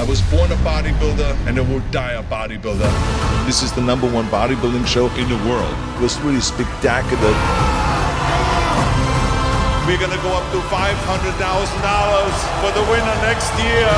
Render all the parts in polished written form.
was born a bodybuilder and I will die a bodybuilder. This is the #1 bodybuilding show in the world. It was really spectacular. We're gonna go up to $500,000 for the winner next year.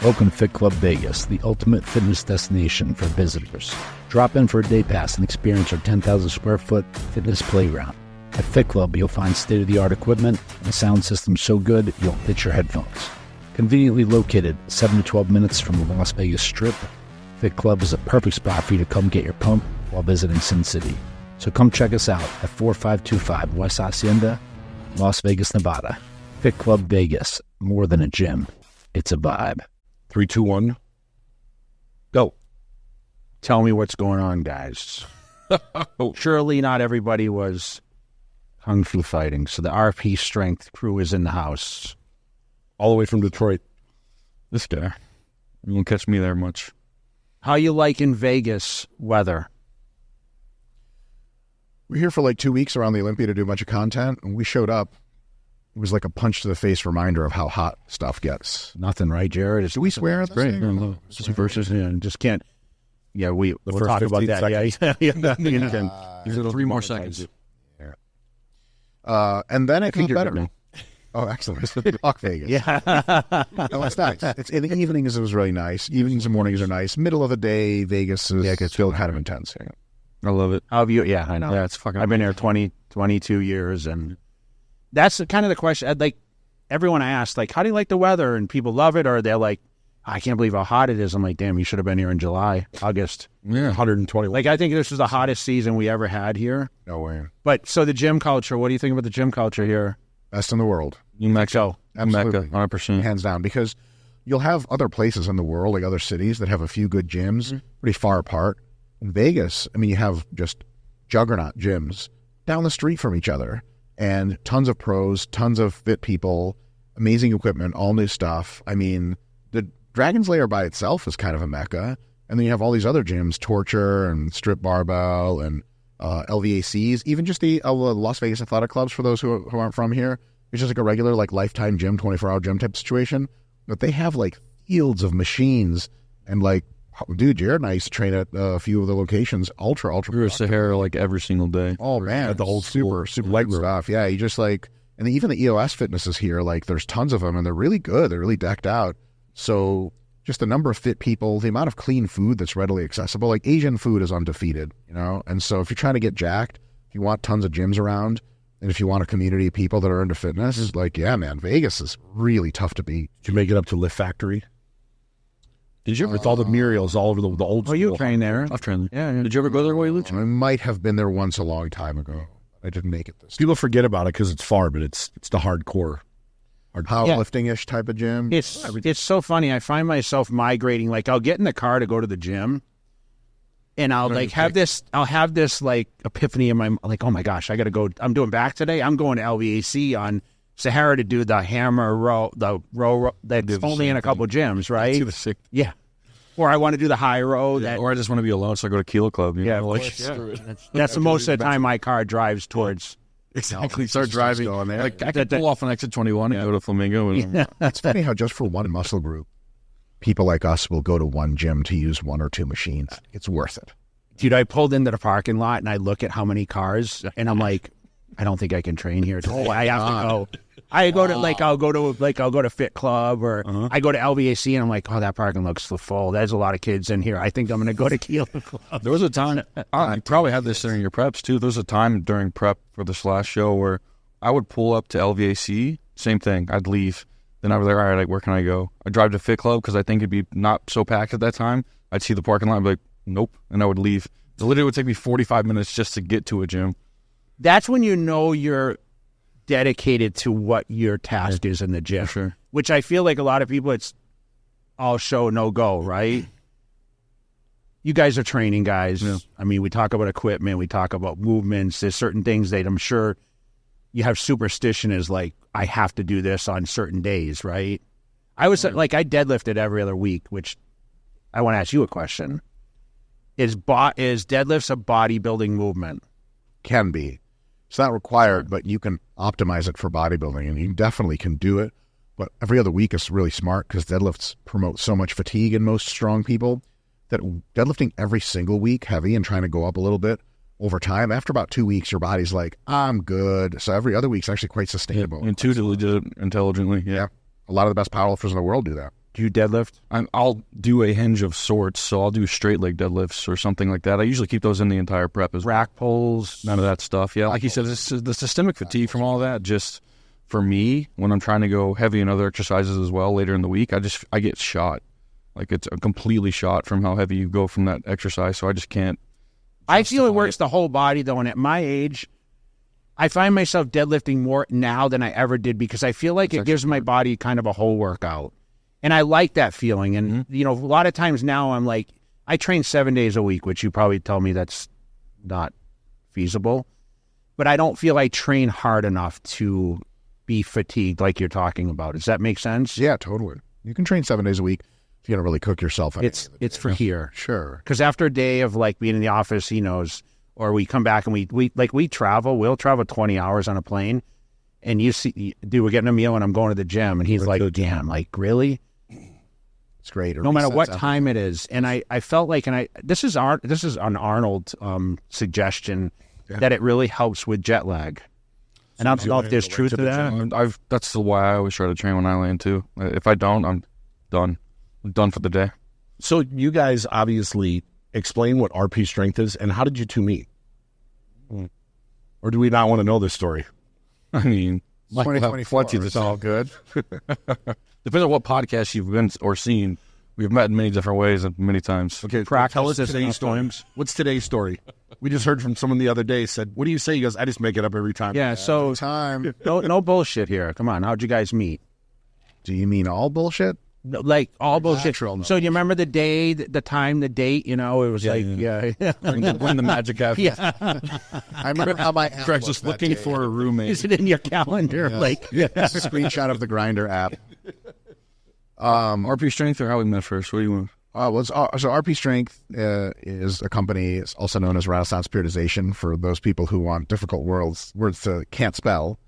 Welcome to Fit Club Vegas, the ultimate fitness destination for visitors. Drop in for a day pass and experience our 10,000 square foot fitness playground. At Fit Club, you'll find state-of-the-art equipment and a sound system so good you'll pitch your headphones. Conveniently located 7 to 12 minutes from the Las Vegas Strip, Fit Club is a perfect spot for you to come get your pump while visiting Sin City. So come check us out at 4525 West Hacienda, Las Vegas, Nevada. Fit Club Vegas, more than a gym, it's a vibe. 3, 2, 1, go. Tell me what's going on, guys. Surely not everybody was kung fu fighting, so the RP Strength crew is in the house. All the way from Detroit. This guy. You won't catch me there much. How you liking Vegas weather? We're here for like 2 weeks around the Olympia to do a bunch of content, and we showed up. It was like a punch-to-the-face reminder of how hot stuff gets. Nothing, right, Jared? Do we swear? That's great. Versus, just can't. Yeah, we'll first talk about that. Seconds. Yeah. 3 more seconds. And then it got better. Oh, excellent. Fuck Vegas. Yeah. No, it's nice. In the evenings, it was really nice. Evenings and mornings are nice. Middle of the day, Vegas is still kind of intense. Yeah. I love it. How have you? Yeah, I know. Yeah, it's fucking. I've been here 22 years, and that's kind of the question. Like, everyone I asked, like, how do you like the weather? And people love it, or they're like, I can't believe how hot it is. I'm like, damn, you should have been here in July, August. Yeah, 120. Like, I think this is the hottest season we ever had here. No way. But, so the gym culture, what do you think about the gym culture here? Best in the world. New Mexico. Absolutely. Mecca, 100%. Hands down. Because you'll have other places in the world, like other cities, that have a few good gyms, pretty far apart. In Vegas, I mean, you have just juggernaut gyms down the street from each other. And tons of pros, tons of fit people, amazing equipment, all new stuff. I mean, the Dragon's Lair by itself is kind of a mecca. And then you have all these other gyms, Torture and Strip Barbell and LVACs, even just the Las Vegas Athletic Clubs for those who aren't from here. It's just like a regular like lifetime gym, 24-hour gym type situation. But they have like fields of machines and like, dude, Jared and I used to train at a few of the locations, ultra. You're a Sahara like every single day. Oh man, at the old super light stuff. Yeah, you just like, and even the EOS fitnesses here, like there's tons of them, and they're really good. They're really decked out. So just the number of fit people, the amount of clean food that's readily accessible. Like Asian food is undefeated, you know. And so if you're trying to get jacked, if you want tons of gyms around, and if you want a community of people that are into fitness, it's like, yeah, man, Vegas is really tough to beat. Did you make it up to Lift Factory? Did you ever? With all the Muriels all over the old school. Oh, you trained there. I've trained there. Yeah. Did you ever go there while you lived? I might have been there once a long time ago. I didn't make it this time. People forget about it because it's far, but it's the hardcore powerlifting-ish type of gym. It's so funny. I find myself migrating. Like, I'll get in the car to go to the gym, and I'll have this like epiphany in my, like, oh my gosh, I got to go. I'm doing back today. I'm going to LVAC on Sahara to do the hammer row, the row that's only in a couple gyms, right? See the sick. Yeah. Or I want to do the high row. Or I just want to be alone, so I go to Kilo Club. You know? That's the most of the time my car drives towards. Exactly. Start driving. Going there. Like, I could pull off on exit 21 and go to Flamingo. And It's funny how just for one muscle group, people like us will go to one gym to use one or two machines. It's worth it. Dude, I pulled into the parking lot and I look at how many cars, and I'm like, I don't think I can train here. I have to go. I go to I'll go to Fit Club, or I go to LVAC, and I'm like, oh, that parking looks full. There's a lot of kids in here. I think I'm going to go to Kilo Club. There was a time, you probably had this during your preps too. There was a time during prep for this last show where I would pull up to LVAC, same thing. I'd leave. Then I was like, all right, like, where can I go? I'd drive to Fit Club because I think it'd be not so packed at that time. I'd see the parking lot and be like, nope. And I would leave. It literally would take me 45 minutes just to get to a gym. That's when you know you're dedicated to what your task is in the gym. Sure. Which I feel like a lot of people, it's all show, no go, right? You guys are training guys. Yeah. I mean, we talk about equipment, we talk about movements. There's certain things that I'm sure you have superstition is like, I have to do this on certain days, right? I was like, I deadlifted every other week, which I want to ask you a question. Is deadlifts a bodybuilding movement? Can be. It's not required, but you can optimize it for bodybuilding, and you definitely can do it. But every other week is really smart because deadlifts promote so much fatigue in most strong people that deadlifting every single week heavy and trying to go up a little bit over time, after about 2 weeks, your body's like, I'm good. So every other week's actually quite sustainable. Intuitively did it intelligently. Yeah. A lot of the best powerlifters in the world do that. Do you deadlift? I'll do a hinge of sorts, so I'll do straight leg deadlifts or something like that. I usually keep those in the entire prep as well. Rack pulls? None of that stuff. Yeah, like you said, the systemic fatigue from all that, just for me, when I'm trying to go heavy in other exercises as well later in the week, I get shot. Like it's completely shot from how heavy you go from that exercise, so I just can't. I feel it works the whole body, though, and at my age, I find myself deadlifting more now than I ever did because I feel like it gives my body kind of a whole workout. And I like that feeling. And, you know, a lot of times now I'm like, I train 7 days a week, which you probably tell me that's not feasible. But I don't feel I train hard enough to be fatigued like you're talking about. Does that make sense? Yeah, totally. You can train 7 days a week if you got to really cook yourself. It's for here. Sure. Because after a day of like being in the office, he knows, or we come back and we travel. We'll travel 20 hours on a plane. And you see, dude, we're getting a meal and I'm going to the gym. And he's like, damn, like, really? It's great. No matter what time it is. And I felt like, this is an Arnold suggestion that it really helps with jet lag. And I don't know if there's truth to that. That's why I always try to train when I land too. If I don't, I'm done. I'm done for the day. So you guys obviously explain what RP strength is, and how did you two meet? Or do we not want to know this story? I mean, 2024, it's all good. Depends on what podcast you've been or seen. We've met in many different ways and many times. Okay, tell us today's story. What's today's story? We just heard from someone the other day said, what do you say? He goes, I just make it up every time. Yeah, so no bullshit here. Come on, how'd you guys meet? Do you mean all bullshit? No, like all bullshit. Natural, so you remember the day, the time, the date? You know, it was when the magic happened. Yeah, I remember how my app Craig's just looking for a roommate. Is it in your calendar? Yeah. Like screenshot of the Grinder app. RP Strength or how we met first? What do you want? So RP Strength is a company. It's also known as Renaissance Periodization for those people who want difficult words can't spell.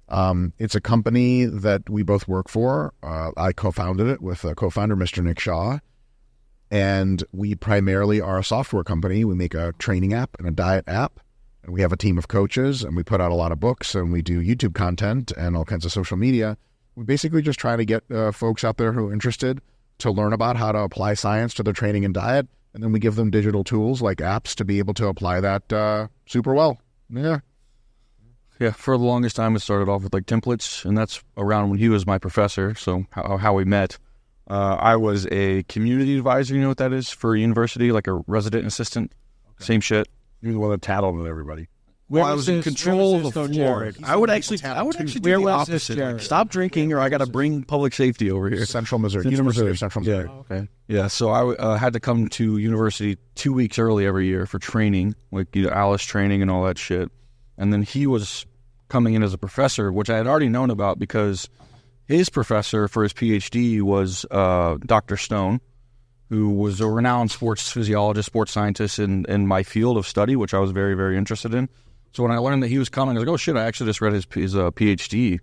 It's a company that we both work for. I co-founded it with a co-founder, Mr. Nick Shaw, and we primarily are a software company. We make a training app and a diet app, and we have a team of coaches, and we put out a lot of books, and we do YouTube content and all kinds of social media. We basically just try to get folks out there who are interested to learn about how to apply science to their training and diet, and then we give them digital tools like apps to be able to apply that super well. Yeah. Yeah, for the longest time, it started off with like templates, and that's around when he was my professor, so how we met. I was a community advisor, you know what that is, for a university, like a resident assistant. Okay. Same shit. You're the one that tattled on everybody. I was in control of the floor. I would actually do the opposite. Stop drinking, or I got to bring public safety over here. Central Missouri. University of Central Missouri. Yeah. Okay. Yeah, so I had to come to university 2 weeks early every year for training, like Alice training and all that shit. And then he was coming in as a professor, which I had already known about because his professor for his PhD was Dr. Stone, who was a renowned sports physiologist, sports scientist in my field of study, which I was very, very interested in. So when I learned that he was coming, I was like, oh shit, I actually just read his PhD,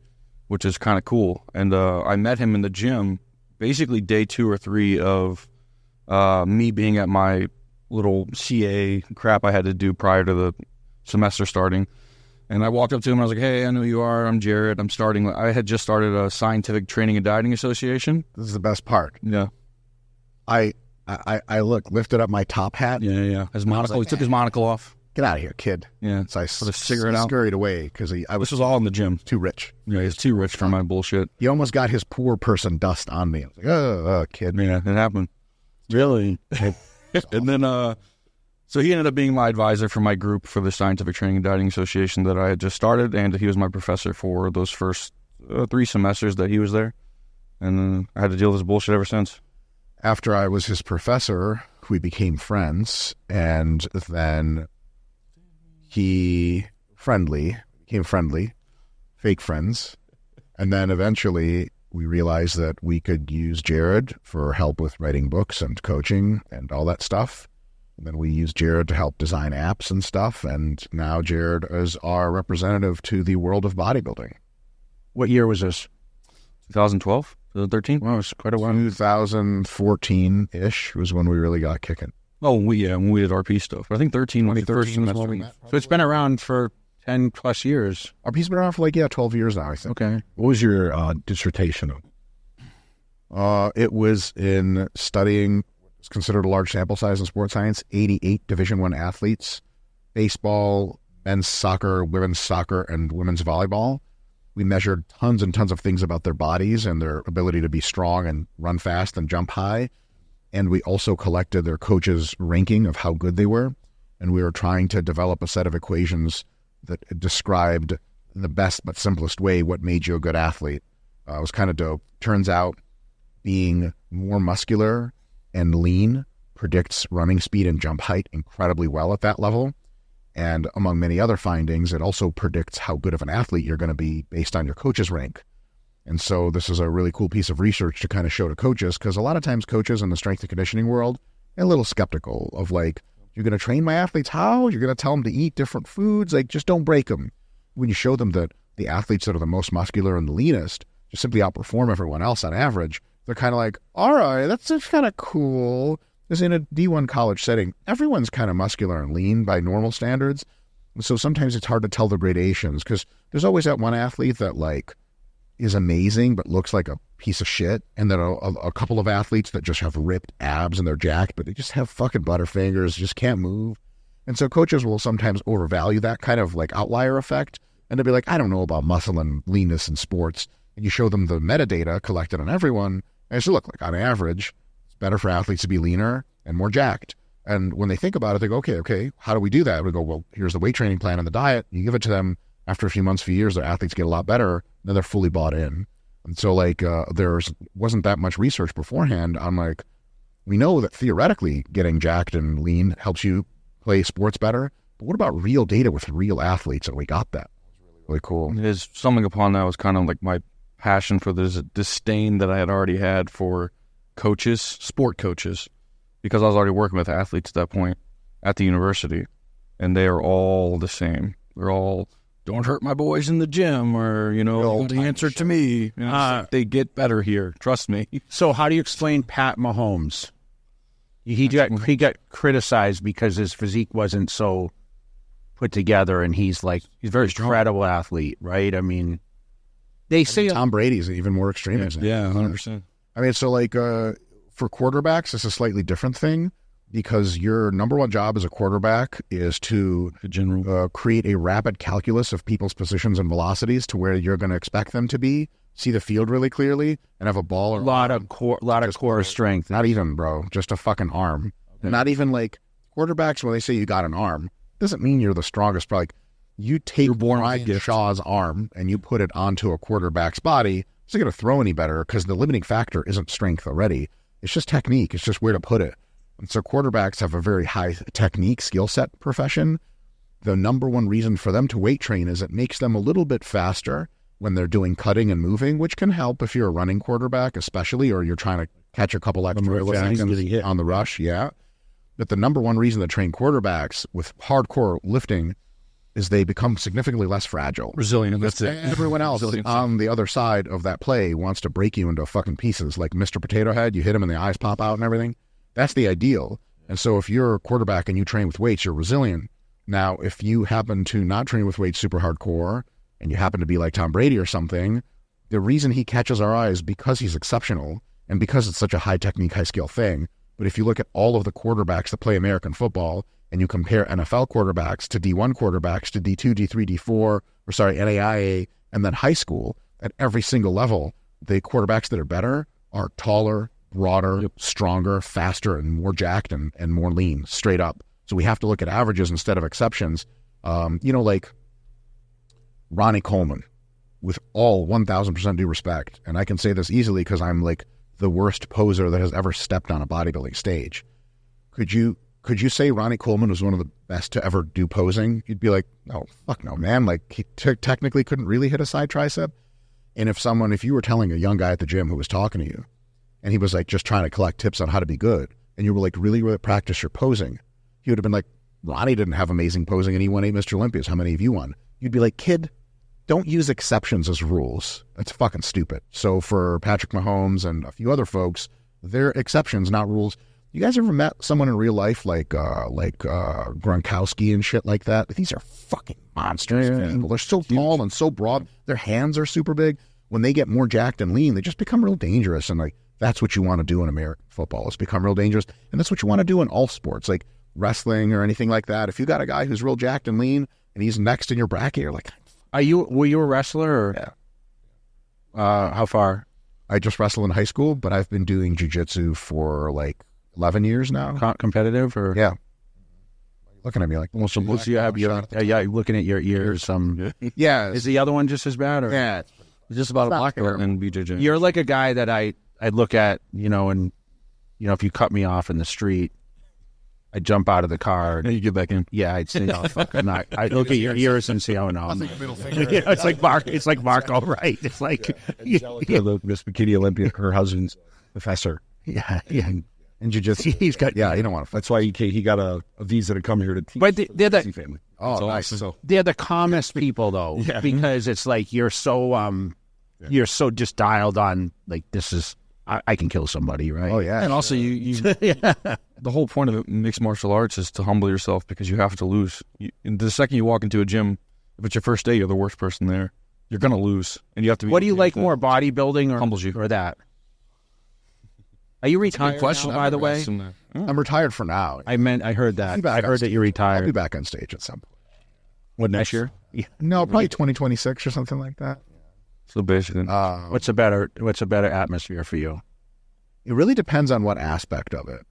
which is kind of cool. And I met him in the gym basically day 2 or 3 of me being at my little CA crap I had to do prior to the semester starting. And I walked up to him and I was like, hey, I know who you are. I'm Jared. I had just started a scientific training and dieting association. This is the best part. Yeah. I lifted up my top hat. Yeah. His monocle. He took his monocle off. Get out of here, kid. Yeah. So I put a cigarette out. Scurried away because This was all in the gym. Too rich. Yeah, he's too rich for my bullshit. He almost got his poor person dust on me. I was like, oh, kid. Yeah, it happened. really. And then, so he ended up being my advisor for my group for the Scientific Training and Dieting Association that I had just started, and he was my professor for those first 3 semesters that he was there. And then I had to deal with this bullshit ever since. After I was his professor, we became friends, and then he became friendly. fake friends. And then eventually we realized that we could use Jared for help with writing books and coaching and all that stuff. And then we used Jared to help design apps and stuff. And now Jared is our representative to the world of bodybuilding. What year was this? 2012, 2013. Well, it's quite a while. 2014-ish was when we really got kicking. Oh, when we did RP stuff. I think 13 was the first semester. So it's been around for 10 plus years. RP's been around for 12 years now, I think. Okay. What was your dissertation on? It was in studying what's considered a large sample size in sports science, 88 Division I athletes, baseball, men's soccer, women's soccer, and women's volleyball. We measured tons and tons of things about their bodies and their ability to be strong and run fast and jump high. And we also collected their coaches' ranking of how good they were. And we were trying to develop a set of equations that described in the best but simplest way what made you a good athlete. It was kind of dope. Turns out being more muscular and lean predicts running speed and jump height incredibly well at that level. And among many other findings, it also predicts how good of an athlete you're going to be based on your coach's rank. And so this is a really cool piece of research to kind of show to coaches, because a lot of times coaches in the strength and conditioning world are a little skeptical of you're going to train my athletes how? You're going to tell them to eat different foods? Just don't break them. When you show them that the athletes that are the most muscular and the leanest just simply outperform everyone else on average, they're kind of like, all right, that's just kind of cool. Because in a D1 college setting, everyone's kind of muscular and lean by normal standards. So sometimes it's hard to tell the gradations, because there's always that one athlete that is amazing but looks like a piece of shit, and then a couple of athletes that just have ripped abs and they're jacked, but they just have fucking butterfingers, just can't move. And so coaches will sometimes overvalue that kind of outlier effect, and they'll be like, I don't know about muscle and leanness in sports. And you show them the metadata collected on everyone, and it's look, on average, it's better for athletes to be leaner and more jacked. And when they think about it, they go, okay, how do we do that? We go, well, here's the weight training plan and the diet. You give it to them. After a few months, few years, their athletes get a lot better. Then they're fully bought in. And so there wasn't that much research beforehand on we know that theoretically getting jacked and lean helps you play sports better. But what about real data with real athletes? And we got that. It was really cool. His stumbling upon that was kind of my passion for this disdain that I had already had for coaches, sport coaches, because I was already working with athletes at that point at the university, and they are all the same. They're all, don't hurt my boys in the gym, or, the answer to me. They get better here. Trust me. So how do you explain Pat Mahomes? He got criticized because his physique wasn't so put together, and he's very incredible athlete, right? I mean, they say Tom Brady's an even more extreme example. Yeah, 100%. I mean, so for quarterbacks, it's a slightly different thing, because your number one job as a quarterback is to create a rapid calculus of people's positions and velocities to where you're going to expect them to be, see the field really clearly, and have a ball. A lot of core strength. Not even, bro, just a fucking arm. Okay. Not even quarterbacks, when they say you got an arm, doesn't mean you're the strongest. Bro. You take Brian Shaw's arm and you put it onto a quarterback's body, it's not going to throw any better, because the limiting factor isn't strength already. It's just technique. It's just where to put it. And so quarterbacks have a very high technique skill set profession. The number one reason for them to weight train is it makes them a little bit faster when they're doing cutting and moving, which can help if you're a running quarterback, especially, or you're trying to catch a couple extra seconds on the rush. Yeah. But the number one reason to train quarterbacks with hardcore lifting is they become significantly less fragile. Resilient, that's it. Everyone else on the other side of that play wants to break you into fucking pieces. Like Mr. Potato Head, you hit him and the eyes pop out and everything. That's the ideal. And so if you're a quarterback and you train with weights, you're resilient. Now, if you happen to not train with weights super hardcore, and you happen to be like Tom Brady or something, the reason he catches our eye is because he's exceptional and because it's such a high technique, high skill thing. But if you look at all of the quarterbacks that play American football, and you compare NFL quarterbacks to D1 quarterbacks to D2, D3, D4, NAIA, and then high school, at every single level, the quarterbacks that are better are taller, broader, stronger, faster, and more jacked and more lean, straight up. So we have to look at averages instead of exceptions. Ronnie Coleman, with all 1,000% due respect, and I can say this easily because I'm the worst poser that has ever stepped on a bodybuilding stage. Could you could you say Ronnie Coleman was one of the best to ever do posing? You'd be like, oh, fuck no, man. Like, he technically couldn't really hit a side tricep. And if you were telling a young guy at the gym who was talking to you, and he was like just trying to collect tips on how to be good, and you were like, really, really practice your posing, he would have been like, Ronnie didn't have amazing posing and he won 8 Mr. Olympias. How many have you won? You'd be like, kid, don't use exceptions as rules. That's fucking stupid. So for Patrick Mahomes and a few other folks, they're exceptions, not rules. You guys ever met someone in real life like Gronkowski and shit like that? These are fucking monsters. People. They're so tall and so broad. Their hands are super big. When they get more jacked and lean, they just become real dangerous. And like, that's what you want to do in American football, is become real dangerous. And that's what you want to do in all sports, like wrestling or anything like that. If you got a guy who's real jacked and lean and he's next in your bracket, you're like, were you a wrestler? Or, yeah. How far? I just wrestled in high school, but I've been doing jiu-jitsu for like 11 years now. Competitive or? Yeah. Looking at me like, well, so you have your, looking at your ears. Yeah. Is the other one just as bad? Or? Yeah. It's just about a block and BJJ. You're like a guy that I look at, and if you cut me off in the street, I jump out of the car. And you get back in. Yeah, I'd say, no, fucking not. I look at your ears and see, oh no. It's like Mark. It's like Marco, right? It's like Miss Bikini Olympia, her husband's professor. Yeah. In jiu-jitsu. He's got. Yeah, you don't want to. That's why he got a visa to come here to teach. But they're the family. Oh, so nice. So they're the calmest people though, because it's like you're so just dialed on. Like, this is I can kill somebody, right? Oh yeah. And also you the whole point of mixed martial arts is to humble yourself, because you have to lose. The second you walk into a gym, if it's your first day, you're the worst person there. You're gonna lose, and you have to be. What do you like more, bodybuilding or humbles you, or that? Are you retired? Good question, now, by the way. I'm retired for now. I heard that. I heard that you're retired. I'll be back on stage at some point. What, next year? Yeah. No, probably 2026 or something like that. So basically, what's a better atmosphere for you? It really depends on what aspect of it.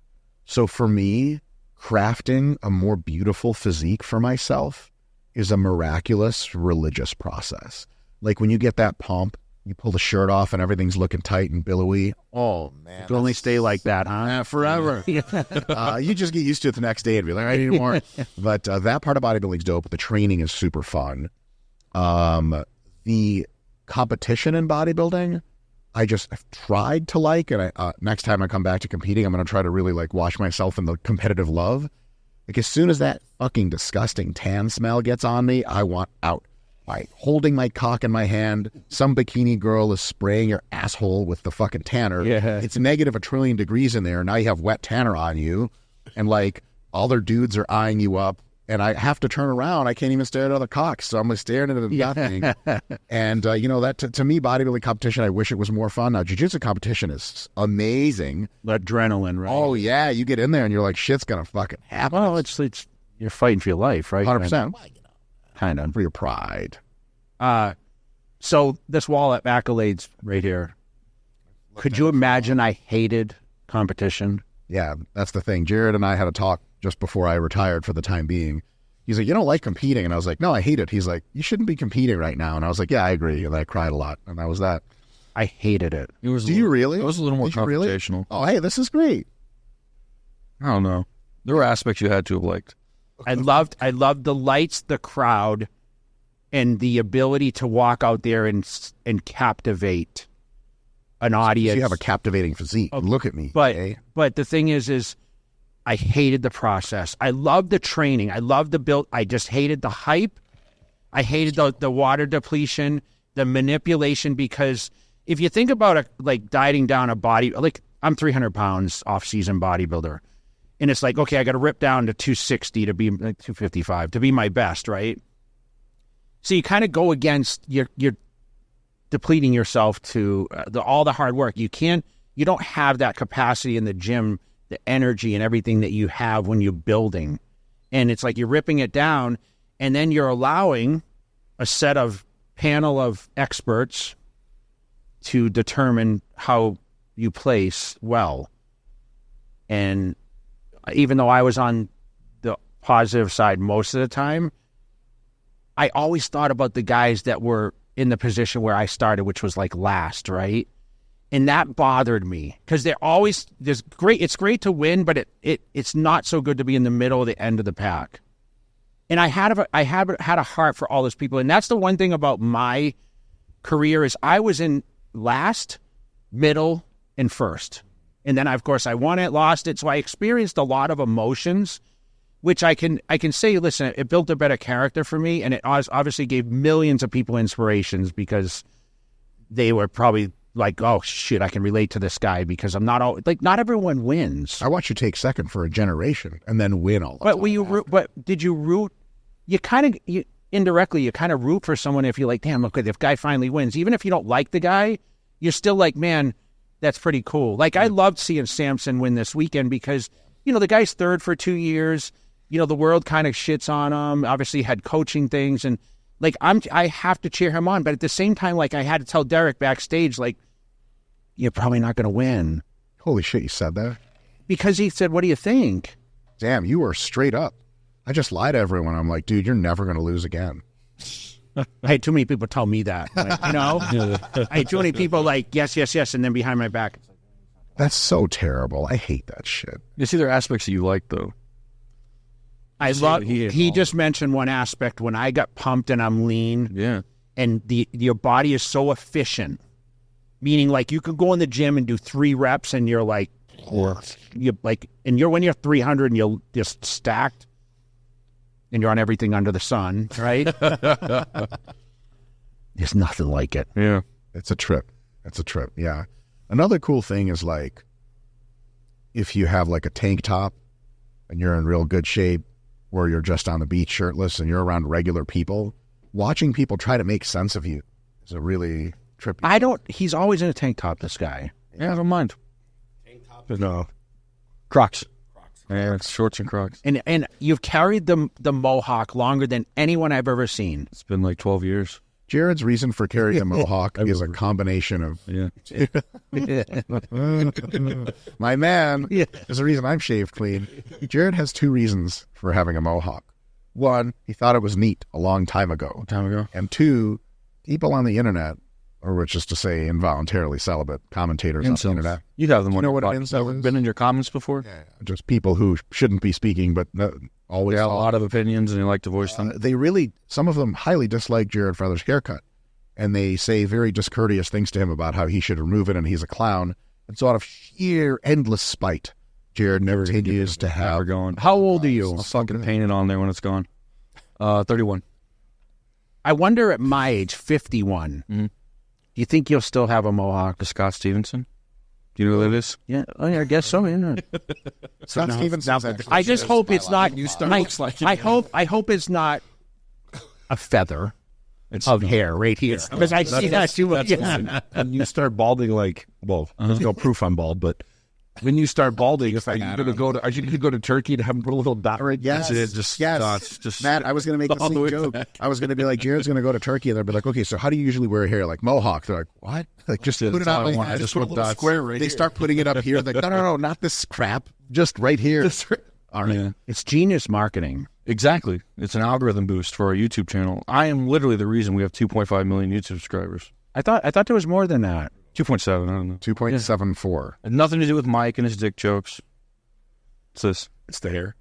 So for me, crafting a more beautiful physique for myself is a miraculous religious process. Like when you get that pump, you pull the shirt off and everything's looking tight and billowy. Oh, man. It'll only stay like that, huh? Forever. You just get used to it the next day and be like, I need more. But that part of bodybuilding's dope. The training is super fun. The competition in bodybuilding, I've tried to like, and next time I come back to competing, I'm going to try to really like wash myself in the competitive love. Like as soon as that fucking disgusting tan smell gets on me, I want out. By holding my cock in my hand, some bikini girl is spraying your asshole with the fucking tanner. Yeah. It's negative 1 trillion degrees in there. Now you have wet tanner on you, and like all their dudes are eyeing you up, and I have to turn around. I can't even stare at other cocks, so I'm staring at nothing. And that to me, bodybuilding competition, I wish it was more fun. Now jiu-jitsu competition is amazing. Adrenaline, right? Oh yeah, you get in there and you're like, shit's gonna fucking happen. Well, it's you're fighting for your life, right? 100%. Kind of. For your pride. So this wall at accolades right here. Could you imagine I hated competition? Yeah, that's the thing. Jared and I had a talk just before I retired for the time being. He's like, you don't like competing? And I was like, no, I hate it. He's like, you shouldn't be competing right now. And I was like, yeah, I agree. And I cried a lot. And that was that. I hated it. Do you really? It was a little more confrontational. Really? Oh, hey, this is great. I don't know. There were aspects you had to have liked. I loved the lights, the crowd, and the ability to walk out there and captivate an audience. So you have a captivating physique. Look at me. But the thing is I hated the process. I loved the training. I loved the build. I just hated the hype. I hated the water depletion, the manipulation, because if you think about dieting down a body, like I'm 300 pounds off-season bodybuilder. And it's like, okay, I got to rip down to 260 to be 255 to be my best, right? So you kind of go against, you're depleting yourself to all the hard work. You don't have that capacity in the gym, the energy and everything that you have when you're building. And it's like you're ripping it down, and then you're allowing a panel of experts to determine how you place well. And even though I was on the positive side most of the time, I always thought about the guys that were in the position where I started, which was like last, right? And that bothered me because it's great to win, but it's not so good to be in the middle or the end of the pack. And I had a heart for all those people. And that's the one thing about my career is I was in last, middle, and first. And then, of course, I won it, lost it. So I experienced a lot of emotions, which I can say, listen, it built a better character for me. And it obviously gave millions of people inspirations because they were probably like, oh, shit, I can relate to this guy because I'm not not everyone wins. I watched you take second for a generation and then win all. But did you root? You indirectly kind of root for someone if you're like, damn, look, if guy finally wins, even if you don't like the guy, you're still like, man, that's pretty cool. Like I loved seeing Samson win this weekend because, the guy's third for 2 years. The world kind of shits on him. Obviously had coaching things and like, I have to cheer him on. But at the same time, like I had to tell Derek backstage, like, you're probably not going to win. Holy shit, you said that? Because he said, what do you think? Damn, you were straight up. I just lied to everyone. I'm like, dude, you're never going to lose again. I had too many people tell me that, I had too many people like, yes, yes, yes, and then behind my back. That's so terrible. I hate that shit. You see, there are aspects that you like, though. I love. He just mentioned one aspect when I got pumped and I'm lean. Yeah, and your body is so efficient, meaning like you could go in the gym and do 3 reps and you're like, when you're 300 and you're just stacked. And you're on everything under the sun, right? There's nothing like it. Yeah. It's a trip. Yeah. Another cool thing is like, if you have like a tank top and you're in real good shape where you're just on the beach shirtless and you're around regular people, watching people try to make sense of you is a really trippy. He's always in a tank top, this guy. Yeah, I don't mind. Tank top? No. Crocs. Yeah, it's shorts and Crocs. And you've carried the mohawk longer than anyone I've ever seen. It's been like 12 years. Jared's reason for carrying the mohawk is a combination of... Yeah. My man, there's a reason I'm shaved clean. Jared has 2 reasons for having a mohawk. 1, he thought it was neat a long time ago. And 2, people on the internet, or which is to say involuntarily celibate commentators on the internet. You have them. You know what an incel is? Been in your comments before? Yeah, just people who shouldn't be speaking, but always a lot of opinions and they like to voice them. Some of them highly dislike Jared Feather's haircut. And they say very discourteous things to him about how he should remove it and he's a clown. And so out of sheer endless spite, Jared never continues to have... going. How old are you? I'll fucking paint it on there when it's gone. 31. I wonder at my age, 51... Mm-hmm. Do you think you'll still have a mohawk? The Scott Stevenson? Do you know who that is? Yeah, I guess so. Yeah. Scott Stevenson. I just hope it's not. I hope it's not a feather of hair right here because I see that too much. And you start balding, there's no proof I'm bald, but when you start balding, are you going to go to Turkey to have him put a little dot right? Yes. Just Matt, I was going to make the same joke. I was going to be like, Jared's going to go to Turkey, and they'll be like, okay, so how do you usually wear hair? Like mohawk. They're like, what? Like just put it on my head. Just put a little square right here. They start putting it up here. Like, no, not this crap. Just right here. All right. Yeah. It's genius marketing. Exactly. It's an algorithm boost for our YouTube channel. I am literally the reason we have 2.5 million YouTube subscribers. I thought there was more than that. 2.7, I don't know. 2.74. Had nothing to do with Mike and his dick jokes. It's this. It's the hair.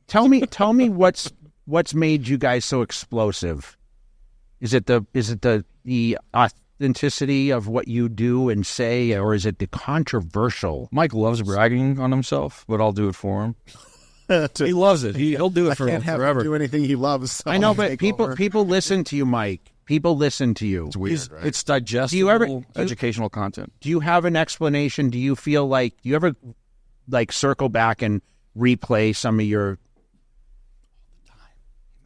Tell me what's made you guys so explosive? Is it the authenticity of what you do and say, or is it the controversial? Mike loves bragging on himself, but I'll do it for him. He loves it. He'll do it can't have forever. Him do anything he loves. So I know, but people listen to you, Mike. People listen to you. It's weird, right? It's digestible, educational content. Do you have an explanation? Do you feel like, do you ever like circle back and replay some of your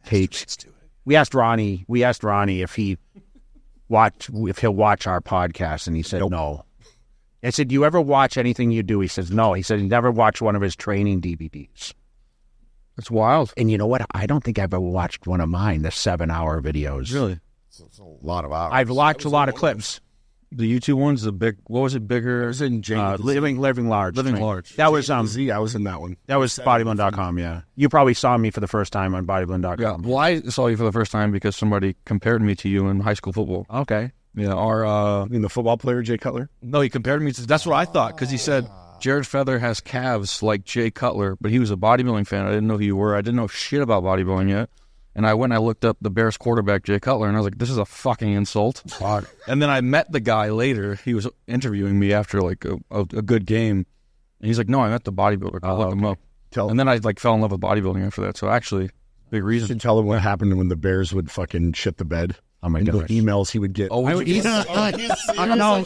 tapes? We asked Ronnie if he'll watch our podcast, and he said no. I said, do you ever watch anything you do? He says no. He said he never watched one of his training DVDs. It's wild. And you know what? I don't think I've ever watched one of mine, the 7-hour videos. Really? It's a lot of hours. I've watched a lot of clips. The YouTube one's the big. What was it? Bigger. It was in Living Large. Living Large. That was I was in that one. That was bodybuilding.com. Yeah, you probably saw me for the first time on bodybuilding.com. Yeah. Well, I saw you for the first time because somebody compared me to you in high school football. Okay. Yeah, our I mean, the football player, Jay Cutler? no, he compared me to. That's what I thought because he said Jared Feather has calves like Jay Cutler, but he was a bodybuilding fan. I didn't know who you were. I didn't know shit about bodybuilding yet. And I went and I looked up the Bears quarterback, Jay Cutler, and I was like, this is a fucking insult. And then I met the guy later. He was interviewing me after like a good game. And he's like, no, I met the bodybuilder. I'll look him up. And then I like fell in love with bodybuilding after that. So actually, big You reason. should tell him what happened when the Bears would fucking shit the bed. Oh my The gosh. emails he would get. Oh, I don't know.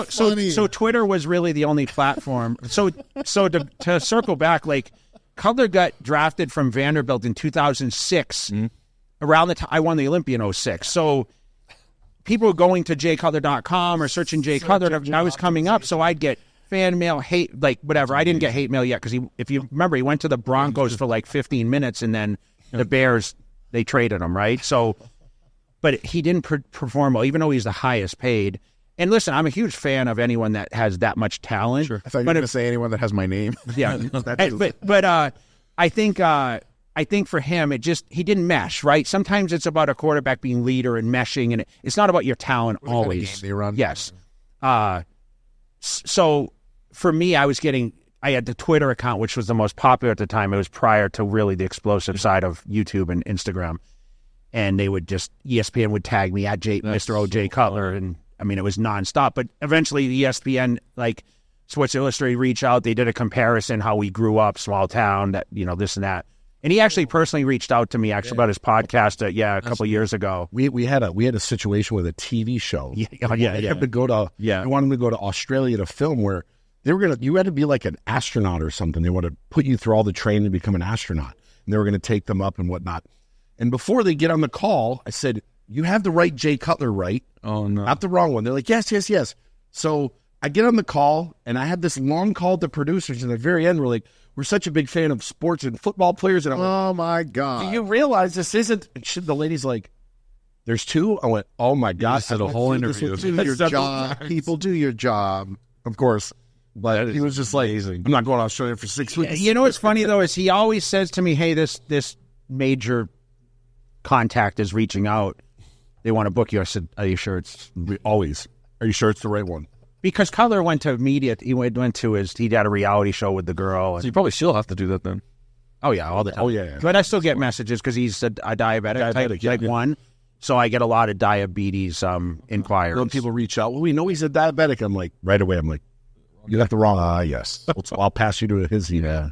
So Twitter was really the only platform. So to circle back, like Cutler got drafted from Vanderbilt in 2006. Around the time I won the Olympia in 06. So people were going to jcutler.com or searching Jay Cutler. I was coming up, so I'd get fan mail, hate, like whatever. I didn't get hate mail yet because if you remember, he went to the Broncos for like 15 minutes, and then the Bears, they traded him, right? So. But he didn't perform well, even though he's the highest paid. And listen, I'm a huge fan of anyone that has that much talent. I thought you were going to say anyone that has my name. Yeah, but I think for him, he didn't mesh, right? Sometimes it's about a quarterback being leader and meshing, and it's not about your talent always. Game they run. Yes. So for me, I had the Twitter account, which was the most popular at the time. It was prior to really the explosive side of YouTube and Instagram. And they would ESPN would tag me at Mr. O.J. Cutler. And I mean, it was nonstop. But eventually ESPN, like Sports Illustrated, reached out. They did a comparison, how we grew up, small town, that, this and that. And he actually personally reached out to me about his podcast, a couple of years ago. We had a situation with a TV show. Yeah. They had to go to, I wanted to go to Australia to film where you had to be like an astronaut or something. They wanted to put you through all the training to become an astronaut. And they were going to take them up and whatnot. And before they get on the call, I said, you have the right Jay Cutler, right? Oh, no. Not the wrong one. They're like, yes. So I get on the call, and I had this long call to producers, and at the very end, we're like, we're such a big fan of sports and football players. And I'm like, Oh my God. do you realize this isn't? The lady's like, there's two? I went, oh my God. said a whole interview. Do your job. People, do your job. Of course. But he was just like, I'm not going to Australia for 6 weeks. You know what's funny, though, is he always says to me, hey, this major contact is reaching out. They want to book you. I said, are you sure it's... Always. Are you sure it's the right one? Because Cutler went to media. He had a reality show with the girl. So you probably still have to do that then. Oh, yeah, all the time. Oh, yeah. But I still get messages because he's a diabetic, type 1. So I get a lot of diabetes inquiries. When people reach out, well, we know he's a diabetic. I'm like, right away, you got the wrong... yes. So I'll pass you to his email.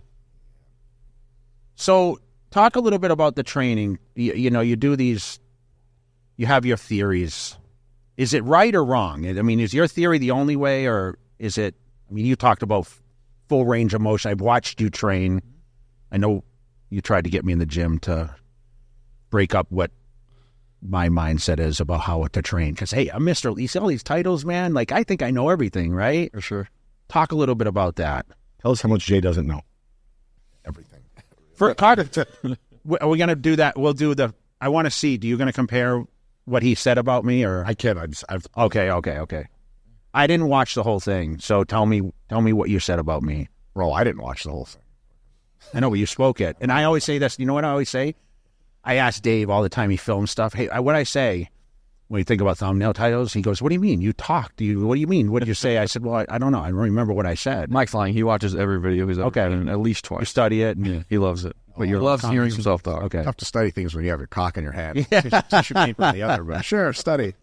So talk a little bit about the training. You do these... You have your theories. Is it right or wrong? I mean, is your theory the only way, or is it... I mean, you talked about full range of motion. I've watched you train. I know you tried to get me in the gym to break up what my mindset is about how to train. Because, hey, I'm Mr. You see all these titles, man? Like, I think I know everything, right? For sure. Talk a little bit about that. Tell us how much Jay doesn't know. Everything. Are we going to do that? We'll do the... I want to see. Do you going to compare what he said about me, or... I can't. Okay. I didn't watch the whole thing, so tell me what you said about me. Bro, I didn't watch the whole thing. I know, but you spoke it. And I always say this. You know what I always say? I ask Dave all the time. He films stuff. Hey, what I say when you think about thumbnail titles, he goes, what do you mean? You talked. What do you mean? What did you say? I said, well, I don't know. I don't remember what I said. Mike's lying. He watches every video he's ever done, at least twice. You study it. Yeah, he loves it. But you loves hearing himself talk. Okay. Tough to study things when you have your cock in your hand. Tissue paper in the other, but sure, study.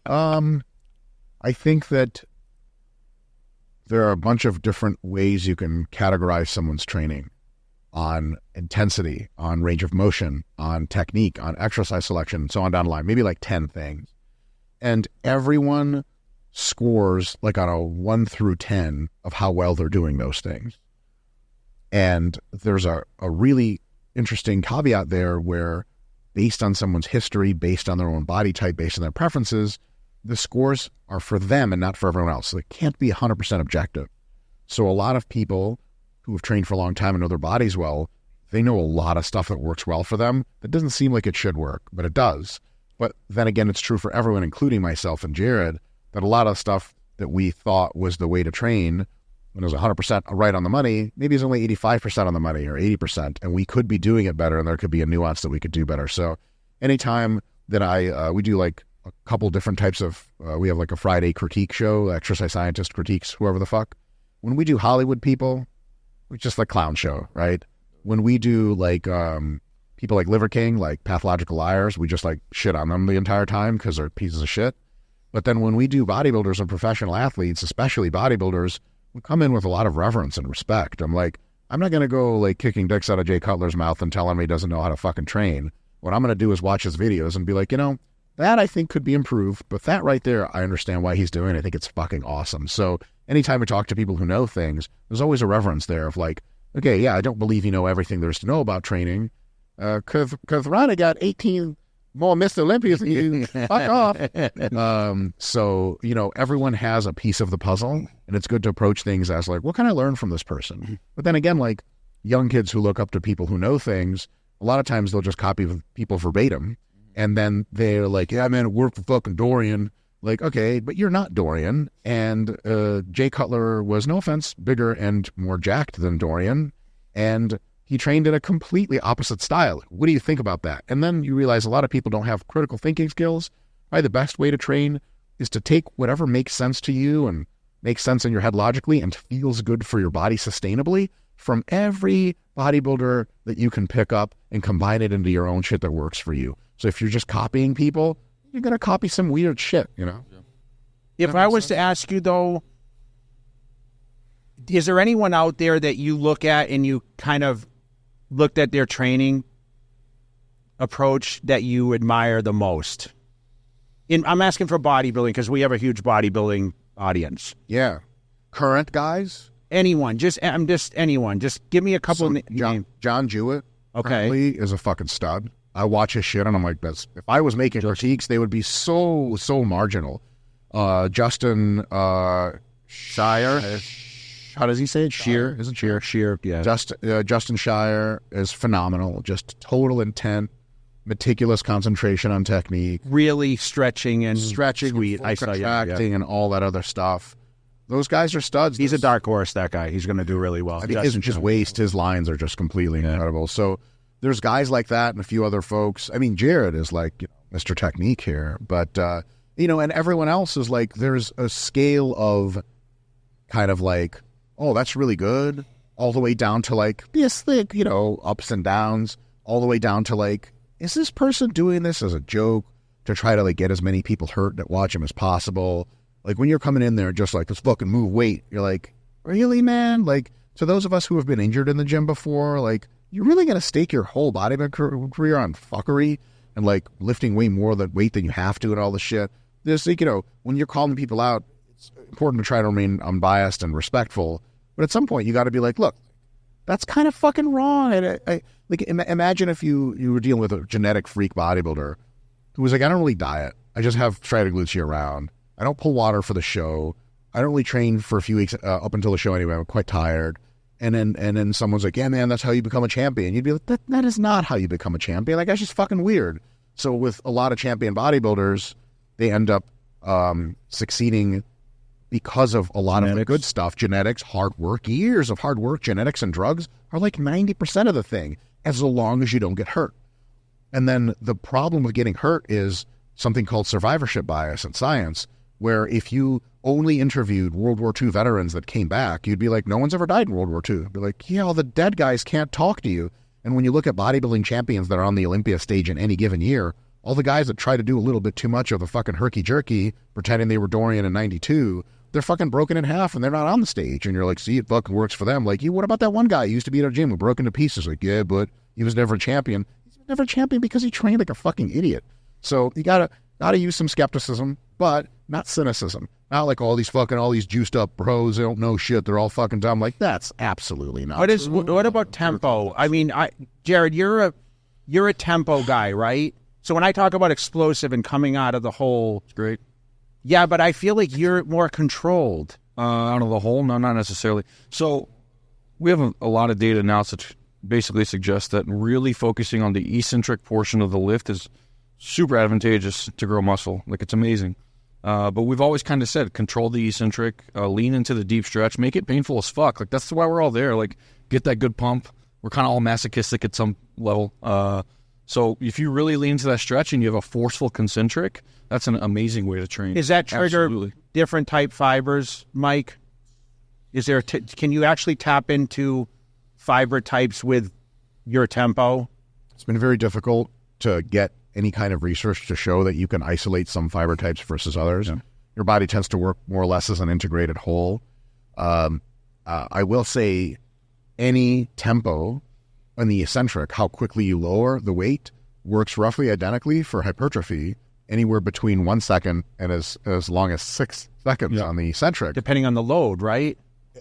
I think that there are a bunch of different ways you can categorize someone's training on intensity, on range of motion, on technique, on exercise selection, and so on down the line. Maybe like 10 things. And everyone scores like on a 1 through 10 of how well they're doing those things. And there's a really interesting caveat there where based on someone's history, based on their own body type, based on their preferences, the scores are for them and not for everyone else. So it can't be 100% objective. So a lot of people who have trained for a long time and know their bodies well, they know a lot of stuff that works well for them. That doesn't seem like it should work, but it does. But then again, it's true for everyone, including myself and Jared, that a lot of stuff that we thought was the way to train when it was 100% right on the money, maybe it's only 85% on the money or 80%, and we could be doing it better, and there could be a nuance that we could do better. So anytime that we do like a couple different types of, we have like a Friday critique show, Exercise Scientist critiques whoever the fuck. When we do Hollywood people, it's just like clown show, right? When we do like people like Liver King, like pathological liars, we just like shit on them the entire time because they're pieces of shit. But then when we do bodybuilders and professional athletes, especially bodybuilders, we come in with a lot of reverence and respect. I'm like, I'm not going to go like kicking dicks out of Jay Cutler's mouth and tell him he doesn't know how to fucking train. What I'm going to do is watch his videos and be like, that I think could be improved, but that right there, I understand why he's doing it. I think it's fucking awesome. So anytime we talk to people who know things, there's always a reverence there of like, okay, yeah, I don't believe you know everything there is to know about training. Because Ronnie got 18 more Mr. Olympias than you. Fuck off. So, everyone has a piece of the puzzle, and it's good to approach things as like, what can I learn from this person? But then again, like young kids who look up to people who know things, a lot of times they'll just copy people verbatim. And then they're like, yeah, man, it worked for fucking Dorian. Like, okay, but you're not Dorian. And Jay Cutler was, no offense, bigger and more jacked than Dorian. And he trained in a completely opposite style. What do you think about that? And then you realize a lot of people don't have critical thinking skills. Probably the best way to train is to take whatever makes sense to you and makes sense in your head logically and feels good for your body sustainably from every bodybuilder that you can pick up and combine it into your own shit that works for you. So if you're just copying people, you're going to copy some weird shit, If I was to ask you, though, is there anyone out there that you look at and you kind of looked at their training approach that you admire the most? I'm asking for bodybuilding because we have a huge bodybuilding audience. Yeah. Current guys? Anyone. I'm just anyone. Just give me a couple names. John Jewett currently is a fucking stud. I watch his shit and I'm like, if I was making critiques, they would be so marginal. Justin Shire. How does he say it? Shear? Is it Shear? Shear, yeah. Justin Shire is phenomenal. Just total intent, meticulous concentration on technique. Really stretching and sweet. I saw contracting and all that other stuff. Those guys are studs. He's a dark horse, that guy. He's going to do really well. I mean, his waist, his lines are just completely incredible. So there's guys like that and a few other folks. I mean, Jared is like Mr. Technique here. But, and everyone else is like, there's a scale of kind of like, oh, that's really good, all the way down to like, this thing, ups and downs, all the way down to like, is this person doing this as a joke to try to like get as many people hurt that watch him as possible? Like when you're coming in there just like, let's fucking move weight, you're like, really, man? Like, to those of us who have been injured in the gym before, like, you're really going to stake your whole bodybuilding career on fuckery and like lifting way more weight than you have to and all the shit? This, like, when you're calling people out, it's important to try to remain unbiased and respectful. But at some point, you got to be like, look, that's kind of fucking wrong. And imagine if you were dealing with a genetic freak bodybuilder who was like, I don't really diet. I just have striated glutes year round. I don't pull water for the show. I don't really train for a few weeks up until the show anyway. I'm quite tired. And then someone's like, yeah, man, that's how you become a champion. You'd be like, that is not how you become a champion. Like, that's just fucking weird. So with a lot of champion bodybuilders, they end up succeeding because of a lot of the good stuff. Genetics, hard work, years of hard work. Genetics and drugs are like 90% of the thing, as long as you don't get hurt. And then the problem with getting hurt is something called survivorship bias in science, where if you only interviewed World War II veterans that came back, you'd be like, no one's ever died in World War II. You'd be like, yeah, all the dead guys can't talk to you. And when you look at bodybuilding champions that are on the Olympia stage in any given year, all the guys that try to do a little bit too much of the fucking herky-jerky, pretending they were Dorian in 92, they're fucking broken in half and they're not on the stage. And you're like, see, it fucking works for them. Like, what about that one guy who used to be at our gym who broke into pieces? Like, yeah, but he was never a champion. He's never a champion because he trained like a fucking idiot. So you gotta use some skepticism, but not cynicism. Not like all these juiced up bros, they don't know shit, they're all fucking dumb. Like, that's absolutely not. What about tempo? I mean, Jared, you're a tempo guy, right? So when I talk about explosive and coming out of the hole, it's great. Yeah, but I feel like you're more controlled. Out of the hole? No, not necessarily. So we have a lot of data now that basically suggests that really focusing on the eccentric portion of the lift is super advantageous to grow muscle. Like, it's amazing. But we've always kind of said, control the eccentric, lean into the deep stretch, make it painful as fuck. Like, that's why we're all there. Like, get that good pump. We're kind of all masochistic at some level. So if you really lean into that stretch and you have a forceful concentric, that's an amazing way to train. Is that trigger Absolutely. different type fibers, Mike? Is there? Can you actually tap into fiber types with your tempo? It's been very difficult to get any kind of research to show that you can isolate some fiber types versus others. Yeah. Your body tends to work more or less as an integrated whole. I will say any tempo on the eccentric, how quickly you lower the weight, works roughly identically for hypertrophy, anywhere between 1 second and as long as 6 seconds on the eccentric. Depending on the load, right?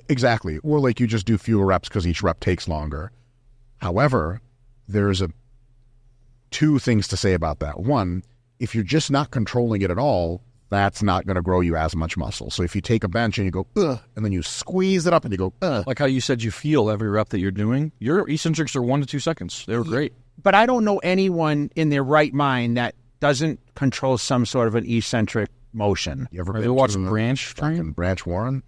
Exactly. Or like you just do fewer reps because each rep takes longer. However, there's two things to say about that. One, if you're just not controlling it at all, that's not going to grow you as much muscle. So if you take a bench and you go, ugh, and then you squeeze it up and you go, ugh. Like how you said you feel every rep that you're doing, your eccentrics are 1 to 2 seconds. They were great. But I don't know anyone in their right mind that doesn't control some sort of an eccentric motion. You ever Have been you watched to Branch train? fucking Branch Warren?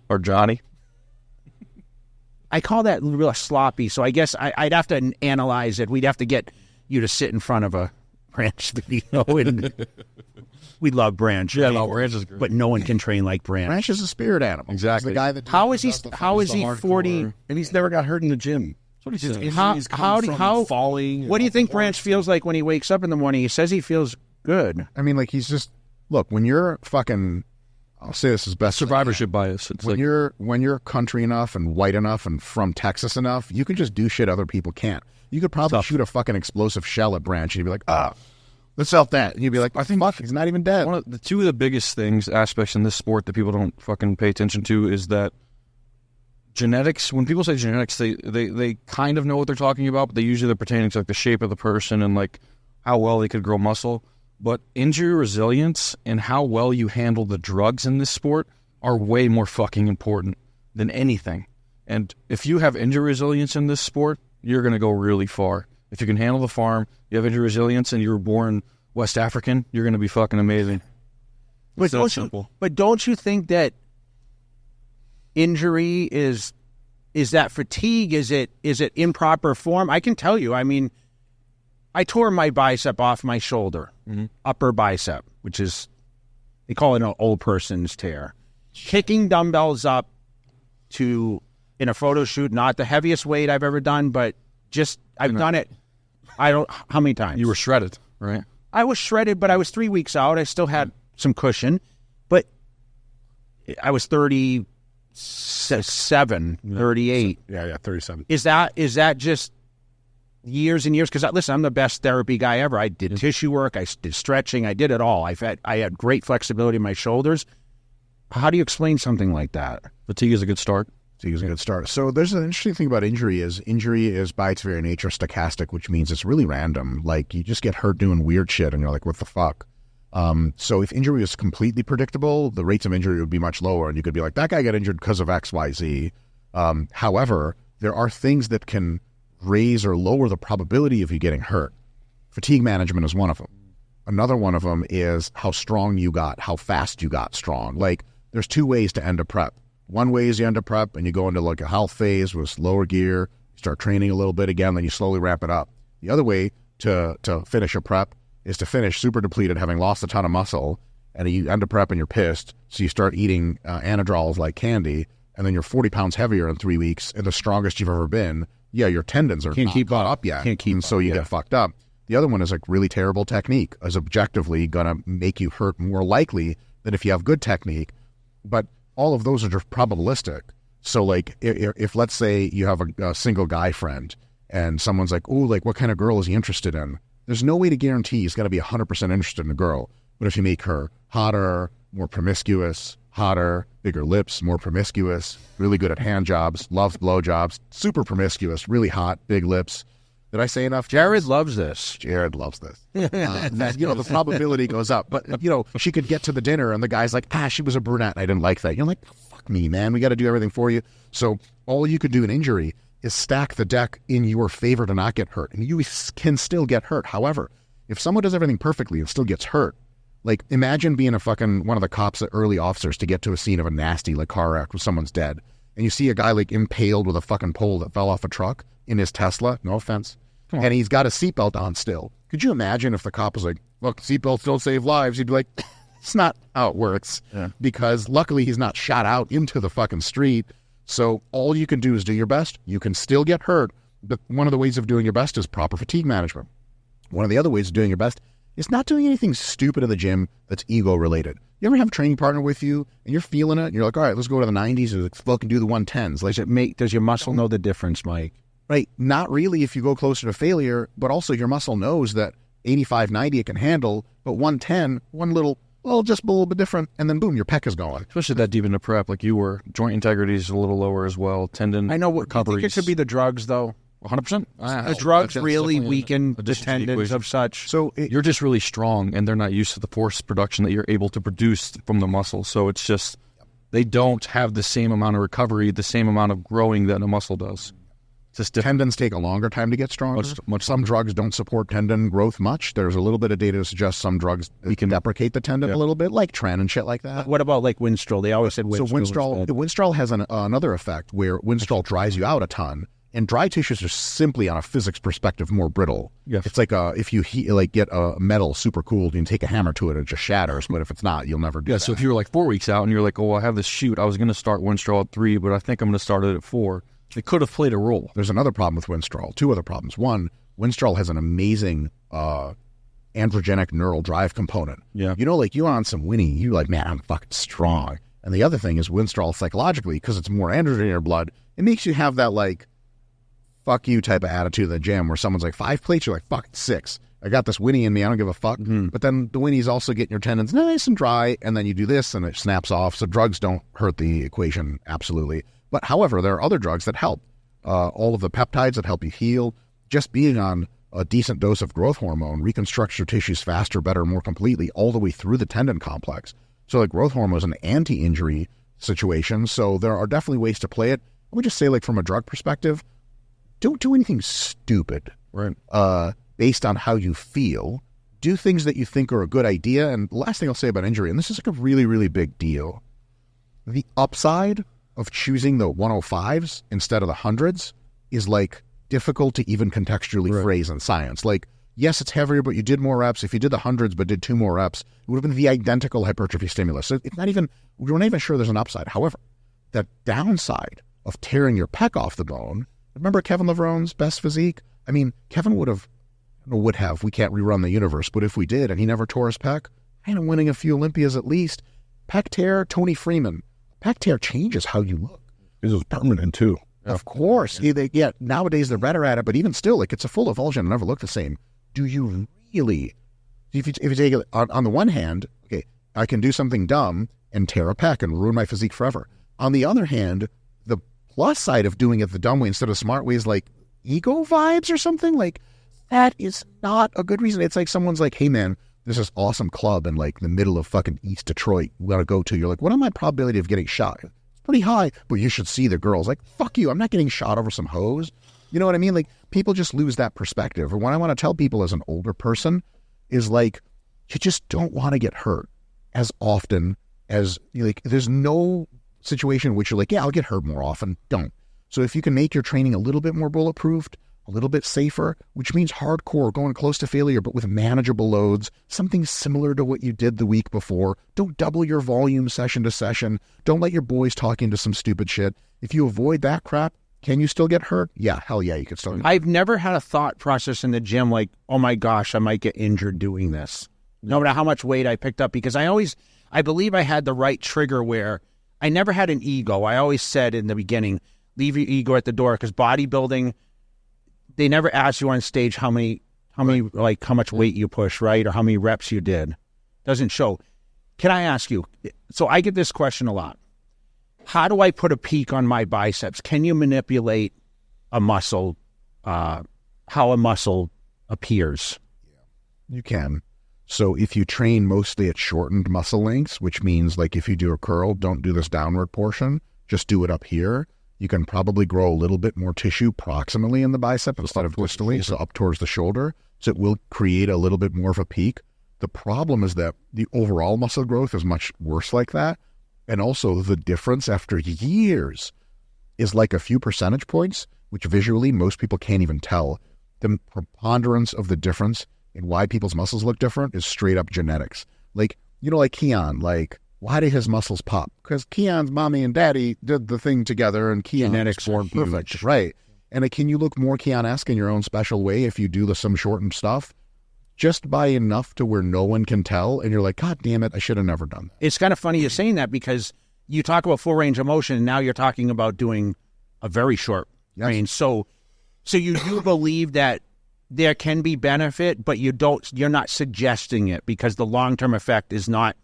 Or Johnny? I call that real sloppy, so I guess I'd have to analyze it. We'd have to get you to sit in front of a Branch video. And we love Branch. Yeah, no, Branch is great. But no one can train like Branch. Branch is a spirit animal. Exactly. He's the guy that How is he 40? And he's never got hurt in the gym. That's what he said. How falling? What do you think Branch feels like when he wakes up in the morning? He says he feels good. I mean, like, he's just, look, when you're fucking, I'll say this as best Survivorship bias. It's when you're country enough and white enough and from Texas enough, you can just do shit other people can't. You could probably shoot a fucking explosive shell at Branch and you'd be like, let's self that. And you'd be like, I think, fuck, he's not even dead. one of the two of the biggest aspects in this sport that people don't fucking pay attention to is that genetics. When people say genetics, they kind of know what they're talking about, but they're pertaining to like the shape of the person and like how well they could grow muscle. But injury resilience and how well you handle the drugs in this sport are way more fucking important than anything. And if you have injury resilience in this sport, you're going to go really far. If you can handle the farm, you have injury resilience, and you were born West African, you're going to be fucking amazing. But don't you think that injury is that fatigue? Is it improper form? I can tell you. I mean, I tore my bicep off my shoulder, upper bicep, which is, they call it an old person's tear. Kicking dumbbells up to, in a photo shoot, not the heaviest weight I've ever done, but just, I've done it. How many times? You were shredded, right? I was shredded, but I was 3 weeks out. I still had some cushion, but I was 37, 38. Yeah, 37. Is that just years and years? Because listen, I'm the best therapy guy ever. I did tissue work, I did stretching, I did it all. I had great flexibility in my shoulders. How do you explain something like that? Fatigue is a good start. Fatigue is a good start. So there's an interesting thing about injury is by its very nature stochastic, which means it's really random. Like, you just get hurt doing weird shit and you're like, what the fuck? So if injury was completely predictable, the rates of injury would be much lower, and you could be like, that guy got injured because of X, Y, Z. However, there are things that can raise or lower the probability of you getting hurt. Fatigue management is one of them. Another one of them is how strong you got, how fast you got strong. Like, there's two ways to end a prep. One way is you end a prep and you go into like a health phase with lower gear, you start training a little bit again, then you slowly ramp it up. The other way to finish a prep is to finish super depleted, having lost a ton of muscle, and you end a prep and you're pissed, so you start eating anadrols like candy, and then you're 40 pounds heavier in 3 weeks and the strongest you've ever been. Yeah, your tendons are not caught up yet, so you get fucked up. The other one is like really terrible technique, is objectively going to make you hurt more likely than if you have good technique. But all of those are just probabilistic. So like if let's say you have a single guy friend and someone's like, oh, like what kind of girl is he interested in? There's no way to guarantee he's going to be 100% interested in a girl. But if you make her hotter, more promiscuous, hotter, bigger lips, more promiscuous, really good at hand jobs, loves blowjobs, super promiscuous, really hot, big lips. Did I say enough? Jared loves this. Jared loves this. That, the probability goes up. But, she could get to the dinner and the guy's like, she was a brunette and I didn't like that. You're like, fuck me, man. We got to do everything for you. So all you could do in injury is stack the deck in your favor to not get hurt. And you can still get hurt. However, if someone does everything perfectly and still gets hurt, like imagine being one of the cops, early officers, to get to a scene of a nasty like car wreck where someone's dead. And you see a guy like impaled with a fucking pole that fell off a truck in his Tesla. No offense. and he's got a seatbelt on still. Could you imagine if the cop was like, look, seatbelts don't save lives? He'd be like, it's not how it works. Yeah. Because luckily he's not shot out into the fucking street. So all you can do is do your best. You can still get hurt, but one of the ways of doing your best is proper fatigue management. One of the other ways of doing your best is not doing anything stupid in the gym that's ego-related. You ever have a training partner with you, and you're feeling it, and you're like, all right, let's go to the 90s, and let's fucking do the 110s. Like, does your muscle know the difference, Mike? Right. Not really if you go closer to failure, but also your muscle knows that 85, 90 it can handle, but 110, just a little bit different, and then boom, your pec is going. Especially that deep into prep, like you were. Joint integrity is a little lower as well. Tendon I know. What recoveries. I think it could be the drugs, though. 100%. The drugs really weaken the tendons of such. So you're just really strong, and they're not used to the force production that you're able to produce from the muscle. So it's just they don't have the same amount of recovery, the same amount of growing that a muscle does. Just tendons take a longer time to get stronger. Some drugs don't support tendon growth much. There's a little bit of data to suggest some drugs we can deprecate the tendon a little bit, like Tren and shit like that. What about like Winstrol? They always said Winstrol. So Winstrol has another effect where Winstrol dries you out a ton. And dry tissues are simply, on a physics perspective, more brittle. Yes. It's like if you get a metal super cooled, you can take a hammer to it, it just shatters. But if it's not, you'll never do that. So if you were like 4 weeks out and you're like, oh, I have this shoot, I was going to start Winstrol at 3, but I think I'm going to start it at 4. It could have played a role. There's another problem with Winstrol. 2 other problems. One, Winstrol has an amazing androgenic neural drive component. Yeah. You know, like you're on some Winnie, you're like, man, I'm fucking strong. And the other thing is Winstrol psychologically, because it's more androgen in your blood, it makes you have that like, fuck you type of attitude in the gym where someone's like 5 plates, you're like, fuck, 6. I got this Winnie in me, I don't give a fuck. Mm-hmm. But then the Winnie's also getting your tendons nice and dry, and then you do this and it snaps off. So drugs don't hurt the equation, absolutely. But however, there are other drugs that help. All of the peptides that help you heal. Just being on a decent dose of growth hormone reconstructs your tissues faster, better, more completely, all the way through the tendon complex. So like growth hormone is an anti-injury situation. So there are definitely ways to play it. I would just say, like from a drug perspective, don't do anything stupid, right? Based on how you feel. Do things that you think are a good idea. And the last thing I'll say about injury, and this is like a really, really big deal, the upside of choosing the 105s instead of the 100s is like difficult to even contextually phrase in science. Like, yes, it's heavier, but you did more reps. If you did the 100s but did 2 more reps, it would have been the identical hypertrophy stimulus. So it's not even, we're not even sure there's an upside. However, the downside of tearing your pec off the bone, remember Kevin Leverone's best physique? I mean, Kevin we can't rerun the universe, but if we did and he never tore his pec, I end up winning a few Olympias at least. Pec tear, Tony Freeman. Pec tear changes how you look. It was permanent too. Of course. Yeah, nowadays they're better at it, but even still, like it's a full avulsion and never look the same. Do you really, if you take it on the one hand, okay, I can do something dumb and tear a pec and ruin my physique forever. On the other hand, the plus side of doing it the dumb way instead of smart way is like ego vibes or something. Like that is not a good reason. It's like someone's like, hey man, there's this awesome club in like the middle of fucking East Detroit we want to go to. You're like, what are my probability of getting shot? It's pretty high, but you should see the girls. Like, fuck you, I'm not getting shot over some hose. You know what I mean? Like, people just lose that perspective. And what I want to tell people as an older person is like, you just don't want to get hurt as often as, like, there's no situation in which you're like, yeah, I'll get hurt more often. Don't. So if you can make your training a little bit more bulletproofed, a little bit safer, which means hardcore, going close to failure, but with manageable loads, something similar to what you did the week before. Don't double your volume session to session. Don't let your boys talk into some stupid shit. If you avoid that crap, can you still get hurt? Yeah, hell yeah, you can still get hurt. I've never had a thought process in the gym like, oh my gosh, I might get injured doing this. No matter how much weight I picked up, because I believe I had the right trigger where I never had an ego. I always said in the beginning, leave your ego at the door, because bodybuilding, they never ask you on stage how much weight you push, right? Or how many reps you did. Doesn't show. Can I ask you, so I get this question a lot. How do I put a peak on my biceps? Can you manipulate a muscle, how a muscle appears? You can. So if you train mostly at shortened muscle lengths, which means like if you do a curl, don't do this downward portion, just do it up here. You can probably grow a little bit more tissue proximally in the bicep instead of distally, so up towards the shoulder. So it will create a little bit more of a peak. The problem is that the overall muscle growth is much worse like that. And also the difference after years is like a few percentage points, which visually most people can't even tell. the preponderance of the difference in why people's muscles look different is straight up genetics. Like, you know, like Keon, like, why did his muscles pop? Because Keon's mommy and daddy did the thing together, and Keon was born perfect. Right. And can you look more Keon-esque in your own special way if you do some shortened stuff? Just by enough to where no one can tell, and you're like, God damn it, I should have never done that. It's kind of funny you're saying that, because you talk about full range of motion, and now you're talking about doing a very short range. So you do believe that there can be benefit, but you're not suggesting it because the long-term effect is not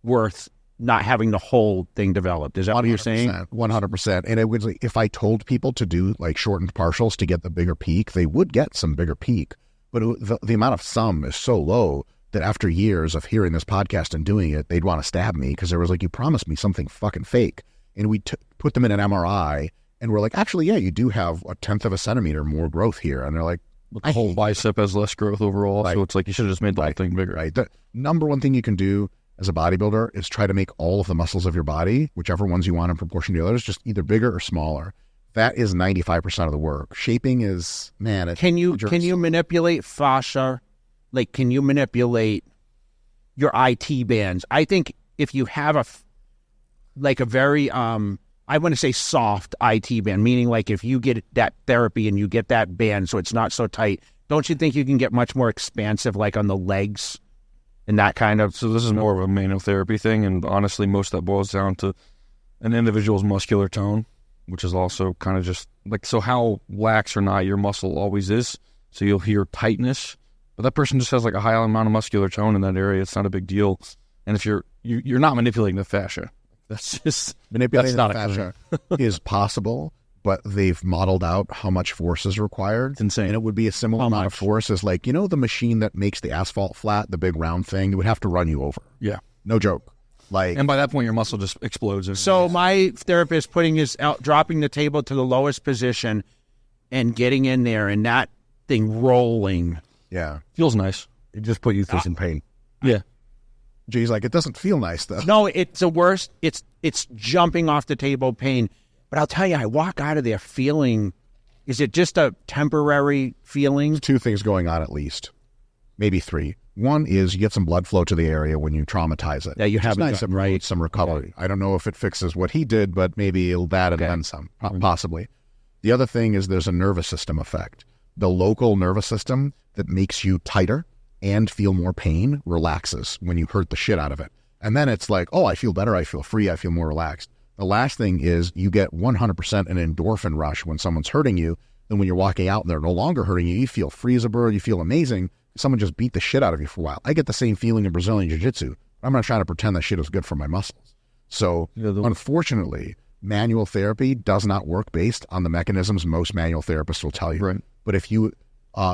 worth not having the whole thing developed. Is that what you're saying? 100%. And it was like, if I told people to do like shortened partials to get the bigger peak, they would get some bigger peak. But the amount of sum is so low that after years of hearing this podcast and doing it, they'd want to stab me because there was like, you promised me something fucking fake. And we put them in an MRI, and we're like, actually, yeah, you do have 1/10 of a centimeter more growth here. And they're like, the whole bicep has less growth overall, so it's like you should have just made the whole thing bigger. Right. The number one thing you can do as a bodybuilder is try to make all of the muscles of your body, whichever ones you want in proportion to the others, just either bigger or smaller. That is 95% of the work. Shaping is, man. Can you manipulate fascia? Like, can you manipulate your IT bands? I think if you have a very, I want to say soft IT band, meaning like if you get that therapy and you get that band so it's not so tight, don't you think you can get much more expansive, like on the legs and that kind of? So this is more of a manual therapy thing, and honestly, most of that boils down to an individual's muscular tone, which is also kind of just like, so how lax or not your muscle always is. So you'll hear tightness, but that person just has like a high amount of muscular tone in that area. It's not a big deal. And if you're not manipulating the fascia, that's just manipulating the fascia is possible, but they've modeled out how much force is required. It's insane. And it would be a similar amount of force as like, you know, the machine that makes the asphalt flat, the big round thing, it would have to run you over. Yeah. No joke. Like, and by that point, your muscle just explodes. So my therapist dropping the table to the lowest position and getting in there and that thing rolling. Yeah. Feels nice. It just put you through some pain. Yeah. Geez, like, it doesn't feel nice, though. No, it's the worst. It's jumping off the table pain. But I'll tell you, I walk out of there feeling, is it just a temporary feeling? There's two things going on at least. Maybe three. One is you get some blood flow to the area when you traumatize it. Yeah, you have nice and right. Some recovery. Okay. I don't know if it fixes what he did, but maybe it'll that and then some, possibly. The other thing is there's a nervous system effect. The local nervous system that makes you tighter and feel more pain relaxes when you hurt the shit out of it. And then it's like, oh, I feel better, I feel free, I feel more relaxed. The last thing is you get 100% an endorphin rush when someone's hurting you. Then when you're walking out and they're no longer hurting you, you feel free as a bird, you feel amazing. Someone just beat the shit out of you for a while. I get the same feeling in Brazilian Jiu-Jitsu. I'm not trying to pretend that shit is good for my muscles. So unfortunately, manual therapy does not work based on the mechanisms most manual therapists will tell you. Right. But if you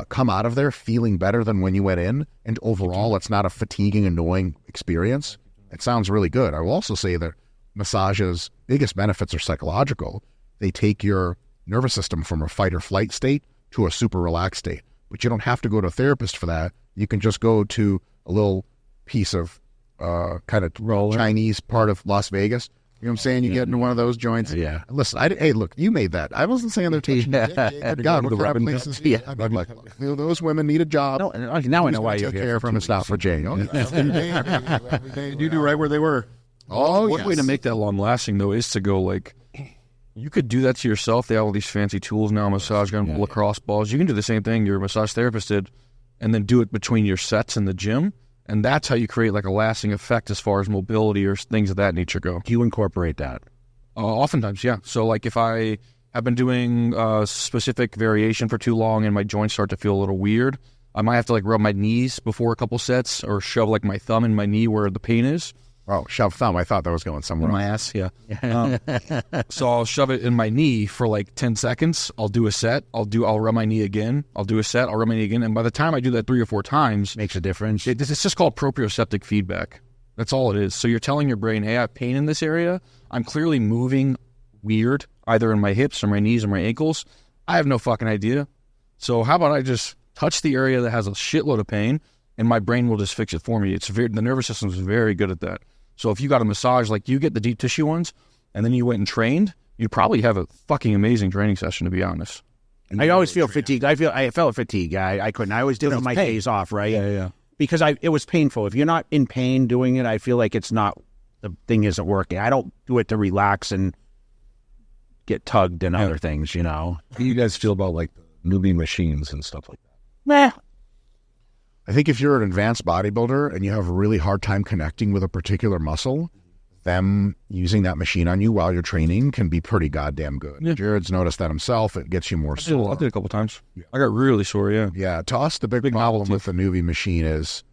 come out of there feeling better than when you went in, and overall it's not a fatiguing, annoying experience, it sounds really good. I will also say that massage's biggest benefits are psychological. They take your nervous system from a fight or flight state to a super relaxed state. But you don't have to go to a therapist for that. You can just go to a little piece of kind of Chinese part of Las Vegas. You know what I'm saying? You get into one of those joints. Yeah. Listen, hey, look, you made that. I wasn't saying they're touching Good God, what kind of places? Yeah. I'm like, you know, those women need a job. No, now I know why you're here. Care Care from it's not for Jane. You do right where they were. Oh, one way to make that long lasting though is to go like, you could do that to yourself. They have all these fancy tools now, massage gun, lacrosse balls. You can do the same thing your massage therapist did, and then do it between your sets in the gym. And that's how you create like a lasting effect as far as mobility or things of that nature go. Do you incorporate that? Oftentimes, yeah. So like if I have been doing a specific variation for too long and my joints start to feel a little weird, I might have to like rub my knees before a couple sets or shove like my thumb in my knee where the pain is. Oh, shove thumb. I thought that was going somewhere. In my ass, yeah. So I'll shove it in my knee for like 10 seconds. I'll do a set. I'll rub my knee again. I'll do a set. I'll rub my knee again. And by the time I do that 3 or 4 times, makes a difference. It's just called proprioceptive feedback. That's all it is. So you're telling your brain, hey, I have pain in this area. I'm clearly moving weird, either in my hips or my knees or my ankles. I have no fucking idea. So how about I just touch the area that has a shitload of pain, and my brain will just fix it for me. The nervous system is very good at that. So if you got a massage, like you get the deep tissue ones, and then you went and trained, you'd probably have a fucking amazing training session, to be honest. I always feel fatigued. I felt fatigued. I couldn't. I always did it on my days off, right? Yeah. Because it was painful. If you're not in pain doing it, I feel like the thing isn't working. I don't do it to relax and get tugged and other things, you know. How do you guys feel about like the newbie machines and stuff like that? Meh. I think if you're an advanced bodybuilder and you have a really hard time connecting with a particular muscle, them using that machine on you while you're training can be pretty goddamn good. Yeah. Jared's noticed that himself. It gets you more sore. I did a couple times. Yeah. I got really sore, Yeah, to us, the big problem with the newbie machine is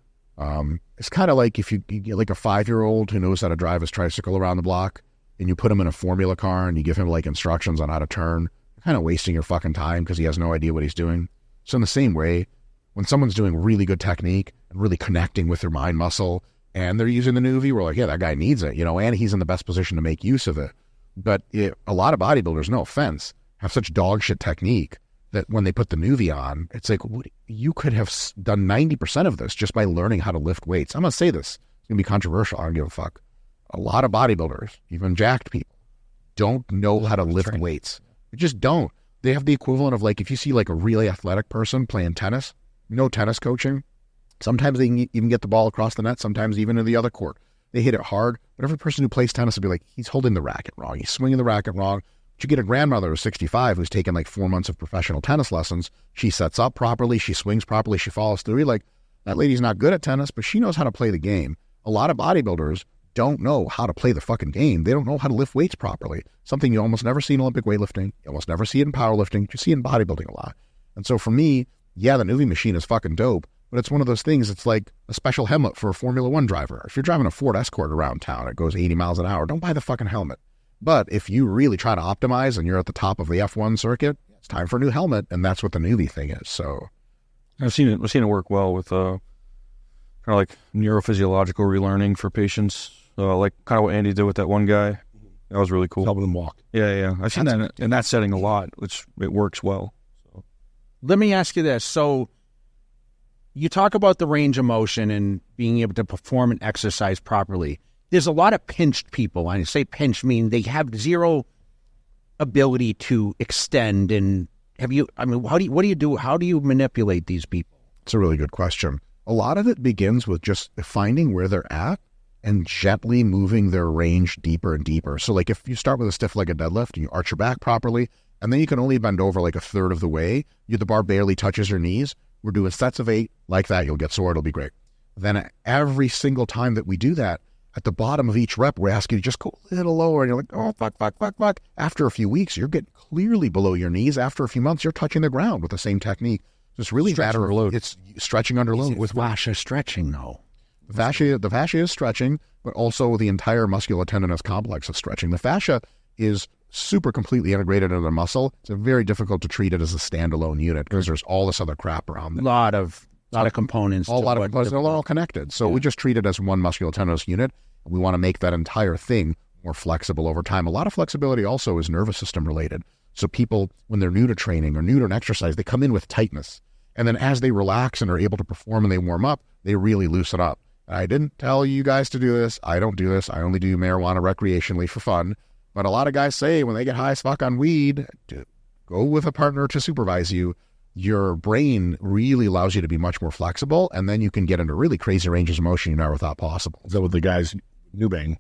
it's kind of like if you get like a 5-year-old who knows how to drive his tricycle around the block and you put him in a formula car and you give him like instructions on how to turn, you're kind of wasting your fucking time because he has no idea what he's doing. So in the same way, when someone's doing really good technique and really connecting with their mind muscle and they're using the Nuvi, we're like, yeah, that guy needs it, you know, and he's in the best position to make use of it. But a lot of bodybuilders, no offense, have such dog shit technique that when they put the Nuvi on, it's like, you could have done 90% of this just by learning how to lift weights. I'm going to say this. It's going to be controversial. I don't give a fuck. A lot of bodybuilders, even jacked people, don't know how to lift weights. They just don't. They have the equivalent of like, if you see like a really athletic person playing tennis, no tennis coaching. Sometimes they can even get the ball across the net, sometimes even in the other court. They hit it hard, but every person who plays tennis will be like, he's holding the racket wrong. He's swinging the racket wrong. But you get a grandmother who's 65 who's taken like 4 months of professional tennis lessons. She sets up properly. She swings properly. She follows through. You're like, that lady's not good at tennis, but she knows how to play the game. A lot of bodybuilders don't know how to play the fucking game. They don't know how to lift weights properly. Something you almost never see in Olympic weightlifting. You almost never see it in powerlifting. You see it in bodybuilding a lot. And so for me, yeah, the Nuvi machine is fucking dope, but it's one of those things, it's like a special helmet for a Formula One driver. If you're driving a Ford Escort around town, it goes 80 miles an hour, don't buy the fucking helmet. But if you really try to optimize and you're at the top of the F1 circuit, it's time for a new helmet, and that's what the Nuvi thing is. So I've seen it work well with kind of like neurophysiological relearning for patients, like kind of what Andy did with that one guy. That was really cool. Helping them walk. Yeah. I've seen that in that setting a lot, which it works well. Let me ask you this. So you talk about the range of motion and being able to perform an exercise properly. There's a lot of pinched people. I say pinched, mean they have zero ability to extend. And what do you do? How do you manipulate these people? It's a really good question. A lot of it begins with just finding where they're at and gently moving their range deeper and deeper. So like if you start with a stiff-legged deadlift and you arch your back properly, and then you can only bend over like a third of the way, the bar barely touches your knees, we're doing sets of 8 like that. You'll get sore. It'll be great. Then every single time that we do that, at the bottom of each rep, we ask you to just go a little lower. And you're like, oh, fuck. After a few weeks, you're getting clearly below your knees. After a few months, you're touching the ground with the same technique. So it's really matter of load. It's stretching under load. With fascia stretching, though. The fascia is stretching, but also the entire musculotendinous complex is stretching. The fascia is super completely integrated into the muscle. It's very difficult to treat it as a standalone unit because there's all this other crap around it. A lot of components. They're all connected. So we just treat it as one musculotendinous unit. We want to make that entire thing more flexible over time. A lot of flexibility also is nervous system related. So people, when they're new to training or new to an exercise, they come in with tightness. And then as they relax and are able to perform and they warm up, they really loosen up. I didn't tell you guys to do this. I don't do this. I only do marijuana recreationally for fun. But a lot of guys say when they get high as fuck on weed, to go with a partner to supervise you. Your brain really allows you to be much more flexible, and then you can get into really crazy ranges of motion you never thought possible. Is that what the guys Newbang?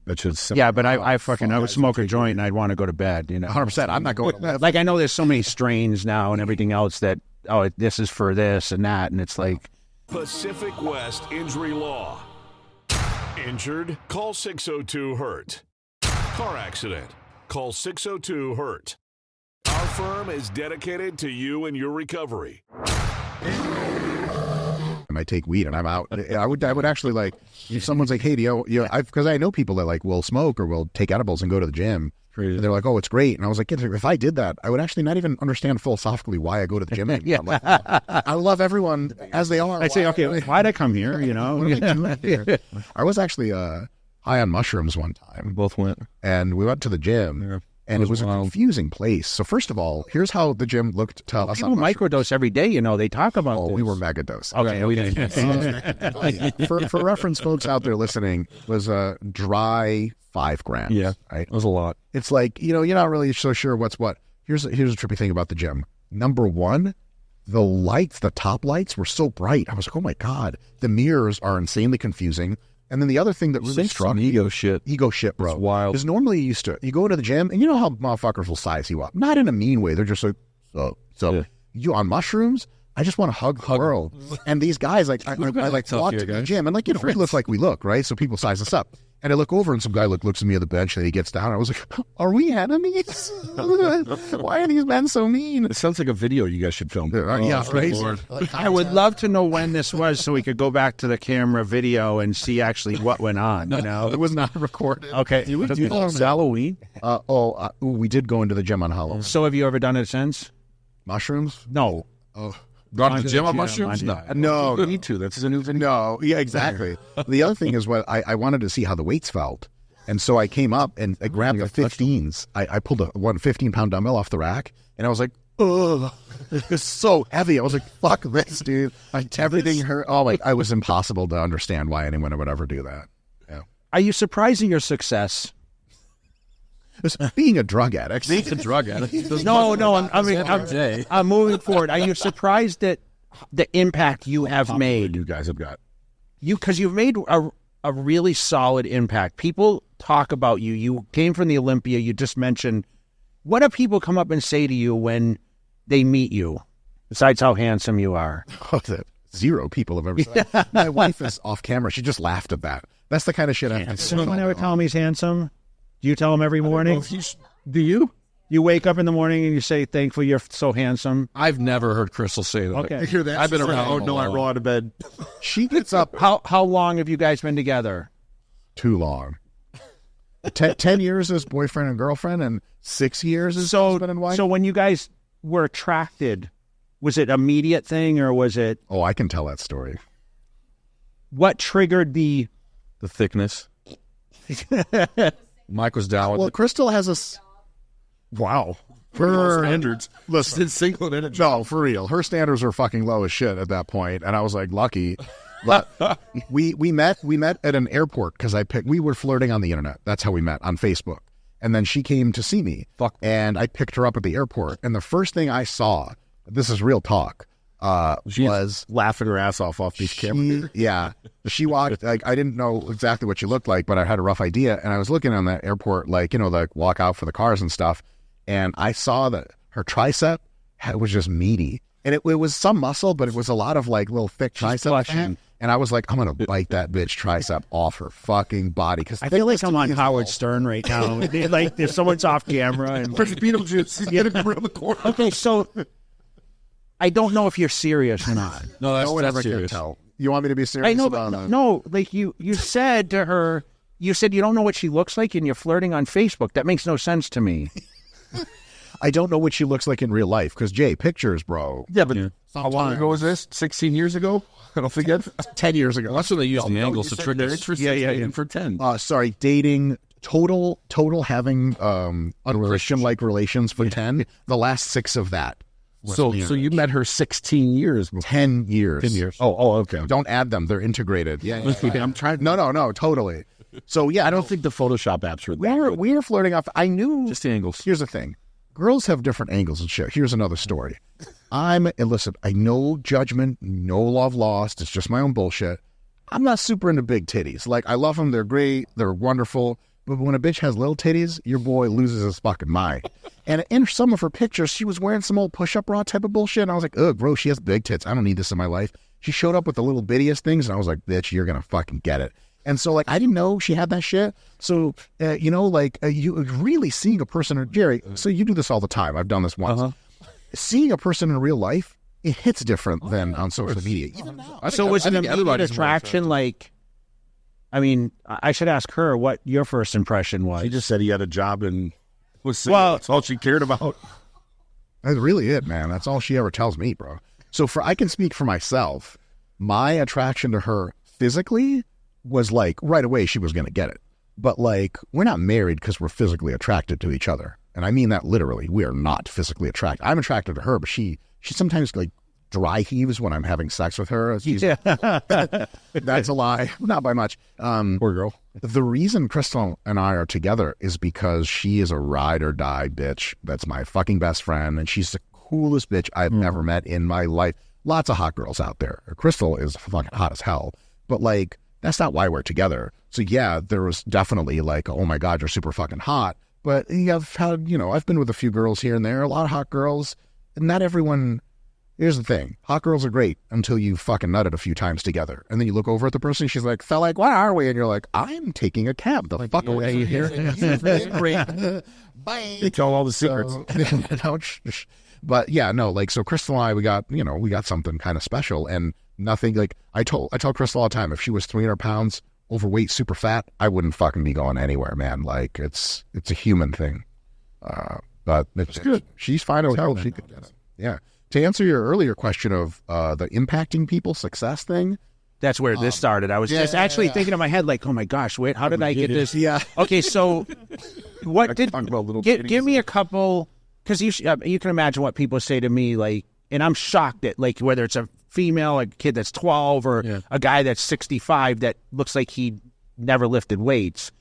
That's just yeah, but I would smoke a joint and I'd want to go to bed. 100%. I'm not going to like I know there's so many strains now and everything else that this is for this and that, and it's like Pacific West Injury Law. Injured? Call 602-HURT. Car accident? Call 602-HURT. Our firm is dedicated to you and your recovery. I might take weed and I'm out. I would actually like, if someone's like, hey, because I know people that like will smoke or will take edibles and go to the gym. And they're like, oh, it's great. And I was like, if I did that, I would actually not even understand philosophically why I go to the gym. Yeah. I'm like, I love everyone as they are. I'd say, okay, why'd I come here? What am I doing here? I was actually high on mushrooms one time. We both went. And we went to the gym. Yeah. And it was a confusing place. So first of all, here's how the gym looked to us. People microdose every day, they talk about this. We were mega dose. Okay, we didn't. For reference, folks out there listening, was a dry 5 grams. Yeah, right. It was a lot. It's like, you're not really so sure what's what. Here's a trippy thing about the gym. Number one, the lights, the top lights were so bright. I was like, oh my God, the mirrors are insanely confusing. And then the other thing that really struck me, ego shit, bro. It's wild. Because normally you go into the gym and you know how motherfuckers will size you up. Not in a mean way. They're just like, you on mushrooms? I just want to hug the world. And these guys, like, I like walk to the gym and like, you know, we look like we look, right? So people size us up. And I look over and some guy looks at me at the bench and he gets down. I was like, are we enemies? Why are these men so mean? It sounds like a video you guys should film. Yeah, right. I would love to know when this was so we could go back to the camera video and see actually what went on. You know, it was not recorded. Okay. Do that on Halloween? We did go into the gym on Halloween. So have you ever done it since? Mushrooms? No. Oh. Gone to the gym on mushrooms? No. Me too. That's a new video. No. Yeah, exactly. The other thing is what I wanted to see how the weights felt. And so I came up and I grabbed the 15s. I pulled a 15-pound dumbbell off the rack and I was like, ugh. It was so heavy. I was like, fuck this, dude. Everything hurt. Oh, like, it was impossible to understand why anyone would ever do that. Yeah. Are you surprised at your success? Being a drug addict. I'm moving forward. Are you surprised at the impact you have made? You guys have got. Because you've made a really solid impact. People talk about you. You came from the Olympia. You just mentioned. What do people come up and say to you when they meet you, besides how handsome you are? Zero people have ever said. My wife is off camera. She just laughed at that. That's the kind of shit I have. Someone ever tell him he's handsome? Do you tell him every morning? Do you? You wake up in the morning and you say, thankful you're so handsome? I've never heard Crystal say that. Okay. I hear that. I've been around. Oh, no, I roll out of bed. She gets up. How long have you guys been together? Too long. 10 years as boyfriend and girlfriend and 6 years as husband and wife. So when you guys were attracted, was it an immediate thing or was it? Oh, I can tell that story. What triggered the thickness? Mike was down with Well, it. Crystal has a... Wow. Her standards. Listen, single in it. no, for real. Her standards were fucking low as shit at that point, and I was like, lucky. But we met at an airport because we were flirting on the internet. That's how we met, on Facebook. And then she came to see me, and I picked her up at the airport. And the first thing I saw, this is real talk, was laughing her ass off these cameras. Yeah. She walked, like, I didn't know exactly what she looked like, but I had a rough idea. And I was looking on that airport, like, you know, like walk out for the cars and stuff. And I saw that her tricep was just meaty. And it was some muscle, but it was a lot of like little thick tricep fat. And I was like, I'm going to bite that bitch tricep off her fucking body. Cause I feel like I'm on Howard Stern right now. Like if someone's off camera. And Beetlejuice. He's getting around the corner. Okay, so I don't know if you're serious or not. No, that's, no one that's ever serious. can tell. You want me to be serious? I know, about but that? no, like you said to her, you said you don't know what she looks like and you're flirting on Facebook. That makes no sense to me. I don't know what she looks like in real life because, Jay, pictures, bro. Yeah, but how long ago was this? 16 years ago? I don't forget. 10 years ago. Well, that's when they used the angles to trick us. Yeah. For 10. Sorry, dating, total having Christian-like relations for 10. The last 6 of that. So you met her 16 years before. 10 years. 10 years. Oh, okay. Don't add them. They're integrated. Yeah. I'm trying. No, totally. So, yeah, I don't think the Photoshop apps are we were flirting off. I knew. Just the angles. Here's the thing. Girls have different angles and shit. Here's another story. And listen, I know judgment, no love lost. It's just my own bullshit. I'm not super into big titties. Like, I love them. They're great. They're wonderful. But when a bitch has little titties, your boy loses his fucking mind. And in some of her pictures, she was wearing some old push-up bra type of bullshit. And I was like, ugh, bro, she has big tits. I don't need this in my life. She showed up with the little bittiest things. And I was like, bitch, you're going to fucking get it. And so, like, I didn't know she had that shit. So, you really seeing a person, Jerry, so you do this all the time. I've done this once. Uh-huh. Seeing a person in real life, it hits different than on social media. Even now. So was it an immediate attraction? Like, I mean, I should ask her what your first impression was. She just said he had a job and was single. Well, that's all she cared about. That's really it, man. That's all she ever tells me, bro. So I can speak for myself. My attraction to her physically was like right away she was going to get it. But like, we're not married because we're physically attracted to each other. And I mean that literally. We are not physically attracted. I'm attracted to her, but she sometimes like dry heaves when I'm having sex with her. That's a lie. Not by much. Poor girl. The reason Crystal and I are together is because she is a ride or die bitch. That's my fucking best friend. And she's the coolest bitch I've ever met in my life. Lots of hot girls out there. Crystal is fucking hot as hell, but like, that's not why we're together. So yeah, there was definitely like, oh my God, you're super fucking hot. But I've had, I've been with a few girls here and there, a lot of hot girls, and not everyone. Here's the thing. Hot girls are great until you fucking nutted a few times together. And then you look over at the person, she's like, so like, where are we? And you're like, I'm taking a cab. The fuck are you here? Bye. You tell all the secrets. But yeah, no, like, so Crystal and I, we got something kind of special, and nothing like, I tell Crystal all the time, if she was 300 pounds, overweight, super fat, I wouldn't fucking be going anywhere, man. Like, it's a human thing. But it's good. She's fine as hell. She could get it. Yeah. To answer your earlier question of the impacting people success thing, that's where this started. I was just actually thinking in my head, like, oh my gosh, wait, how did I get this? Yeah. Okay, so what give me a couple, because you can imagine what people say to me, like, and I'm shocked at, like, whether it's a female, a kid that's 12, or a guy that's 65 that looks like he never lifted weights.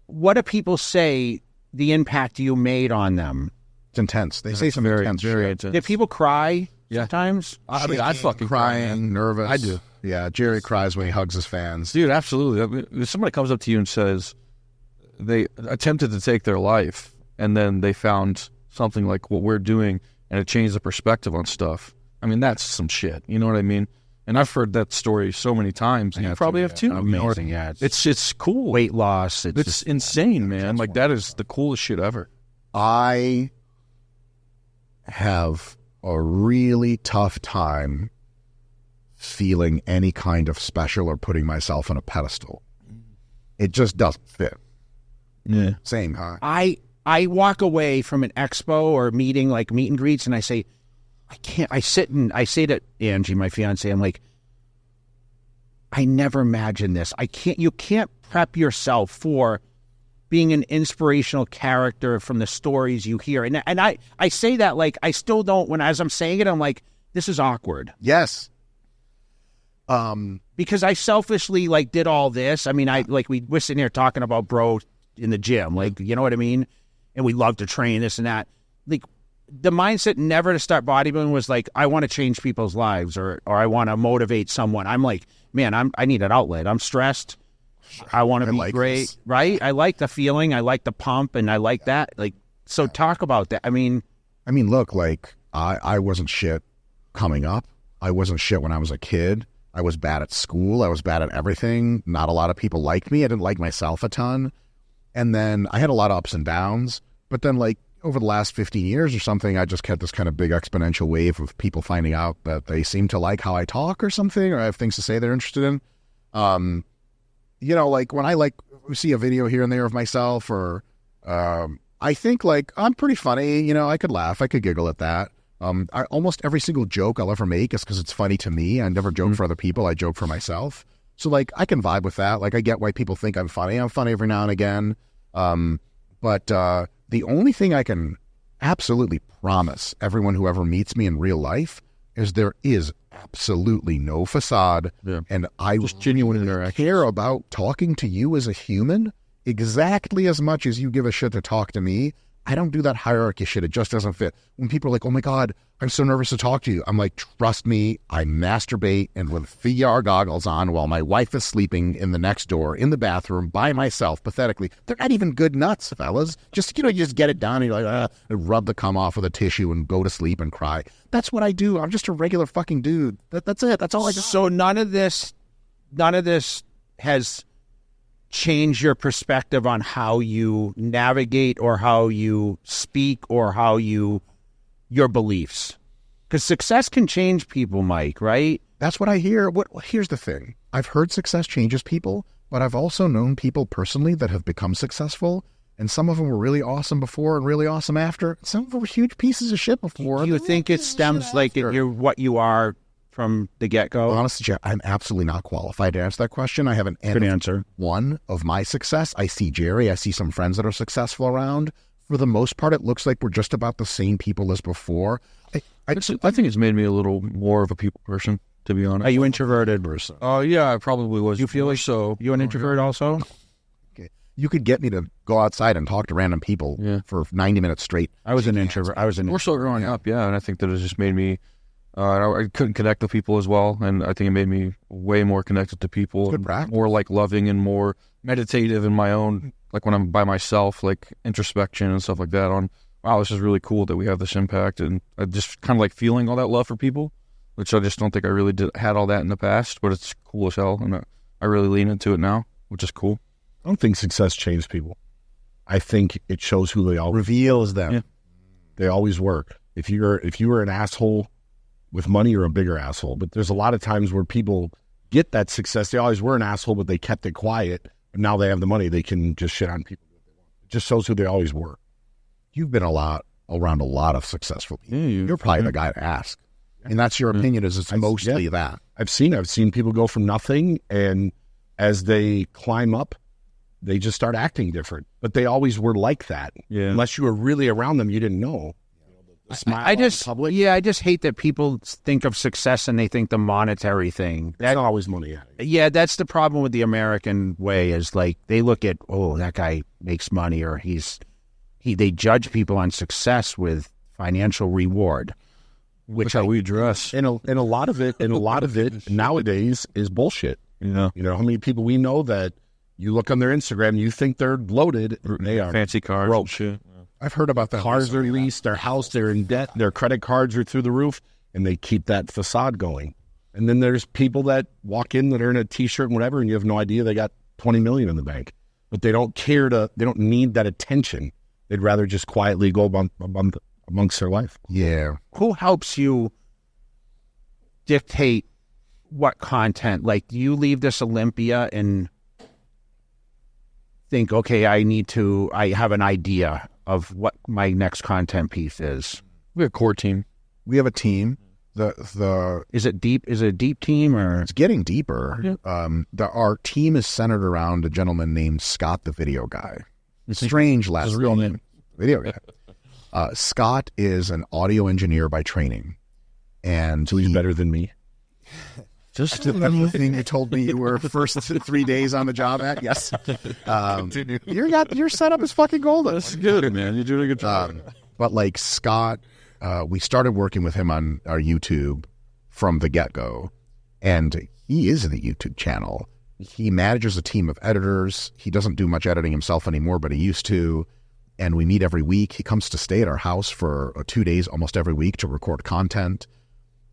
What do people say the impact you made on them? It's intense. They say some very intense shit. Did people cry sometimes? I mean, I fucking crying, nervous. I do. Yeah, Jerry cries when he hugs his fans. Dude, absolutely. I mean, if somebody comes up to you and says they attempted to take their life and then they found something like what we're doing and it changed the perspective on stuff, I mean, that's some shit. You know what I mean? And I've heard that story so many times. And you probably have too. Amazing, yeah. It's cool. Weight loss. It's insane, man. Like, that is the coolest shit ever. I have a really tough time feeling any kind of special or putting myself on a pedestal. It just doesn't fit. Yeah. Same, huh? I walk away from an expo or meeting, like meet and greets, and I say, I can't. I say to Angie, my fiance, I'm like, I never imagined this. You can't prep yourself for being an inspirational character from the stories you hear. And I say that, like, I still don't, as I'm saying it, I'm like, this is awkward. Yes. Because I selfishly, like, did all this. I mean, we're sitting here talking about bro in the gym, like, you know what I mean? And we love to train this and that. Like, the mindset never to start bodybuilding was like, I want to change people's lives or I want to motivate someone. I'm like, man, I need an outlet. I'm stressed. I want to be great, this. Right? I like the feeling. I like the pump, and I like that. Like, so talk about that. I mean, look, like, I wasn't shit coming up. I wasn't shit when I was a kid. I was bad at school. I was bad at everything. Not a lot of people liked me. I didn't like myself a ton. And then I had a lot of ups and downs. But then, like, over the last 15 years or something, I just kept this kind of big exponential wave of people finding out that they seem to like how I talk or something, or I have things to say they're interested in. Like, when I, like, see a video here and there of myself, or I think, like, I'm pretty funny. I could laugh. I could giggle at that. Almost every single joke I'll ever make is because it's funny to me. I never joke for other people. I joke for myself. So, like, I can vibe with that. Like, I get why people think I'm funny. I'm funny every now and again. But the only thing I can absolutely promise everyone who ever meets me in real life is there is absolutely no facade. Yeah. And I just genuine interaction. Care about talking to you as a human exactly as much as you give a shit to talk to me. I don't do that hierarchy shit. It just doesn't fit. When people are like, oh my God, I'm so nervous to talk to you. I'm like, trust me, I masturbate and with VR goggles on while my wife is sleeping in the next door in the bathroom by myself, pathetically. They're not even good nuts, fellas. Just, you just get it done and you're like, rub the cum off with a tissue and go to sleep and cry. That's what I do. I'm just a regular fucking dude. That's it. That's all I do. So none of this has change your perspective on how you navigate or how you speak or how your beliefs, because success can change people, Mike, right? That's what I hear. Here's the thing. I've heard success changes people, but I've also known people personally that have become successful, and some of them were really awesome before and really awesome after. Some of them were huge pieces of shit before. Do you think it stems like you're what you are from the get-go? Honestly, Jeff, I'm absolutely not qualified to answer that question. I have an good answer. One of my success. I see Jerry. I see some friends that are successful around. For the most part, it looks like we're just about the same people as before. I think it's made me a little more of a people person, to be honest. Are you introverted? Yeah, I probably was. You feel like so. You an introvert also? Okay. You could get me to go outside and talk to random people for 90 minutes straight. I was an introvert. More so growing up, and I think that it just made me. I couldn't connect with people as well, and I think it made me way more connected to people. Good practice. More like loving and more meditative in my own, like when I'm by myself, like introspection and stuff like that. Wow, this is really cool that we have this impact, and I just kind of like feeling all that love for people, which I just don't think I really had all that in the past, but it's cool as hell, and I really lean into it now, which is cool. I don't think success changed people. I think it shows who they are. Reveals them. Yeah. They always work. If you were an asshole with money, you're a bigger asshole. But there's a lot of times where people get that success. They always were an asshole, but they kept it quiet. But now they have the money. They can just shit on people. It just shows who they always were. You've been around a lot of successful people. Yeah, you're probably the guy to ask. And that's your opinion, is it's mostly that. I've seen people go from nothing, and as they climb up, they just start acting different. But they always were like that. Yeah. Unless you were really around them, you didn't know. I just hate that people think of success and they think the monetary thing. That's always money. Yeah, that's the problem with the American way, is like they look at, oh, that guy makes money, or they judge people on success with financial reward, Which how we dress. And a lot of it nowadays is bullshit. You know how many people we know that you look on their Instagram, you think they're loaded, they are fancy cars broke. And shit. I've heard about that. Cars are leased, their house, they're in debt, their credit cards are through the roof, and they keep that facade going. And then there's people that walk in that are in a T-shirt and whatever, and you have no idea they got $20 million in the bank. But they don't they don't need that attention. They'd rather just quietly go amongst their life. Yeah. Who helps you dictate what content? Like, do you leave this Olympia and think, okay, I have an idea of what my next content piece is? We have a core team. We have a team. Is it deep? Is it a deep team, or it's getting deeper? Yeah. Our team is centered around a gentleman named Scott, the video guy. Strange last His real name. Video guy. Scott is an audio engineer by training, and So he's better than me. Just the thing you told me you were first 3 days on the job at. Yes. Your setup is fucking golden. That's good, man. You're doing a good job. But like Scott, we started working with him on our YouTube from the get-go, and he is in the YouTube channel. He manages a team of editors. He doesn't do much editing himself anymore, but he used to. And we meet every week. He comes to stay at our house for 2 days almost every week to record content.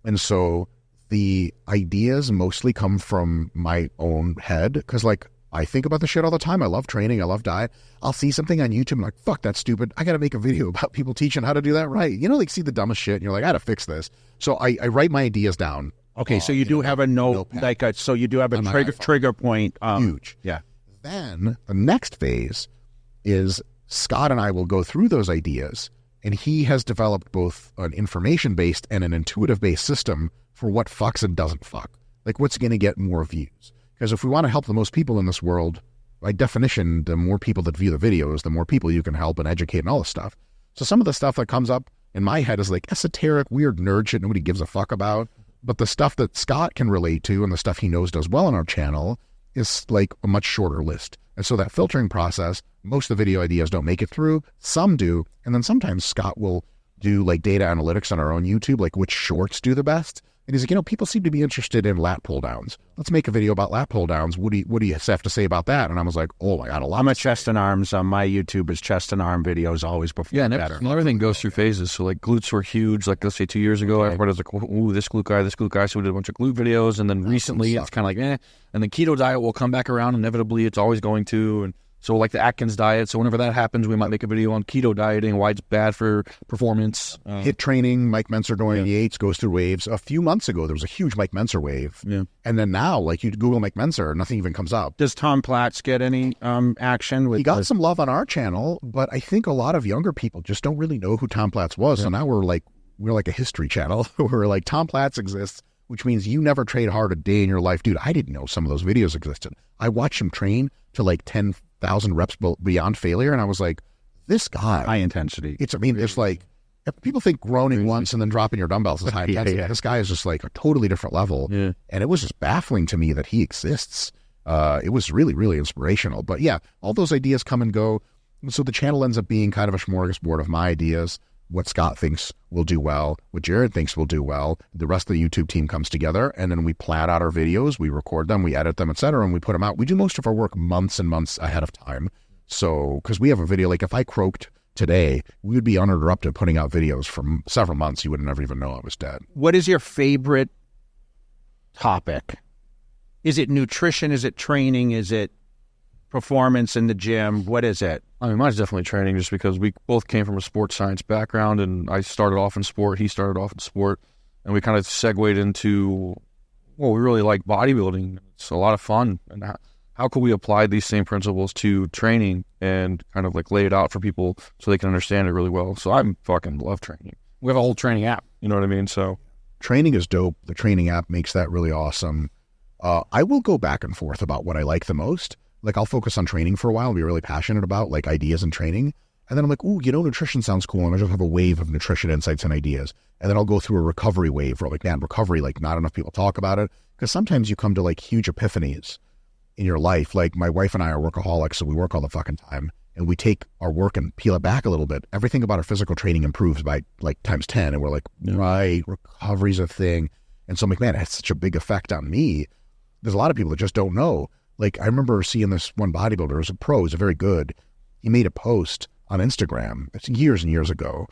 And so the ideas mostly come from my own head, because like I think about the shit all the time. I love training. I love diet. I'll see something on YouTube and I'm like, fuck, that's stupid. I got to make a video about people teaching how to do that right. You know, like see the dumbest shit and you're like, I got to fix this. So I write my ideas down. okay? So you do have a notepad. so you do have a trigger point. Huge. Yeah. Then the next phase is Scott and I will go through those ideas, and he has developed both an information-based and an intuitive-based system for what fucks and doesn't fuck. Like what's going to get more views. Because if we want to help the most people in this world, by definition, the more people that view the videos, the more people you can help and educate and all this stuff. So some of the stuff that comes up in my head is like esoteric, weird nerd shit nobody gives a fuck about. But the stuff that Scott can relate to and the stuff he knows does well on our channel is like a much shorter list. And so that filtering process, most of the video ideas don't make it through. Some do. And then sometimes Scott will do like data analytics on our own YouTube, like which shorts do the best. And he's like, people seem to be interested in lat pull downs. Let's make a video about lat pull downs. What do you have to say about that? And I was like, oh, I got a lot. I'm a chest and arms. My YouTube is chest and arm videos always before. Yeah, and better. everything goes through phases. So like glutes were huge. Like let's say 2 years ago, everybody was like, ooh, this glute guy. So we did a bunch of glute videos. And then recently it's kind of like, eh. And the keto diet will come back around inevitably. It's always going to. And so like the Atkins diet. So whenever that happens, we might make a video on keto dieting, why it's bad for performance. HIIT training, Mike Menser going in the 8s, goes through waves. A few months ago, there was a huge Mike Menser wave. Yeah. And then now, like you Google Mike Menser, nothing even comes up. Does Tom Platz get any action? He got some love on our channel, but I think a lot of younger people just don't really know who Tom Platz was. Yeah. So now we're like a history channel. We're like, Tom Platz exists, which means you never trained hard a day in your life. Dude, I didn't know some of those videos existed. I watched him train to like 10,000 reps beyond failure, and I was like, this guy. High intensity. It's like, people think groaning once and then dropping your dumbbells is high intensity. Yeah. This guy is just like a totally different level. Yeah. And it was just baffling to me that he exists. It was really, really inspirational. But yeah, all those ideas come and go. So the channel ends up being kind of a smorgasbord of my ideas, what Scott thinks will do well, what Jared thinks will do well. The rest of the YouTube team comes together, and then we plan out our videos, we record them, we edit them, etc., and we put them out. We do most of our work months and months ahead of time. So, because we have a video, like if I croaked today, we would be uninterrupted putting out videos for several months. You would never even know I was dead. What is your favorite topic? Is it nutrition? Is it training? Is it performance in the gym? What is it? I mean, mine's definitely training, just because we both came from a sports science background, and I started off in sport, he started off in sport, and we kind of segued into, well, we really like bodybuilding. It's a lot of fun, and how could we apply these same principles to training and kind of like lay it out for people so they can understand it really well. So I fucking love training. We have a whole training app, you know what I mean? So training is dope. The training app makes that really awesome. I will go back and forth about what I like the most. Like, I'll focus on training for a while and be really passionate about, like, ideas and training. And then I'm like, ooh, nutrition sounds cool. And I just have a wave of nutrition insights and ideas. And then I'll go through a recovery wave where, like, man, recovery, like, not enough people talk about it. Because sometimes you come to, like, huge epiphanies in your life. Like, my wife and I are workaholics, so we work all the fucking time. And we take our work and peel it back a little bit. Everything about our physical training improves by, like, times 10. And we're like, right, recovery's a thing. And so I'm like, man, it has such a big effect on me. There's a lot of people that just don't know. Like, I remember seeing this one bodybuilder, who's a pro, he's a very good. He made a post on Instagram, it's years and years ago,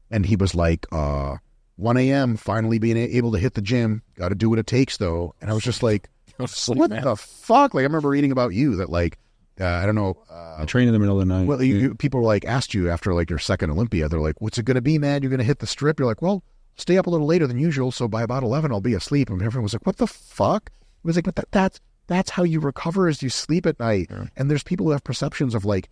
and he was like, 1 a.m., finally being able to hit the gym, got to do what it takes, though. And I was just like, what the fuck? Like, I remember reading about you that, like, I don't know. I train in the middle of the night. Well, people were like, asked you after, like, your second Olympia, they're like, what's it going to be, man? You're going to hit the strip? You're like, well, stay up a little later than usual, so by about 11, I'll be asleep. And everyone was like, what the fuck? It was like, but that's how you recover, is you sleep at night. Yeah. And there's people who have perceptions of, like,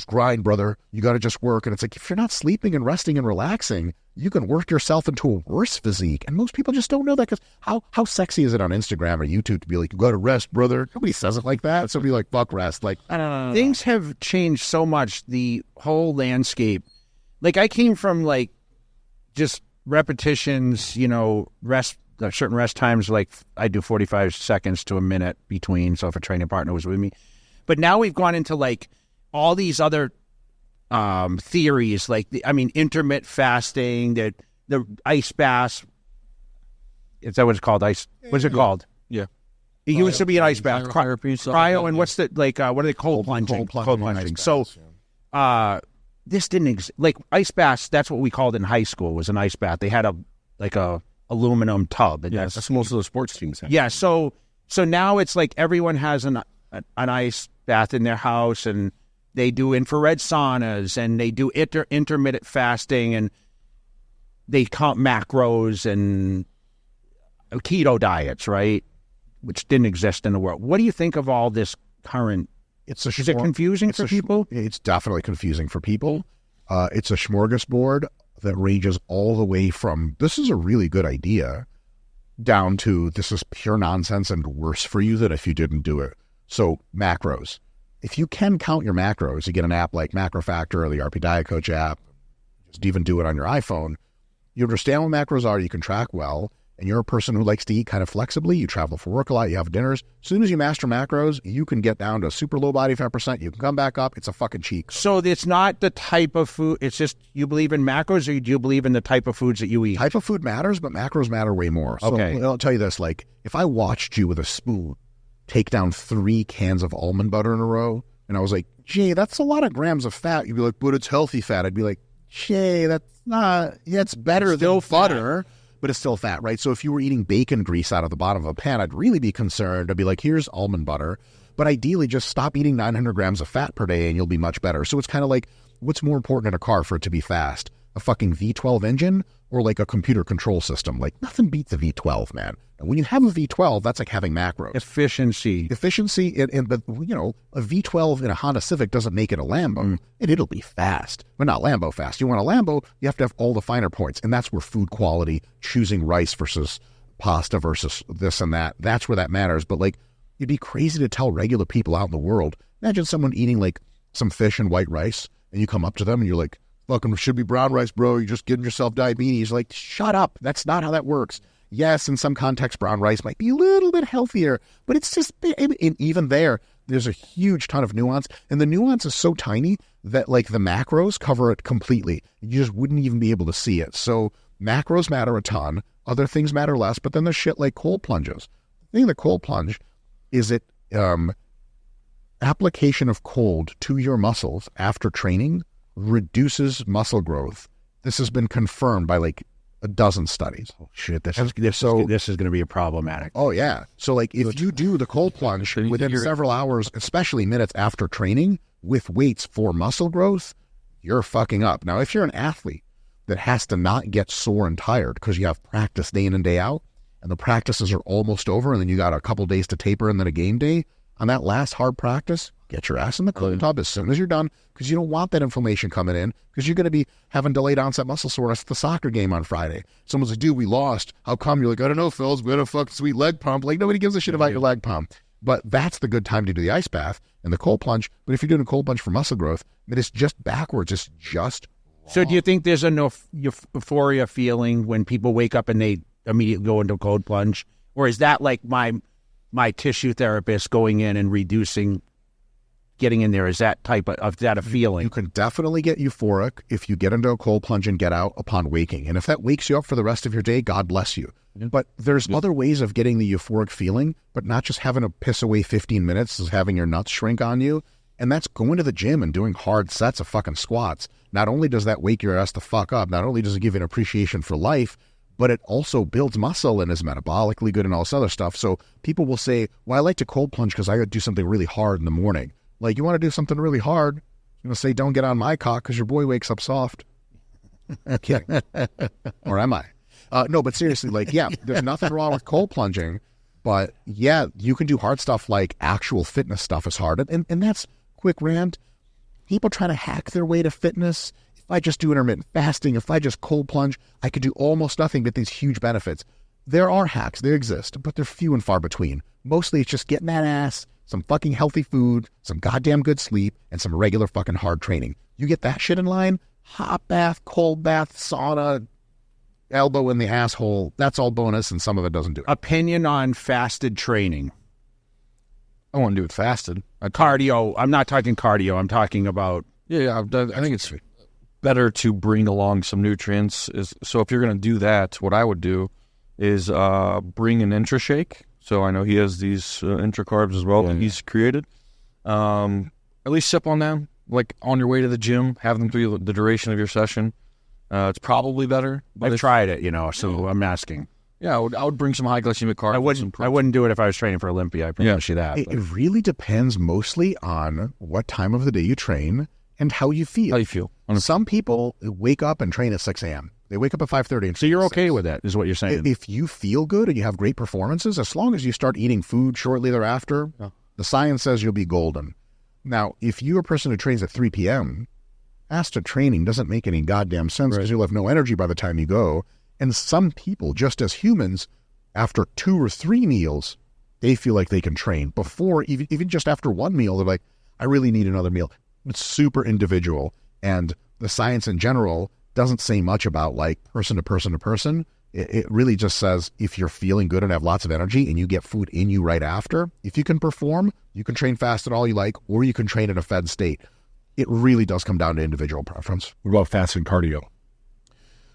grind, brother, you got to just work. And it's like, if you're not sleeping and resting and relaxing, you can work yourself into a worse physique. And most people just don't know that, because how sexy is it on Instagram or YouTube to be like, you got to rest, brother? Nobody says it like that. So be like, fuck rest. Like, I don't know. Things have changed so much, the whole landscape. Like, I came from, like, just repetitions, rest, certain rest times, like I do 45 seconds to a minute between, so if a training partner was with me. But now we've gone into, like, all these other theories, like, intermittent fasting, the ice baths. Is that what it's called? What's it called? Yeah. It used to be an ice bath. Cryo, and what's the, like, what are they, cold plunging? Cold plunging. So, this didn't exist. Like, ice baths, that's what we called in high school, was an ice bath. They had a aluminum tub. And that's most of the sports teams have. Yeah, so now it's like everyone has an ice bath in their house, and they do infrared saunas, and they do intermittent fasting, and they count macros and keto diets, right? Which didn't exist in the world. What do you think of all this current? Is it confusing for people? It's definitely confusing for people. It's a smorgasbord that ranges all the way from, this is a really good idea, down to, this is pure nonsense and worse for you than if you didn't do it. So, macros. If you can count your macros, you get an app like Macro Factor or the RP Diet Coach app, just even do it on your iPhone, you understand what macros are, you can track well, and you're a person who likes to eat kind of flexibly, you travel for work a lot, you have dinners. As soon as you master macros, you can get down to super low body fat percent, you can come back up, it's a fucking cheat. So it's not the type of food, it's just, you believe in macros, or do you believe in the type of foods that you eat? Type of food matters, but macros matter way more. So okay. I'll tell you this, like, if I watched you with a spoon take down 3 cans of almond butter in a row, and I was like, Jay, that's a lot of grams of fat. You'd be like, but it's healthy fat. I'd be like, Jay, that's not, yeah, it's better than butter, but it's still fat, right? So if you were eating bacon grease out of the bottom of a pan, I'd really be concerned. I'd be like, here's almond butter. But ideally, just stop eating 900 grams of fat per day and you'll be much better. So it's kind of like, what's more important in a car for it to be fast? A fucking V12 engine or like a computer control system? Like, nothing beats a V12, man. And when you have a V12, that's like having macros. Efficiency, but a V12 in a Honda Civic doesn't make it a Lambo, and it'll be fast, but not Lambo fast. You want a Lambo, you have to have all the finer points, and that's where food quality, choosing rice versus pasta versus this and that, that's where that matters. But like, it'd be crazy to tell regular people out in the world. Imagine someone eating like some fish and white rice, and you come up to them and you're like, fucking should be brown rice, bro. You're just getting yourself diabetes. Like, shut up. That's not how that works. Yes, in some contexts, brown rice might be a little bit healthier, but it's just, and even there's a huge ton of nuance. And the nuance is so tiny that like the macros cover it completely. You just wouldn't even be able to see it. So macros matter a ton. Other things matter less, but then there's shit like cold plunges. The thing with the cold plunge is it application of cold to your muscles after training reduces muscle growth. This has been confirmed by like a dozen studies. Oh shit! This is going to be a problematic. Oh yeah. So like if you do the cold plunge within several hours, especially minutes after training with weights for muscle growth, you're fucking up. Now, if you're an athlete that has to not get sore and tired because you have practice day in and day out, and the practices are almost over, and then you got a couple days to taper and then a game day, on that last hard practice, get your ass in the cold tub as soon as you're done, because you don't want that inflammation coming in, because you're going to be having delayed onset muscle soreness at the soccer game on Friday. Someone's like, dude, we lost. How come? You're like, I don't know, Phils. We had a fucking sweet leg pump. Like, nobody gives a shit about your leg pump. But that's the good time to do the ice bath and the cold plunge. But if you're doing a cold plunge for muscle growth, it is just backwards. It's just wrong. So do you think there's a euphoria feeling when people wake up and they immediately go into a cold plunge? Or is that like my tissue therapist going in and reducing, getting in there? Is that type of that a feeling? You can definitely get euphoric if you get into a cold plunge and get out upon waking. And if that wakes you up for the rest of your day, God bless you. But there's other ways of getting the euphoric feeling, but not just having to piss away 15 minutes, is having your nuts shrink on you. And that's going to the gym and doing hard sets of fucking squats. Not only does that wake your ass the fuck up, not only does it give you an appreciation for life, but it also builds muscle and is metabolically good and all this other stuff. So people will say, well, I like to cold plunge because I got to do something really hard in the morning. Like, you want to do something really hard? I'm going to say, don't get on my cock because your boy wakes up soft. Kidding. Or am I? No, but seriously, like, yeah, there's nothing wrong with cold plunging. But yeah, you can do hard stuff like actual fitness stuff is hard. And that's quick rant. People trying to hack their way to fitness. If I just do intermittent fasting, if I just cold plunge, I could do almost nothing but these huge benefits. There are hacks, they exist, but they're few and far between. Mostly it's just getting that ass, some fucking healthy food, some goddamn good sleep, and some regular fucking hard training. You get that shit in line, hot bath, cold bath, sauna, elbow in the asshole, that's all bonus, and some of it doesn't do it. Opinion on fasted training? I want to do it fasted. Cardio. I'm not talking cardio. I'm talking about... Yeah, I think it's better to bring along some nutrients. So if you're going to do that, what I would do is bring an intra shake. So I know he has these intra carbs as well that he's created. At least sip on them, like on your way to the gym, have them through the duration of your session. It's probably better. I've tried it, so I'm asking. Yeah, I would bring some high glycemic carbs. I wouldn't do it if I was training for Olympia. I promise you that. It really depends mostly on what time of the day you train and how you feel. How you feel. Some people wake up and train at 6 a.m. They wake up at 5:30. And so you're okay with that, is what you're saying? If you feel good and you have great performances, as long as you start eating food shortly thereafter, the science says you'll be golden. Now, if you're a person who trains at 3 p.m., fasted training doesn't make any goddamn sense because you'll have no energy by the time you go. And some people, just as humans, after 2 or 3 meals, they feel like they can train. Before, even just after 1 meal, they're like, I really need another meal. It's super individual. And the science in general doesn't say much about like person to person to person. It really just says if you're feeling good and have lots of energy and you get food in you right after, if you can perform, you can train fasted all you like, or you can train in a fed state. It really does come down to individual preference. What about fasted cardio?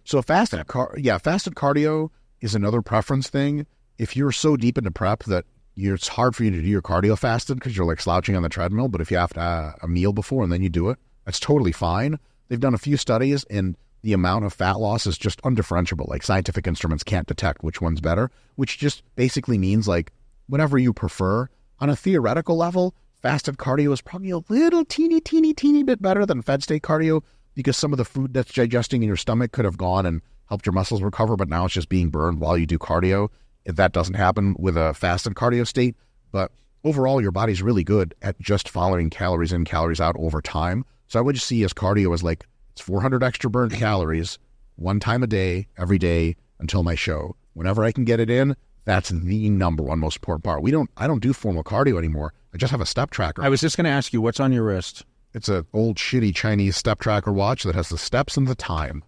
So fasted cardio is another preference thing. If you're so deep into prep that it's hard for you to do your cardio fasted because you're like slouching on the treadmill, but if you have to have a meal before and then you do it, that's totally fine. They've done a few studies and the amount of fat loss is just undifferentiable. Like scientific instruments can't detect which one's better, which just basically means like whatever you prefer. On a theoretical level, fasted cardio is probably a little teeny bit better than fed state cardio because some of the food that's digesting in your stomach could have gone and helped your muscles recover, but now it's just being burned while you do cardio. If that doesn't happen with a fasted cardio state, but overall your body's really good at just following calories in, calories out over time. So I would just see as cardio as like, it's 400 extra burned calories, 1 time a day, every day until my show. Whenever I can get it in, that's the number one most important part. I don't do formal cardio anymore. I just have a step tracker. I was just going to ask you, what's on your wrist? It's an old shitty Chinese step tracker watch that has the steps and the time.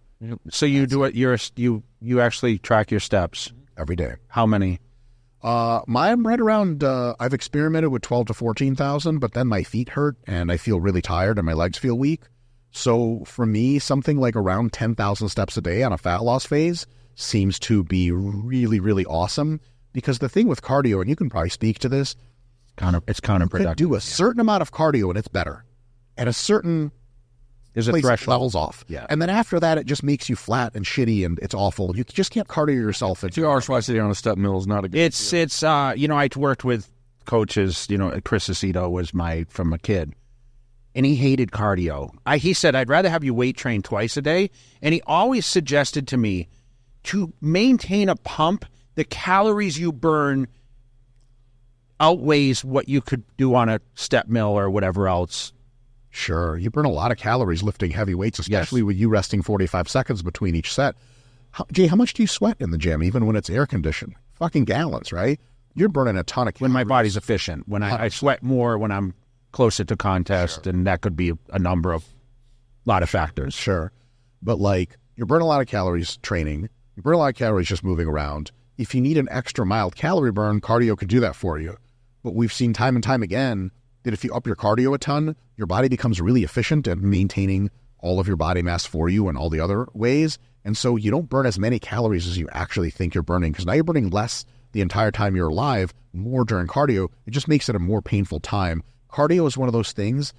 So you do it. You actually track your steps. every day. How many? I'm right around, I've experimented with 12 to 14,000, but then my feet hurt and I feel really tired and my legs feel weak. So for me, something like around 10,000 steps a day on a fat loss phase seems to be really, really awesome. Because the thing with cardio, and you can probably speak to this, It's counterproductive. you could do a certain amount of cardio and it's better. At a certain There's a place, it threshold. levels off. Yeah. And then after that, it just makes you flat and shitty and it's awful. You just can't cardio yourself. 2 hours twice a day on a step mill is not a good It's I worked with coaches, Chris Aceto was from a kid, and he hated cardio. He said, I'd rather have you weight train twice a day, and he always suggested to me to maintain a pump, the calories you burn outweighs what you could do on a step mill or whatever else. Sure. You burn a lot of calories lifting heavy weights, especially with you resting 45 seconds between each set. Jay, how much do you sweat in the gym, even when it's air conditioned? Fucking gallons, right? You're burning a ton of calories. When my body's efficient, when I sweat more when I'm closer to contest, and that could be a lot of factors. Sure. But you burn a lot of calories training. You burn a lot of calories just moving around. If you need an extra mild calorie burn, cardio could do that for you. But we've seen time and time again that if you up your cardio a ton, your body becomes really efficient at maintaining all of your body mass for you and all the other ways. And so you don't burn as many calories as you actually think you're burning, because now you're burning less the entire time you're alive, more during cardio. It just makes it a more painful time. Cardio is one of those things.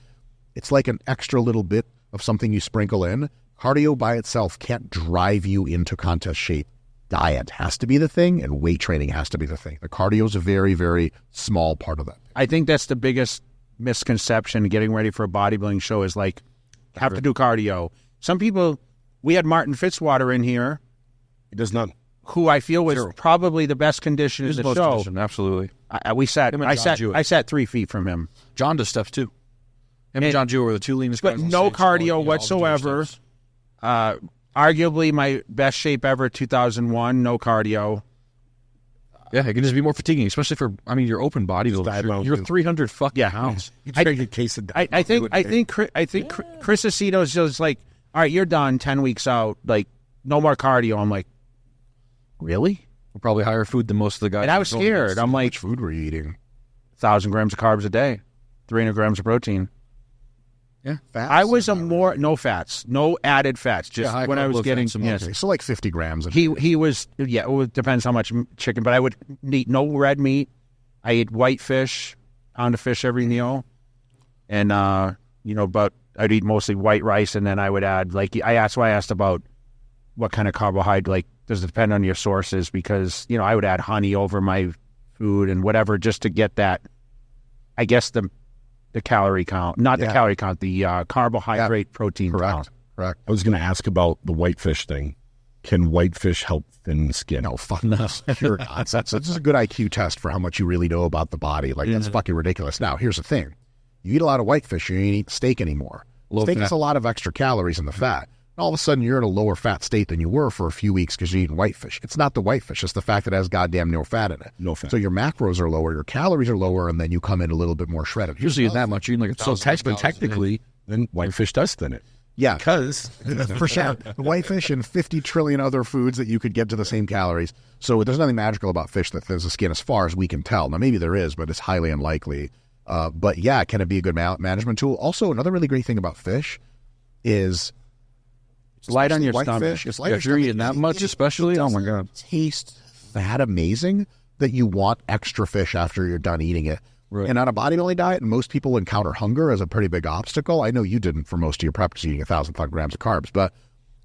It's like an extra little bit of something you sprinkle in. Cardio by itself can't drive you into contest shape. Diet has to be the thing, and weight training has to be the thing. The cardio is a very, very small part of that. I think that's the biggest misconception getting ready for a bodybuilding show is have to do cardio. Some people, we had Martin Fitzwater in here. He does none. Who I feel was probably the best condition in the show. Absolutely. I sat 3 feet from him. John does stuff too. Him and John Jew were the two leanest guys. But on no stage. cardio whatsoever. Arguably my best shape ever, 2001, no cardio. Yeah, it can just be more fatiguing, especially for, your open bodybuilder. You're 300 fucking pounds. I think Chris Aceto's just all right, you're done 10 weeks out, no more cardio. I'm like, really? We'll probably higher food than most of the guys. And I was scared. I'm like, Which food were you eating? 1,000 grams of carbs a day, 300 grams of protein. Yeah. Fats? I was no fats, no added fats. Just when I was getting, yes. Okay, so 50 grams. He was, it depends how much chicken, but I would eat no red meat. I ate white fish, pound of fish every meal. And, but I'd eat mostly white rice, and then I would add, that's why I asked about what kind of carbohydrate, does it depend on your sources? Because, I would add honey over my food and whatever just to get that, I guess, the calorie count, not the calorie count, the carbohydrate protein count. Correct. I was going to ask about the whitefish thing. Can whitefish help thin skin? No, fuck no. Sure not. That's a good IQ test for how much you really know about the body. That's fucking ridiculous. Now, here's the thing. You eat a lot of whitefish, you ain't eat steak anymore. Steak has a lot of extra calories in the fat. All of a sudden, you're in a lower fat state than you were for a few weeks because you're eating whitefish. It's not the whitefish. It's the fact that it has goddamn no fat in it. No fat. So your macros are lower, your calories are lower, and then you come in a little bit more shredded. Usually that much, you're eating So technically, then whitefish does thin it. Yeah. Because for sure. The whitefish and 50 trillion other foods that you could get to the same calories. So there's nothing magical about fish that thins the skin as far as we can tell. Now, maybe there is, but it's highly unlikely. But yeah, can it be a good management tool? Also, another really great thing about fish is it's light on your stomach. It's light on if you're eating that much, especially, oh my God. Taste that amazing that you want extra fish after you're done eating it. Right. And on a bodybuilding diet, most people encounter hunger as a pretty big obstacle. I know you didn't for most of your prep because you're eating 1,000 grams of carbs, but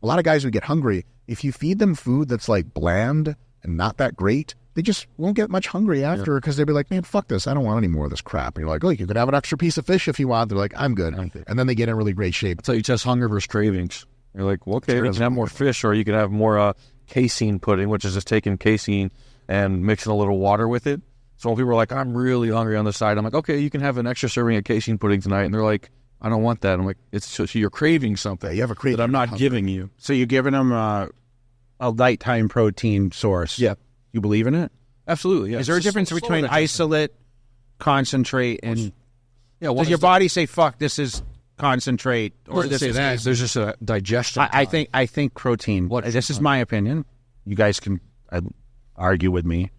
a lot of guys who get hungry, if you feed them food that's bland and not that great, they just won't get much hungry after because they'll be like, man, fuck this. I don't want any more of this crap. And you're like, oh, you could have an extra piece of fish if you want. They're like, I'm good. And then they get in really great shape. That's how you test hunger versus cravings. You're like, well, okay, you can have more fish, or you can have more casein pudding, which is just taking casein and mixing a little water with it. So when people are like, I'm really hungry on the side, I'm like, okay, you can have an extra serving of casein pudding tonight. And they're like, I don't want that. I'm like, it's so you're craving something you have a craving that I'm not giving you. So you're giving them a nighttime protein source. Yeah. You believe in it? Absolutely, yeah. Is there a difference between isolate, concentrate, and does your body say, fuck, this is concentrate? Or this is that. There's just a digestion. I think protein. This is my opinion. You guys can argue with me.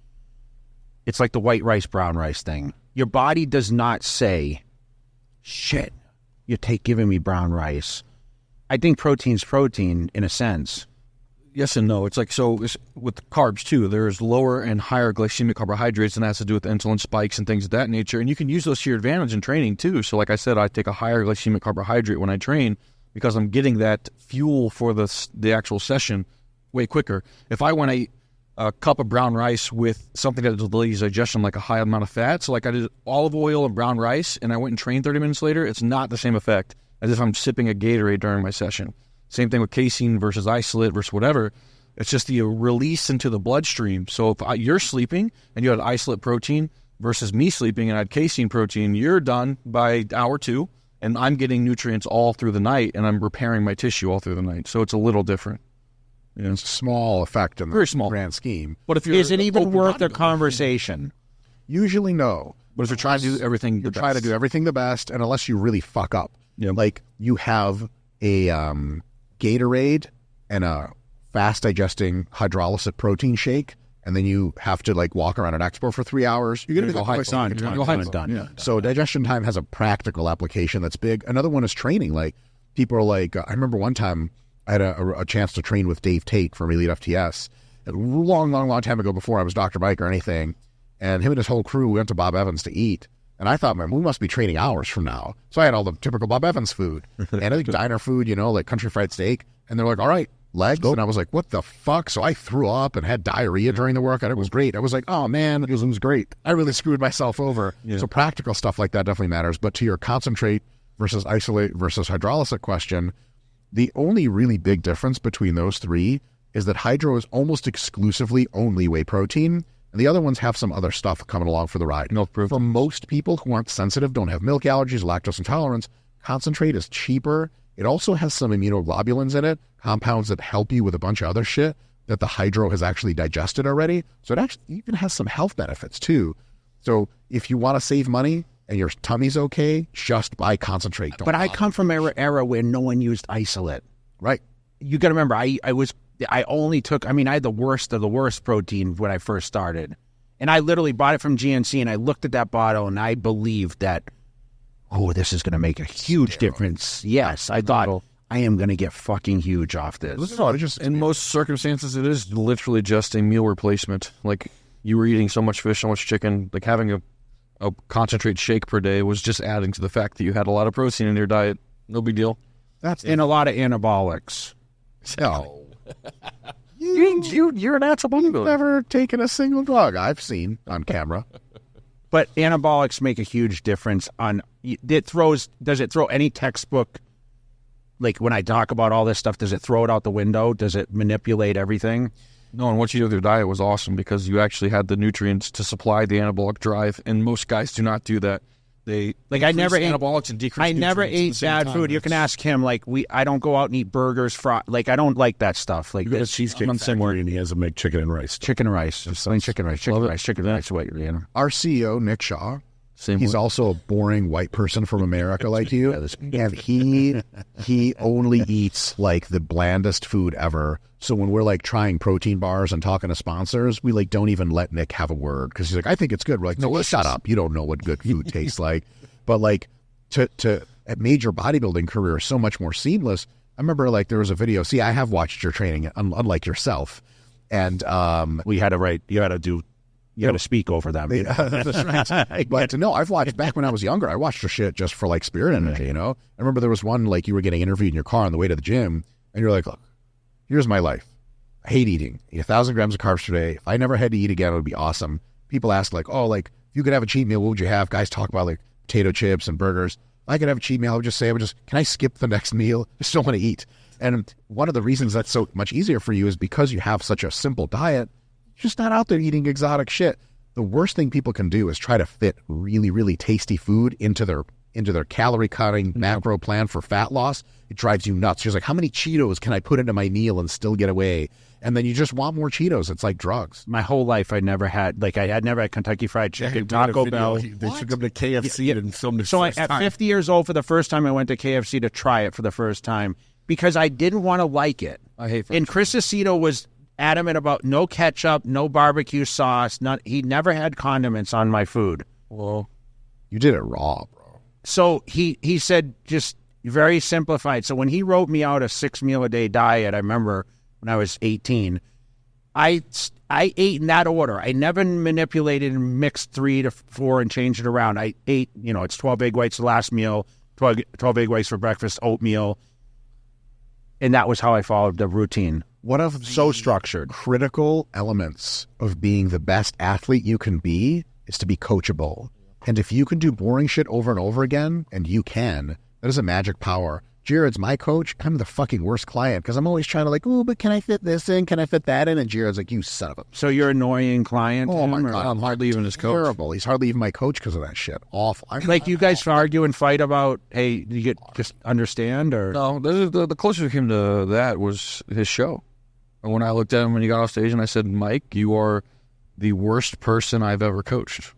It's like the white rice, brown rice thing. Your body does not say, shit, you're giving me brown rice. I think protein's protein in a sense. Yes and no. It's like, so with carbs too, there's lower and higher glycemic carbohydrates, and that has to do with insulin spikes and things of that nature. And you can use those to your advantage in training too. So like I said, I take a higher glycemic carbohydrate when I train because I'm getting that fuel for the actual session way quicker. If I want to eat a cup of brown rice with something that delays digestion, like a high amount of fat, so like I did olive oil and brown rice, and I went and trained 30 minutes later, it's not the same effect as if I'm sipping a Gatorade during my session. Same thing with casein versus isolate versus whatever. It's just the release into the bloodstream. So if you're sleeping and you had isolate protein versus me sleeping and I had casein protein, you're done by hour 2, and I'm getting nutrients all through the night, and I'm repairing my tissue all through the night. So it's a little different. Yeah. It's a small effect in the very small grand scheme. But if you're is it even worth a conversation? Usually no. But if you're trying to do everything you're trying to do everything the best, and unless you really fuck up. Yeah. Like you have a Gatorade and a fast digesting hydrolysis protein shake, and then you have to like walk around an expo for 3 hours, you're going to go high done. Yeah. So digestion time has a practical application that's big. Another one is training. Like people are like, I remember one time I had a chance to train with Dave Tate from Elite FTS a long time ago before I was Dr. Mike or anything. And him and his whole crew went to Bob Evans to eat. And I thought, man, we must be training hours from now. So I had all the typical Bob Evans food and I think diner food, like country fried steak. And they're like, all right, legs. And I was like, what the fuck? So I threw up and had diarrhea during the workout. It was great. I was like, oh man, it was great. I really screwed myself over. Yeah. So practical stuff like that definitely matters. But to your concentrate versus isolate versus hydrolysis question, the only really big difference between those three is that hydro is almost exclusively only whey protein, and the other ones have some other stuff coming along for the ride. Milk protein. For most people who aren't sensitive, don't have milk allergies, lactose intolerance, concentrate is cheaper. It also has some immunoglobulins in it, compounds that help you with a bunch of other shit that the hydro has actually digested already. So it actually even has some health benefits too. So if you want to save money and your tummy's okay, just buy concentrate. But I come from an era where no one used isolate. Right. You got to remember, I had the worst of the worst protein when I first started. And I literally bought it from GNC, and I looked at that bottle, and I believed that, this is going to make a huge difference. Yes, I thought, I am going to get fucking huge off this. In most circumstances, it is literally just a meal replacement. Like, you were eating so much fish, so much chicken, like having a concentrate shake per day was just adding to the fact that you had a lot of protein in your diet. No big deal. That's in a lot of anabolics. No. You're an actual bodybuilder. You've never taken a single drug I've seen on camera. But anabolics make a huge difference on does it throw any textbook, like when I talk about all this stuff, does it throw it out the window? Does it manipulate everything? No, and what you did with your diet was awesome because you actually had the nutrients to supply the anabolic drive, and most guys do not do that. They I never ate anabolics and decrease. I never ate bad food. You can ask him. I don't go out and eat burgers. I don't like that stuff. Like this cheesecake factory, and he has to make chicken and rice. Chicken and rice, just plain chicken rice. Chicken rice. What you're eating. Our CEO Nick Shaw. He's also a boring white person from America like you, and he only eats like the blandest food ever. So when we're like trying protein bars and talking to sponsors, we like don't even let Nick have a word because he's like, I think it's good. We're like, no, shut up. You don't know what good food tastes like. But like to made your bodybuilding career so much more seamless. I remember like there was a video. See, I have watched your training, unlike yourself, and we had to write. You had to speak over them. That's right. But no, I've watched back when I was younger. I watched your shit just for like spirit energy. I remember there was one like you were getting interviewed in your car on the way to the gym, and you're like, look, here's my life. I hate eating. I eat 1,000 grams of carbs per day. If I never had to eat again, it would be awesome. People ask like, oh, like if you could have a cheat meal, what would you have? Guys talk about like potato chips and burgers. If I could have a cheat meal, I would just can I skip the next meal? I just don't want to eat. And one of the reasons that's so much easier for you is because you have such a simple diet. You're just not out there eating exotic shit. The worst thing people can do is try to fit really, really tasty food into their calorie cutting macro plan for fat loss. It drives you nuts. You're like, how many Cheetos can I put into my meal and still get away? And then you just want more Cheetos. It's like drugs. My whole life, I never had Kentucky Fried Chicken, Taco Bell. They took him to KFC and filmed it. So at 50 years old, for the first time, I went to KFC to try it for the first time because I didn't want to like it. I hate. And Chris Aceto was adamant about no ketchup, no barbecue sauce. He never had condiments on my food. Well, You did it raw, bro. So he said just very simplified. So when he wrote me out a 6-meal-a-day diet, I remember when I was 18, I ate in that order. I never manipulated and mixed 3 to 4 and changed it around. I ate, it's 12 egg whites the last meal, 12 egg whites for breakfast, oatmeal. And that was how I followed the routine. One of the So structured. critical elements of being the best athlete you can be is to be coachable. And if you can do boring shit over and over again, and you can, that is a magic power. Jared's my coach. I'm the fucking worst client because I'm always trying to but can I fit this in? Can I fit that in? And Jared's like, you son of a... So you're an annoying client? Oh, my God. I'm hardly even his coach. Terrible. He's hardly even my coach because of that shit. Awful. Like you guys argue and fight about, hey, do you just understand? Or No, the closest we came to that was his show. And when I looked at him when he got off stage and I said, Mike, you are the worst person I've ever coached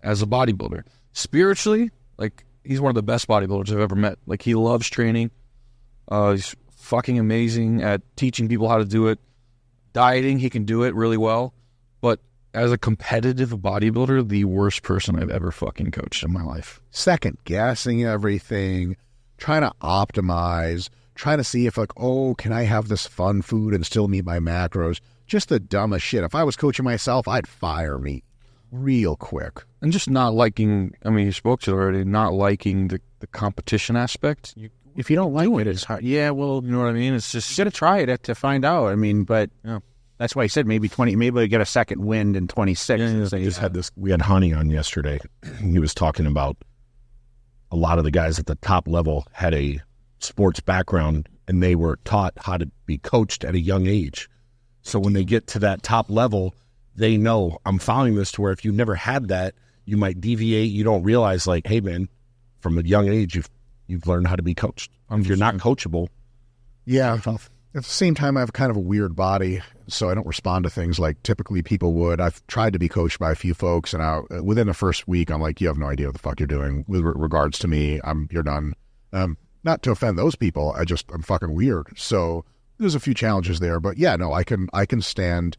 as a bodybuilder. Spiritually, he's one of the best bodybuilders I've ever met. He loves training. He's fucking amazing at teaching people how to do it. Dieting, he can do it really well. But as a competitive bodybuilder, the worst person I've ever fucking coached in my life. Second guessing everything, trying to optimize, trying to see if can I have this fun food and still meet my macros? Just the dumbest shit. If I was coaching myself, I'd fire me real quick. And just not liking, you spoke to it already, not liking the competition aspect. if you don't like it, it's hard. Yeah, well, You know what I mean? It's just... you got to try it to find out. But Yeah. that's why I said maybe I get a second wind in 26. We had Honey on yesterday. He was talking about a lot of the guys at the top level had a sports background and they were taught how to be coached at a young age. So when they get to that top level, they know I'm following this to where if you never had that, you might deviate. You don't realize hey man, from a young age, you've learned how to be coached. If you're not coachable. Yeah. At the same time, I have kind of a weird body, so I don't respond to things like typically people would. I've tried to be coached by a few folks, and within the first week, I'm like, you have no idea what the fuck you're doing with regards to me. You're done. Not to offend those people, I'm fucking weird. So there's a few challenges there, but yeah, no, I can stand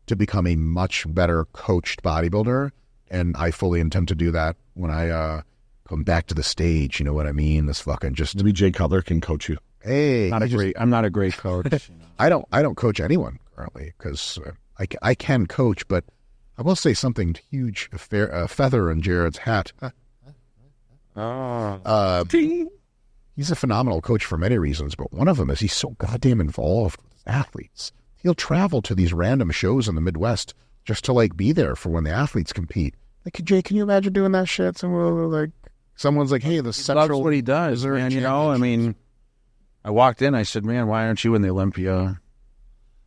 to become a much better coached bodybuilder, and I fully intend to do that when I come back to the stage. You know what I mean? This fucking just Maybe Jay Cutler can coach you. hey, I'm not a great coach. I don't coach anyone currently because I can coach, but I will say something huge, a feather in Jared's hat. He's a phenomenal coach for many reasons, but one of them is he's so goddamn involved with athletes. He'll travel to these random shows in the Midwest just to be there for when the athletes compete. Jay, can you imagine doing that shit? Someone's like, hey, the Central. That's what he does, man. I walked in, I said, man, why aren't you in the Olympia?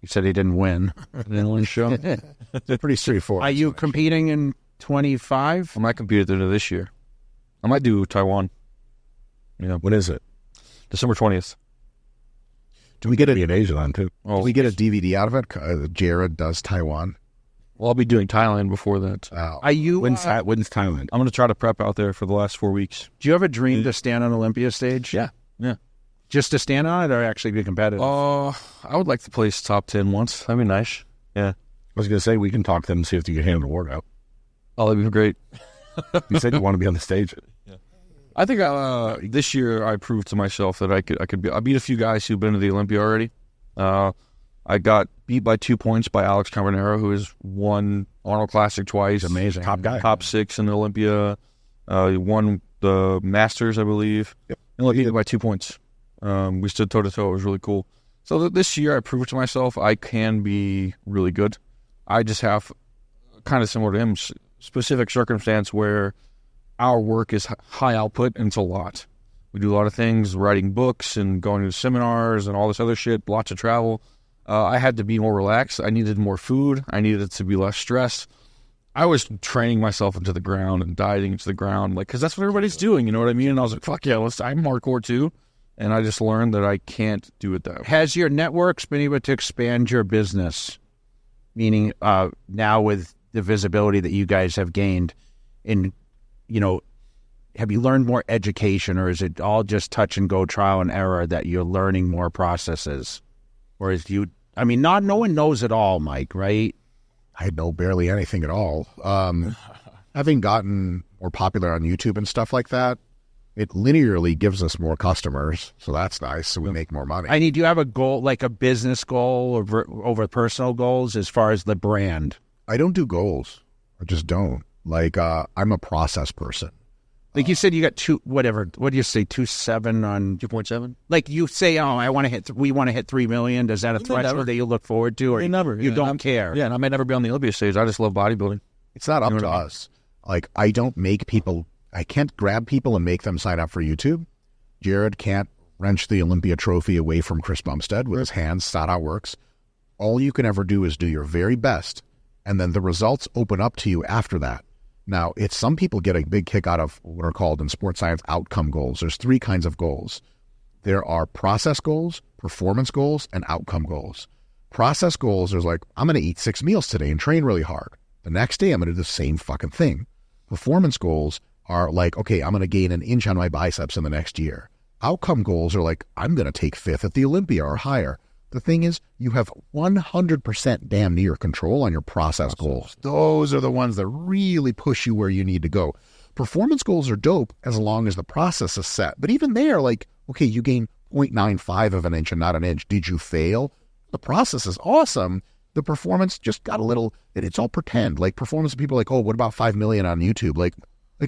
He said he didn't win. Didn't win show. It's pretty straightforward. Are you competing in 25? I might compete at the end of this year. I might do Taiwan. Yeah. When is it? December 20th. Do we get it in Asia then too? Do we get a DVD out of it? Jared does Taiwan. Well, I'll be doing Thailand before that. Are you? When's Thailand? I'm going to try to prep out there for the last 4 weeks. Do you have a dream to stand on Olympia stage? Yeah. Just to stand on it or actually be competitive? I would like to place top 10 once. That'd be nice. Yeah. I was going to say, we can talk to them and see if you can handle the workout. Oh, that'd be great. You said you want to be on the stage. I think this year I proved to myself that I could be. I beat a few guys who've been to the Olympia already. I got beat by 2 points by Alex Carbonero, who has won Arnold Classic twice. Amazing. Top guy. Top 6 in the Olympia. He won the Masters, I believe. Yep. And beat him by 2 points. We stood toe-to-toe. It was really cool. So this year I proved to myself I can be really good. I just have, kind of similar to him, specific circumstance where our work is high output and it's a lot. We do a lot of things, writing books and going to seminars and all this other shit, lots of travel. I had to be more relaxed. I needed more food. I needed to be less stressed. I was training myself into the ground and dieting into the ground, because that's what everybody's doing, you know what I mean? And I was like, fuck yeah, I'm hardcore too. And I just learned that I can't do it that way. Has your networks been able to expand your business? Meaning now with the visibility that you guys have gained in, have you learned more education, or is it all just touch and go, trial and error, that you're learning more processes? Or is you I mean, no one knows it all, Mike, right? I know barely anything at all. Having gotten more popular on YouTube and stuff like that, it linearly gives us more customers, so that's nice. So we make more money. I need. Do you have a goal, like a business goal, over personal goals as far as the brand? I don't do goals. I just don't. Like, I'm a process person. Like you said, you got whatever. What do you say? 2.7 on 2.7. Like you say, oh, I want to hit. We want to hit 3 million. Is that a threshold that you look forward to, or you don't care? Yeah, and I may never be on the Olympia stage. I just love bodybuilding. It's not up to us. Like, I don't make people. I can't grab people and make them sign up for YouTube. Jared can't wrench the Olympia trophy away from Chris Bumstead with his hands. That's not how it works. All you can ever do is do your very best, and then the results open up to you after that. Now, some people get a big kick out of what are called in sports science outcome goals. There's 3 kinds of goals. There are process goals, performance goals, and outcome goals. Process goals, there's like, I'm going to eat 6 meals today and train really hard. The next day, I'm going to do the same fucking thing. Performance goals are like, okay, I'm going to gain an inch on my biceps in the next year. Outcome goals are like, I'm going to take 5th at the Olympia or higher. The thing is, you have 100% damn near control on your process goals. Those are the ones that really push you where you need to go. Performance goals are dope as long as the process is set. But even there, like, okay, you gain 0.95 of an inch and not an inch. Did you fail? The process is awesome. The performance just got a little, it's all pretend. Like performance people are like, oh, what about 5 million on YouTube? Like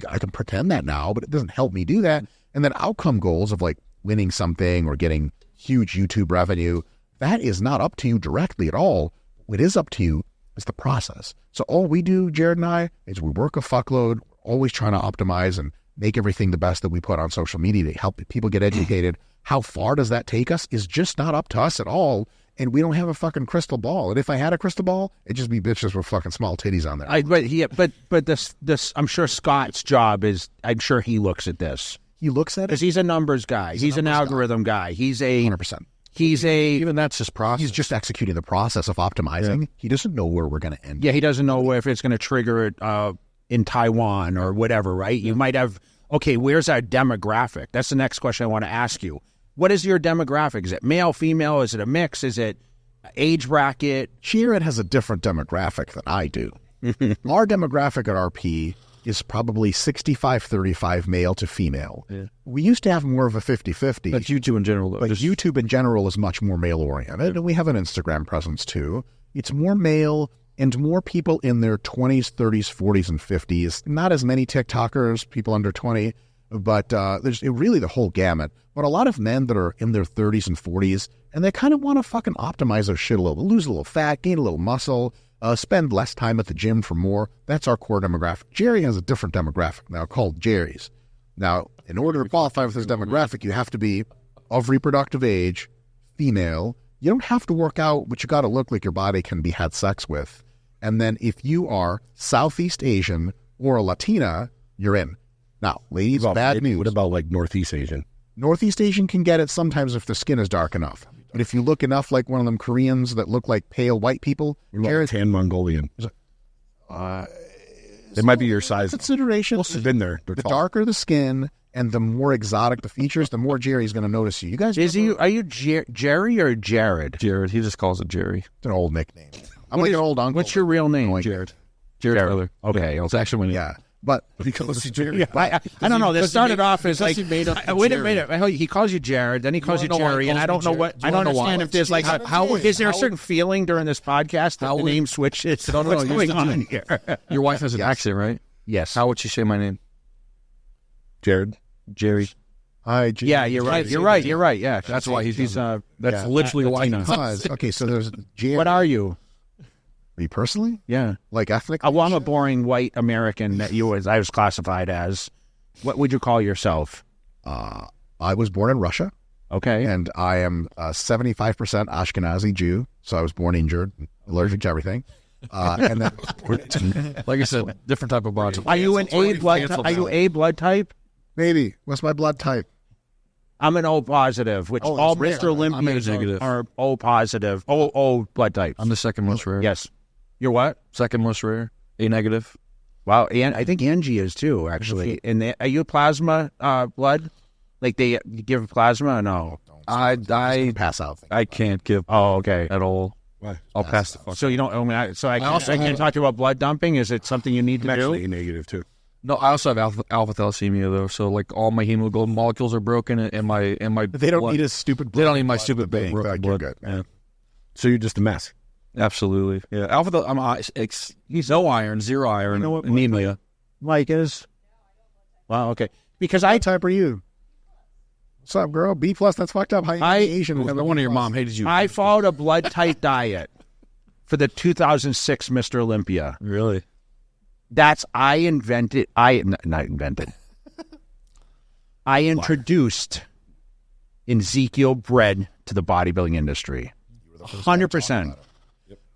I can pretend that now, but it doesn't help me do that. And then outcome goals of like winning something or getting huge YouTube revenue, that is not up to you directly at all. What is up to you is the process. So all we do, Jared and I, is we work a fuckload, always trying to optimize and make everything the best that we put on social media to help people get educated. How far does that take us is just not up to us at all. And we don't have a fucking crystal ball. And if I had a crystal ball, it'd just be bitches with fucking small titties on there. But this, I'm sure Scott's job is, I'm sure he looks at this. He looks at it? Because he's a numbers guy. He's an algorithm guy. He's a... 100%. Even that's his process. He's just executing the process of optimizing. Yeah. He doesn't know where we're going to end. Yeah, he doesn't know if it's going to trigger it in Taiwan or whatever, right? Yeah. You might have, okay, where's our demographic? That's the next question I want to ask you. What is your demographic? Is it male, female? Is it a mix? Is it age bracket? Jared has a different demographic than I do. Our demographic at RP is probably 65-35 male to female. Yeah. We used to have more of a 50-50. That's YouTube in general, though. But YouTube in general is much more male-oriented, and we have an Instagram presence, too. It's more male and more people in their 20s, 30s, 40s, and 50s. Not as many TikTokers, people under 20, but there's really the whole gamut. But a lot of men that are in their 30s and 40s, and they kind of want to fucking optimize their shit a little, lose a little fat, gain a little muscle, spend less time at the gym for more. That's our core demographic. Jerry has a different demographic now called Jerry's. Now, in order to qualify with this demographic, you have to be of reproductive age, female. You don't have to work out, but you got to look like your body can be had sex with. And then if you are Southeast Asian or a Latina, you're in. Now, ladies, bad news. What about like Northeast Asian? Northeast Asian can get it sometimes if the skin is dark enough. But if you look enough like one of them Koreans that look like pale white people, tan Mongolian. They might be your size. Consideration. Well, been there. The darker the skin and the more exotic the features, the more Jerry's going to notice you. You guys, are you Jerry or Jared? Jared. He just calls it Jerry. It's an old nickname. I'm like an old uncle. What's your real name? Jared. Jared Cutler. Okay. It's actually my name. Yeah. But because Jerry, I don't know. This started off as like, wait a minute. He calls you Jared, then he calls you Jerry, and I don't know what. I don't understand if there's like, is there a certain feeling during this podcast that the name switches? What's going on here? Your wife has an accent, right? Yes. How would she say my name? Jared. Jerry. Hi, Jerry. Yeah, you're right. You're right. Yeah, that's why he's that's literally why. Okay, so there's Jerry. What are you? Me personally? Yeah. Like ethnic? Well, I'm a boring white American that I was classified as. What would you call yourself? I was born in Russia. Okay. And I am 75% Ashkenazi Jew. So I was born injured, allergic to everything. And then, like I said, different type of body. Are you an A blood? Are you A blood type? Maybe. What's my blood type? I'm an O positive, which all Mr. Olympians are O positive. O blood types. I'm the second most rare. Yes. You're what? Second most rare. A negative. Wow, and I think Angie is too, actually. And are you plasma blood? Like they give plasma or no? I pass out. I can't give okay. at all. Why? I'll pass the fuck. So you don't. I can't talk to you about blood dumping. Is it something you need to I'm do? actually negative too. No, I also have alpha thalassemia though. So like all my hemoglobin molecules are broken, and my They don't blood, need a stupid. They don't need my blood stupid to think blood. like you're good. Yeah. So you're just a mess. Absolutely. Yeah. He's no iron, zero iron, anemia. Mike is. Wow. Okay. Because What type are you? What's up, girl? B plus. That's fucked up. How you Asian? I wonder your mom hated you. I followed a blood type diet for the 2006 Mr. Olympia. Really? I introduced Ezekiel bread to the bodybuilding industry. 100%.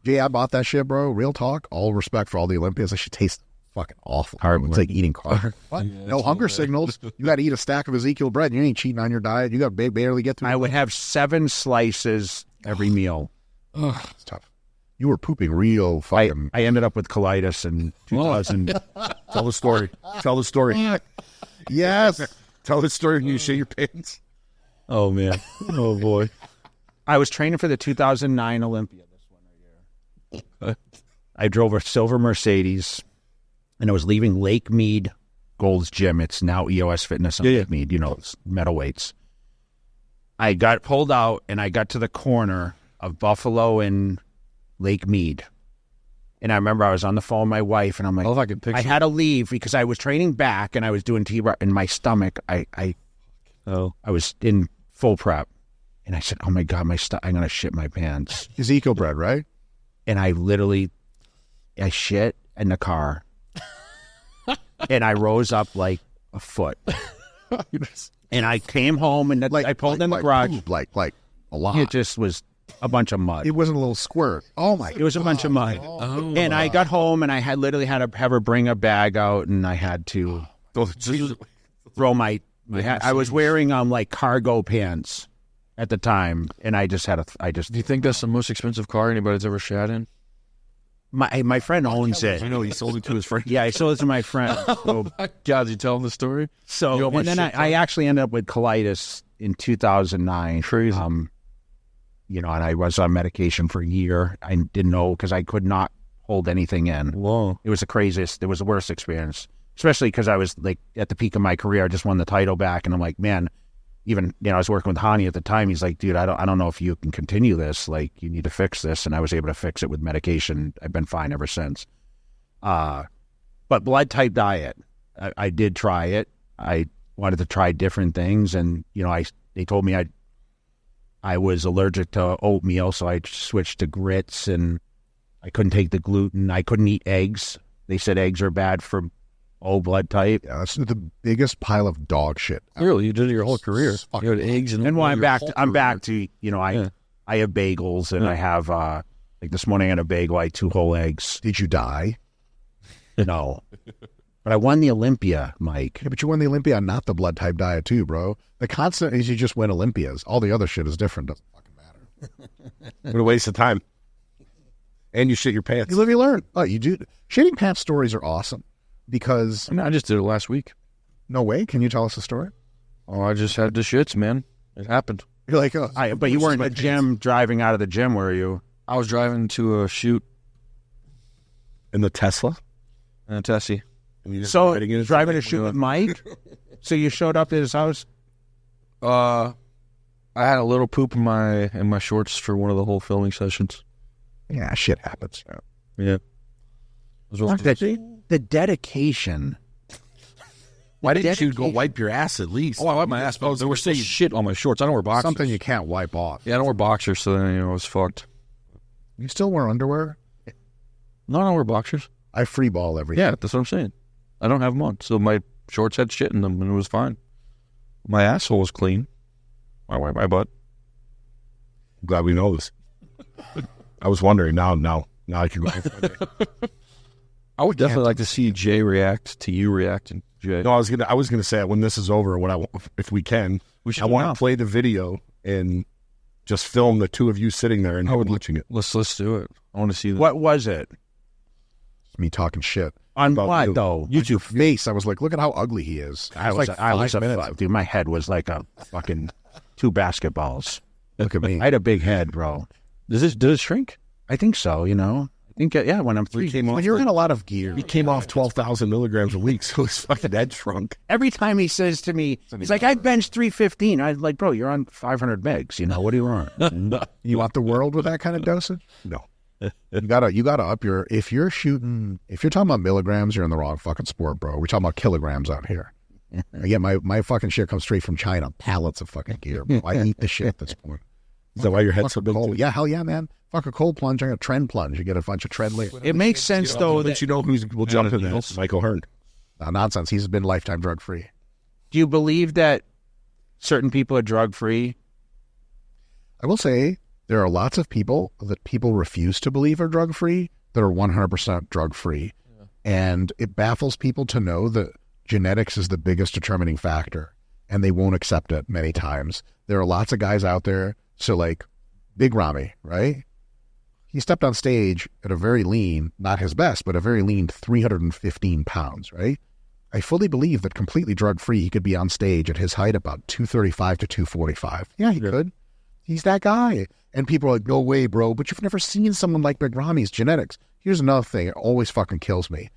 Yeah, I bought that shit, bro. Real talk. All respect for all the Olympians. That shit tastes fucking awful. It's like eating carbs. What? No hunger signals. You got to eat a stack of Ezekiel bread. You ain't cheating on your diet. You got to barely get through. I would have 7 slices every meal. It's tough. You were pooping real fucking. I ended up with colitis in 2000. Tell the story. Tell the story. Yes. Tell the story when you shit your pants. Oh man. Oh boy. I was training for the 2009 Olympia. This one right here. I drove a silver Mercedes, and I was leaving Lake Mead Gold's Gym. It's now EOS Fitness on Lake Mead. It's metal weights. I got pulled out, and I got to the corner of Buffalo and Lake Mead. And I remember I was on the phone with my wife, and I'm like, I can picture. I had to leave because I was training back, and I was doing T-bar in my stomach. I was in full prep. And I said, oh my God, I'm going to shit my pants. Ezekiel bread, right? And I shit in the car. And I rose up like a foot. And I came home and I pulled in the garage. Poop, like a lot. It just was a bunch of mud. It wasn't a little squirt. Oh my! It was a bunch of mud. Oh. And I got home and I had to have her bring a bag out, and I had to throw my I was wearing like cargo pants at the time, and I just had Do you think that's the most expensive car anybody's ever shat in? My friend owns it. I know, he sold it to his friend. Yeah, I sold it to my friend. Oh my God, did you tell him the story? So, and then I actually ended up with colitis in 2009. Crazy. And I was on medication for a year. I didn't know because I could not hold anything in. Whoa. It was the craziest. It was the worst experience, especially because I was like at the peak of my career. I just won the title back, and I'm like, man. Even I was working with Hani at the time. He's like, dude, I don't know if you can continue this. Like, you need to fix this. And I was able to fix it with medication. I've been fine ever since. But blood type diet, I did try it. I wanted to try different things, and they told me I was allergic to oatmeal, so I switched to grits, and I couldn't take the gluten. I couldn't eat eggs. They said eggs are bad for O blood type. Yeah, that's the biggest pile of dog shit. Really, you did it your whole career. You had eggs and when I'm back to I have bagels, and I have like this morning I had a bagel. I had 2 whole eggs. Did you die? No, but I won the Olympia, Mike. Yeah, but you won the Olympia, not the blood type diet too, bro. The constant is you just win Olympias. All the other shit is different. Doesn't fucking matter. What a waste of time. And you shit your pants. You live, you learn. Oh, you do. Shitting pants stories are awesome. Because I just did it last week. No way. Can you tell us a story? Oh, I just had the shits, man. It happened. You're like, but you weren't in the gym, driving out of the gym, were you? I was driving to a shoot in the Tesla. In a Tessie. So driving to shoot with Mike. So you showed up at his house. I had a little poop in my shorts for one of the whole filming sessions. Yeah, shit happens. Yeah. The dedication. Why didn't you go wipe your ass at least? Oh, I wiped my ass. But they were saying shit on my shorts. I don't wear boxers. Something you can't wipe off. Yeah, I don't wear boxers, so then, I was fucked. You still wear underwear? No, I don't wear boxers. I free ball everything. Yeah, that's what I'm saying. I don't have them on. So my shorts had shit in them, and it was fine. My asshole was clean. I wiped my butt. I'm glad we know this. I was wondering. Now I can go. I would definitely like to see Jay react to you reacting, Jay. No, I was gonna say when this is over, if we can, I want to play the video and just film the 2 of you sitting there and watching it. Let's do it. I want to see that. What was it? It's me talking shit. On what though? YouTube face. I was like, look at how ugly he is. I was dude. My head was like a fucking 2 basketballs. Look at me. I had a big head, bro. Does it shrink? I think so, you know. I think, yeah, when I'm 3. When you're in a lot of gear. He came off 12,000 milligrams a week, so his fucking head shrunk. Every time he says to me, he's like, I benched 315. I'm like, bro, you're on 500 megs. You know, what do you want? You want the world with that kind of dosage? No. You gotta up your, if you're talking about milligrams, you're in the wrong fucking sport, bro. We're talking about kilograms out here. Again, my fucking shit comes straight from China. Pallets of fucking gear, bro. I eat the shit at this point. Is that why your head's so big? Cold. Yeah, hell yeah, man. Fuck a cold plunge, I got a trend plunge. You get a bunch of tread later. It makes sense, though, that you know who will jump in this? Michael Hearn. No, nonsense. He's been lifetime drug free. do you believe that certain people are drug-free? I will say there are lots of people that people refuse to believe are drug-free that are 100% drug-free. Yeah. And it baffles people to know that genetics is the biggest determining factor, and they won't accept it many times. There are lots of guys out there. So like Big Ramy, right? He stepped on stage at a very lean, not his best, but a very lean 315 pounds, right? I fully believe that completely drug-free, he could be on stage at his height about 235 to 245. Yeah, he could. He's that guy. And people are like, no way, bro. But you've never seen someone like Big Ramy's genetics. Here's another thing. It always fucking kills me.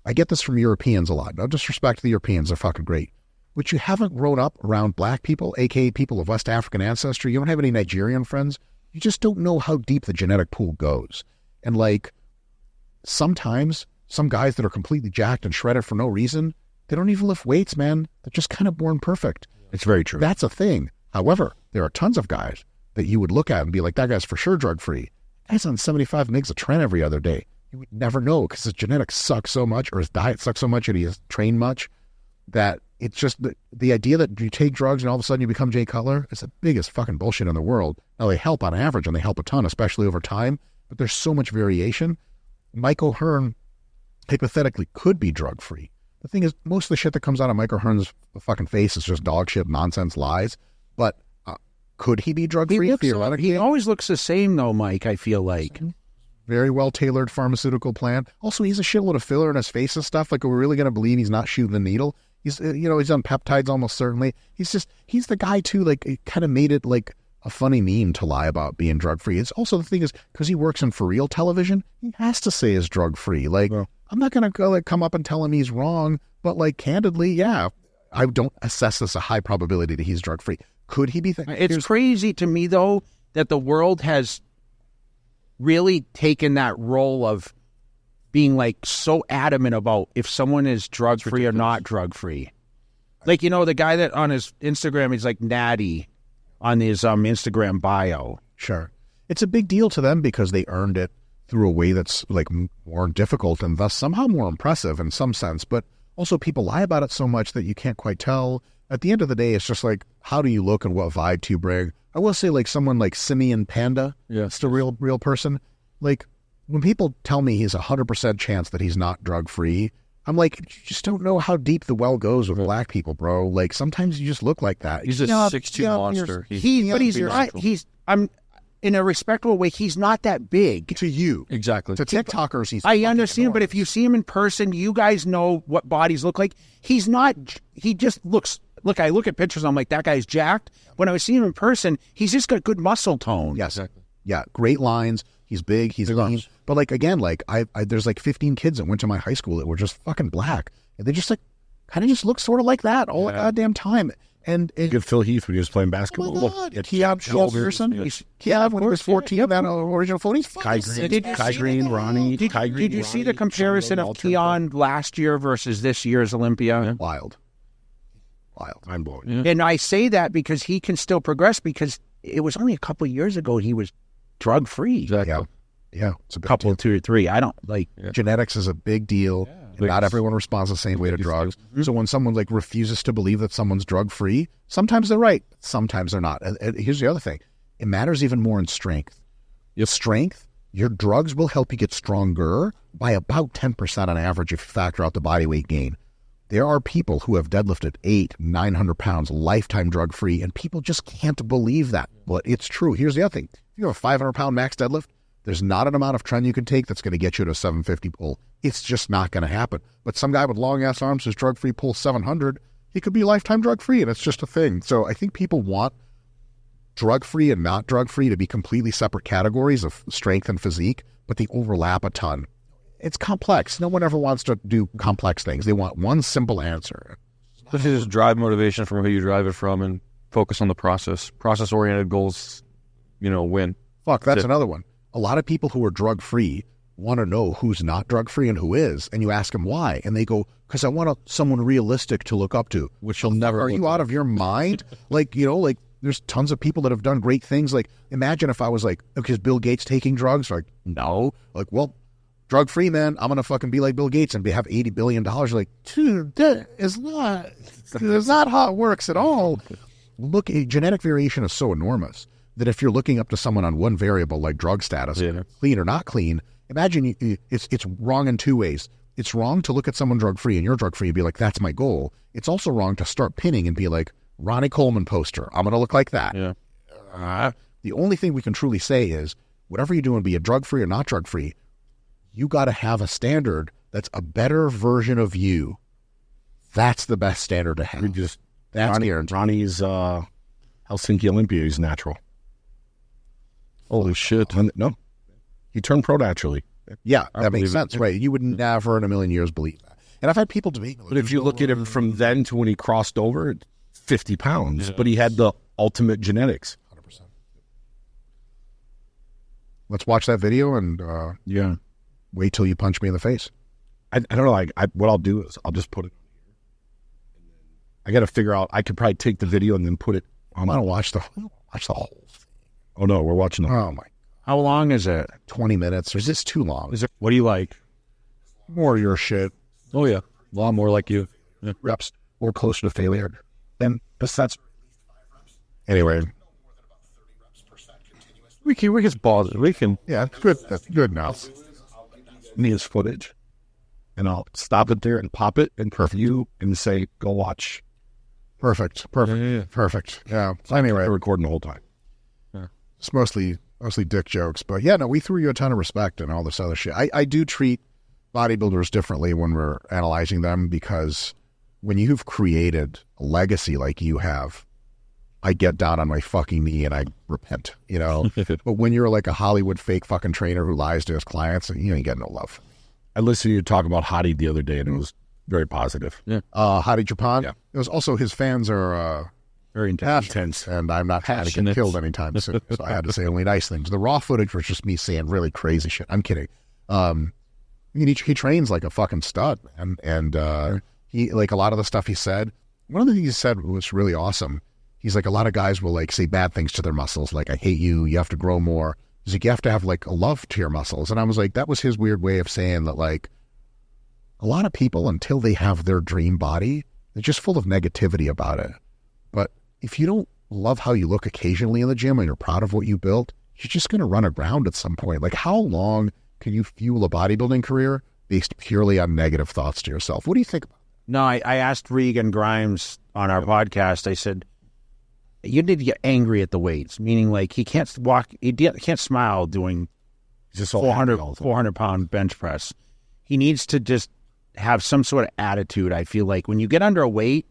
I get this from Europeans a lot. No disrespect to the Europeans. They're fucking great. But you haven't grown up around black people, a.k.a. people of West African ancestry. You don't have any Nigerian friends. You just don't know how deep the genetic pool goes. And like, sometimes some guys that are completely jacked and shredded for no reason, they don't even lift weights, man. They're just kind of born perfect. It's very true. That's a thing. However, there are tons of guys that you would look at and be like, that guy's for sure drug-free. Guy's on 75 mgs of tren every other day. You would never know because his genetics suck so much, or his diet sucks so much, and he has trained much, that it's just the idea that you take drugs and all of a sudden you become Jay Cutler is the biggest fucking bullshit in the world. Now, they help on average, and they help a ton, especially over time, but there's so much variation. Michael Hearn hypothetically could be drug-free. The thing is, most of the shit that comes out of Michael Hearn's fucking face is just dog shit, nonsense, lies. But could he be drug-free? He always looks the same, though, Mike, I feel like. Very well-tailored pharmaceutical plan. Also, he's a shitload of filler in his face and stuff. Like, are we really going to believe he's not shooting the needle? He's, he's on peptides almost certainly. He's the guy, too, like, it kind of made it, like, a funny meme to lie about being drug-free. It's also, the thing is, because he works in for real television, he has to say he's drug-free. Like, I'm not going to go, like, come up and tell him he's wrong, but, like, candidly, yeah, I don't assess this a high probability that he's drug-free. Could he be? It's crazy to me, though, that the world has really taken that role of being, like, so adamant about if someone is drug-free or not drug-free. Like, the guy that on his Instagram, he's like Natty on his Instagram bio. Sure. It's a big deal to them because they earned it through a way that's, like, more difficult and thus somehow more impressive in some sense. But also people lie about it so much that you can't quite tell. At the end of the day, it's just like, how do you look and what vibe do you bring? I will say, like, someone like Simeon Panda, it's the real person. Like, when people tell me he's 100% chance that he's not drug-free, I'm like, you just don't know how deep the well goes with black people, bro. Like, sometimes you just look like that. He's a 6'2" monster. I'm in a respectable way, he's not that big. To you. Exactly. To TikTokers, he's I understand, but if you see him in person, you guys know what bodies look like. He just looks... Look, I look at pictures, I'm like, that guy's jacked. When I was seeing him in person, he's just got good muscle tone. Yes. Exactly. Yeah, great lines. He's big, he's lean. But, like, again, like, I there's like 15 kids that went to my high school that were just fucking black. And they just, like, kind of just look sort of like that all the goddamn time. And good Phil Heath when he was playing basketball. Oh my God. Keon when he was 14, that original phone, he's fucking Kai Green, Ronnie. Did you see the comparison of Keon last year versus this year's Olympia? Wild. I'm blowing. Yeah. And I say that because he can still progress because it was only a couple of years ago he was drug-free. Exactly. Yeah. It's a couple, 2 or 3. I don't like... Yeah. Genetics is a big deal. Yeah. And not everyone responds the same way to drugs. Mm-hmm. So when someone, like, refuses to believe that someone's drug-free, sometimes they're right. Sometimes they're not. And here's the other thing. It matters even more in strength. Strength, your drugs will help you get stronger by about 10% on average if you factor out the body weight gain. There are people who have deadlifted 800-900 pounds lifetime drug-free, and people just can't believe that. But it's true. Here's the other thing. If you have a 500-pound max deadlift, there's not an amount of tren you can take that's going to get you to a 750 pull. It's just not going to happen. But some guy with long-ass arms who's drug-free pulls 700, he could be lifetime drug-free, and it's just a thing. So I think people want drug-free and not drug-free to be completely separate categories of strength and physique, but they overlap a ton. It's complex. No one ever wants to do complex things. They want one simple answer. This is just drive motivation from who you drive it from and focus on the process. Process-oriented goals, win. Fuck, that's another one. A lot of people who are drug-free want to know who's not drug-free and who is, and you ask them why, and they go, because I want someone realistic to look up to. Which you'll never. Are you out of your mind? There's tons of people that have done great things. Like, imagine if I was like, okay, is Bill Gates taking drugs? Like, no. Like, well, drug-free, man, I'm going to fucking be like Bill Gates and have $80 billion. Like, dude, that's not how it works at all. Look, genetic variation is so enormous that if you're looking up to someone on one variable like drug status, clean or not clean, imagine it's wrong in two ways. It's wrong to look at someone drug-free and you're drug-free and be like, that's my goal. It's also wrong to start pinning and be like, Ronnie Coleman poster, I'm going to look like that. Yeah. The only thing we can truly say is, whatever you're doing, be it drug-free or not drug-free, you got to have a standard that's a better version of you. That's the best standard to have. Ronnie's Helsinki Olympia is natural. Holy shit. No. He turned pro naturally. Yeah, that makes sense, right? You would never in a million years believe that. And I've had people debate me. But if you look at him from then to when he crossed over, 50 pounds, but he had the ultimate genetics. 100%. Let's watch that video and wait till you punch me in the face. I don't know. What I'll do is I'll just put it on here. I got to figure out. I could probably take the video and then put it on. I don't watch the whole thing. Oh no, we're watching the. Oh my! How long is it? 20 minutes. Or is this too long? What do you like? More your shit. Oh yeah, a lot more like you. Yeah. Reps or closer to failure. And that's anyway. We can pause it. We can. Yeah, good. That's good enough. Needs footage, and I'll stop it there and pop it and you and say, "Go watch." Perfect. Yeah. Perfect. Yeah. Anyway, I'm recording the whole time. It's mostly dick jokes, but yeah, no, we threw you a ton of respect and all this other shit. I do treat bodybuilders differently when we're analyzing them, because when you've created a legacy like you have, I get down on my fucking knee and I repent, But when you're like a Hollywood fake fucking trainer who lies to his clients, you ain't getting no love. I listened to you talk about Hadi the other day, and it was very positive. Yeah. Hadi Japan. Yeah. It was also, his fans are very intense, and I'm not going to get killed anytime soon, so I had to say only nice things. The raw footage was just me saying really crazy shit. I'm kidding. He trains like a fucking stud, and he, like, a lot of the stuff he said, one of the things he said was really awesome. He's like, a lot of guys will like say bad things to their muscles, like, I hate you, you have to grow more. He's like, you have to have like a love to your muscles. And I was like, that was his weird way of saying that, like, a lot of people, until they have their dream body, they're just full of negativity about it. But if you don't love how you look occasionally in the gym and you're proud of what you built, you're just going to run aground at some point. Like, how long can you fuel a bodybuilding career based purely on negative thoughts to yourself? What do you think about that? No, I asked Regan Grimes on our podcast, I said, you need to get angry at the weights, meaning like he can't smile doing 400-pound bench press. He needs to just have some sort of attitude. I feel like when you get under a weight,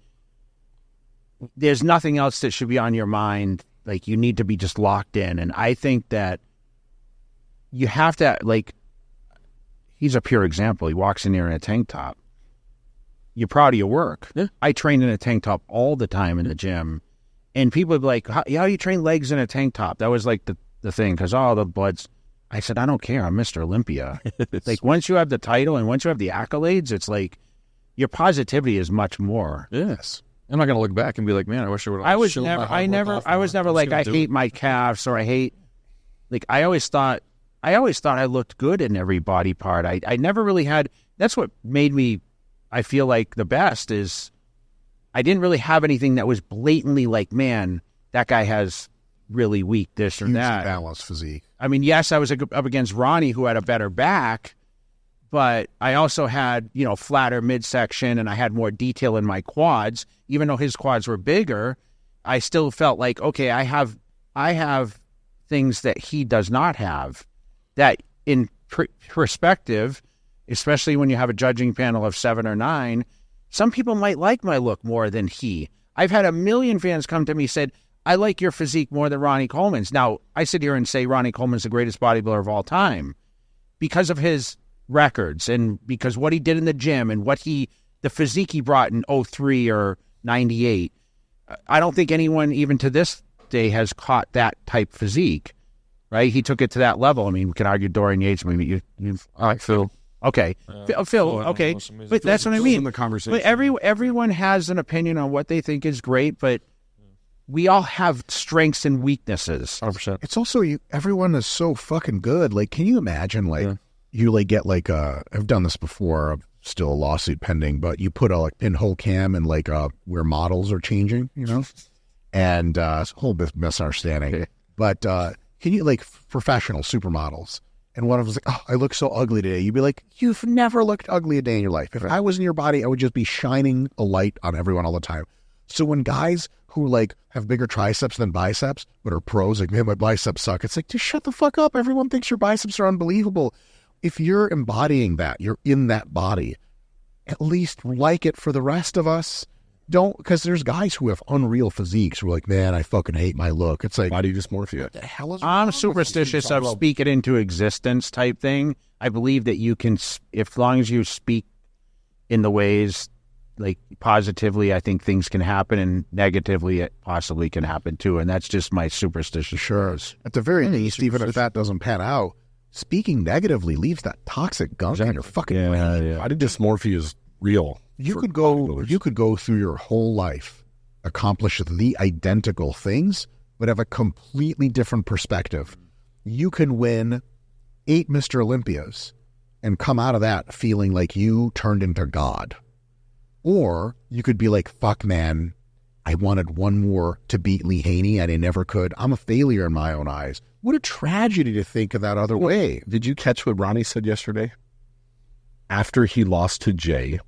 there's nothing else that should be on your mind. Like, you need to be just locked in. And I think that you have to, like, he's a pure example. He walks in here in a tank top. You're proud of your work. Yeah. I train in a tank top all the time in the gym. And people would be like, how you train legs in a tank top? That was like the thing, because the blood's... I said, I don't care. I'm Mr. Olympia. Like, once you have the title and once you have the accolades, it's like your positivity is much more. Yes. I'm not going to look back and be like, man, I wish I would have. I was never like, I hate my calves, or I hate... Like, I always thought I looked good in every body part. I never really had... That's what made me, I feel like, the best is... I didn't really have anything that was blatantly like, man, that guy has really weak this or that. Balanced physique. I mean, yes, I was up against Ronnie, who had a better back, but I also had, flatter midsection, and I had more detail in my quads. Even though his quads were bigger, I still felt like, okay, I have things that he does not have. That in perspective, especially when you have a judging panel of 7 or 9, some people might like my look more than he. I've had a million fans come to me said, I like your physique more than Ronnie Coleman's. Now, I sit here and say Ronnie Coleman's the greatest bodybuilder of all time because of his records and because what he did in the gym and the physique he brought in 03 or 98. I don't think anyone, even to this day, has caught that type physique, right? He took it to that level. I mean, we can argue Dorian Yates. I mean, I like Phil. Okay. Phil, okay. But that's what I mean. In the conversation. But everyone has an opinion on what they think is great, but we all have strengths and weaknesses. 100%. It's also everyone is so fucking good. Like, can you imagine, you like get like I've done this before, still a lawsuit pending, but you put a like pinhole cam and like where models are changing, and it's a whole bit misunderstanding. Okay. But can you like professional supermodels? And one of them was like, "Oh, I look so ugly today." You'd be like, "You've never looked ugly a day in your life." If I was in your body, I would just be shining a light on everyone all the time. So when guys who like have bigger triceps than biceps, but are pros, like, man, my biceps suck. It's like, just shut the fuck up. Everyone thinks your biceps are unbelievable. If you're embodying that, you're in that body, at least like it for the rest of us. Don't, because there's guys who have unreal physiques who are like, man, I fucking hate my look. It's like body dysmorphia. What the hell is I'm superstitious of speak it into existence type thing. I believe that you can, if long as you speak in the ways like positively, I think things can happen, and negatively it possibly can happen too. And that's just my superstitious. Sure. At the very least, even if that doesn't pan out, speaking negatively leaves that toxic gunk in your fucking brain. Yeah. Body dysmorphia is real. You could go through your whole life, accomplish the identical things, but have a completely different perspective. You can win 8 Mr. Olympias and come out of that feeling like you turned into God. Or you could be like, fuck, man, I wanted one more to beat Lee Haney and I never could. I'm a failure in my own eyes. What a tragedy to think of that other way. Did you catch what Ronnie said yesterday? After he lost to Jay,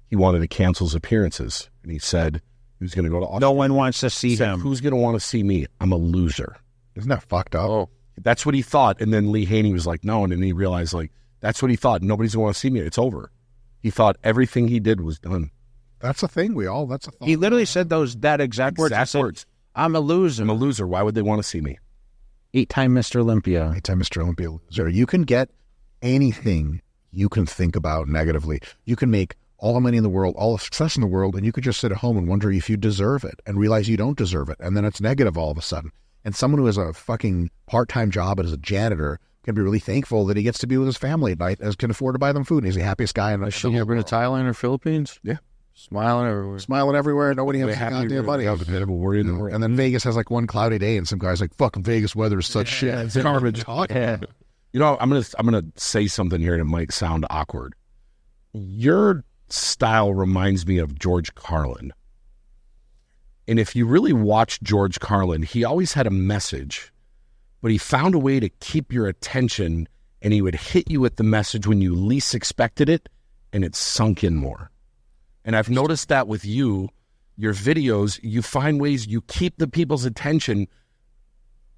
he wanted to cancel his appearances. And he said he was going to go to Australia. No one wants to see him. Who's going to want to see me? I'm a loser. Isn't that fucked up? Oh, that's what he thought. And then Lee Haney was like, no. And then he realized, like, that's what he thought. Nobody's going to want to see me. It's over. He thought everything he did was done. That's a thing. That's a thought. He literally said that exact words. I'm a loser. I'm a loser. Why would they want to see me? 8-time Mr. Olympia. 8-time Mr. Olympia loser. You can get anything you can think about negatively. You can make all the money in the world, all the success in the world, and you could just sit at home and wonder if you deserve it and realize you don't deserve it. And then it's negative all of a sudden. And someone who has a fucking part-time job as a janitor can be really thankful that he gets to be with his family at night, as can afford to buy them food. And he's the happiest guy in the world. You ever been to Thailand or Philippines? Yeah. Smiling everywhere. Smiling everywhere. Nobody has goddamn money. And then Vegas has like one cloudy day, and some guy's like, "Fucking Vegas weather is such shit. It's garbage." Yeah. You know, I'm gonna say something here, and it might sound awkward. Your style reminds me of George Carlin. And if you really watch George Carlin, he always had a message, but he found a way to keep your attention, and he would hit you with the message when you least expected it, and it sunk in more. And I've noticed that with you, your videos, you find ways you keep the people's attention,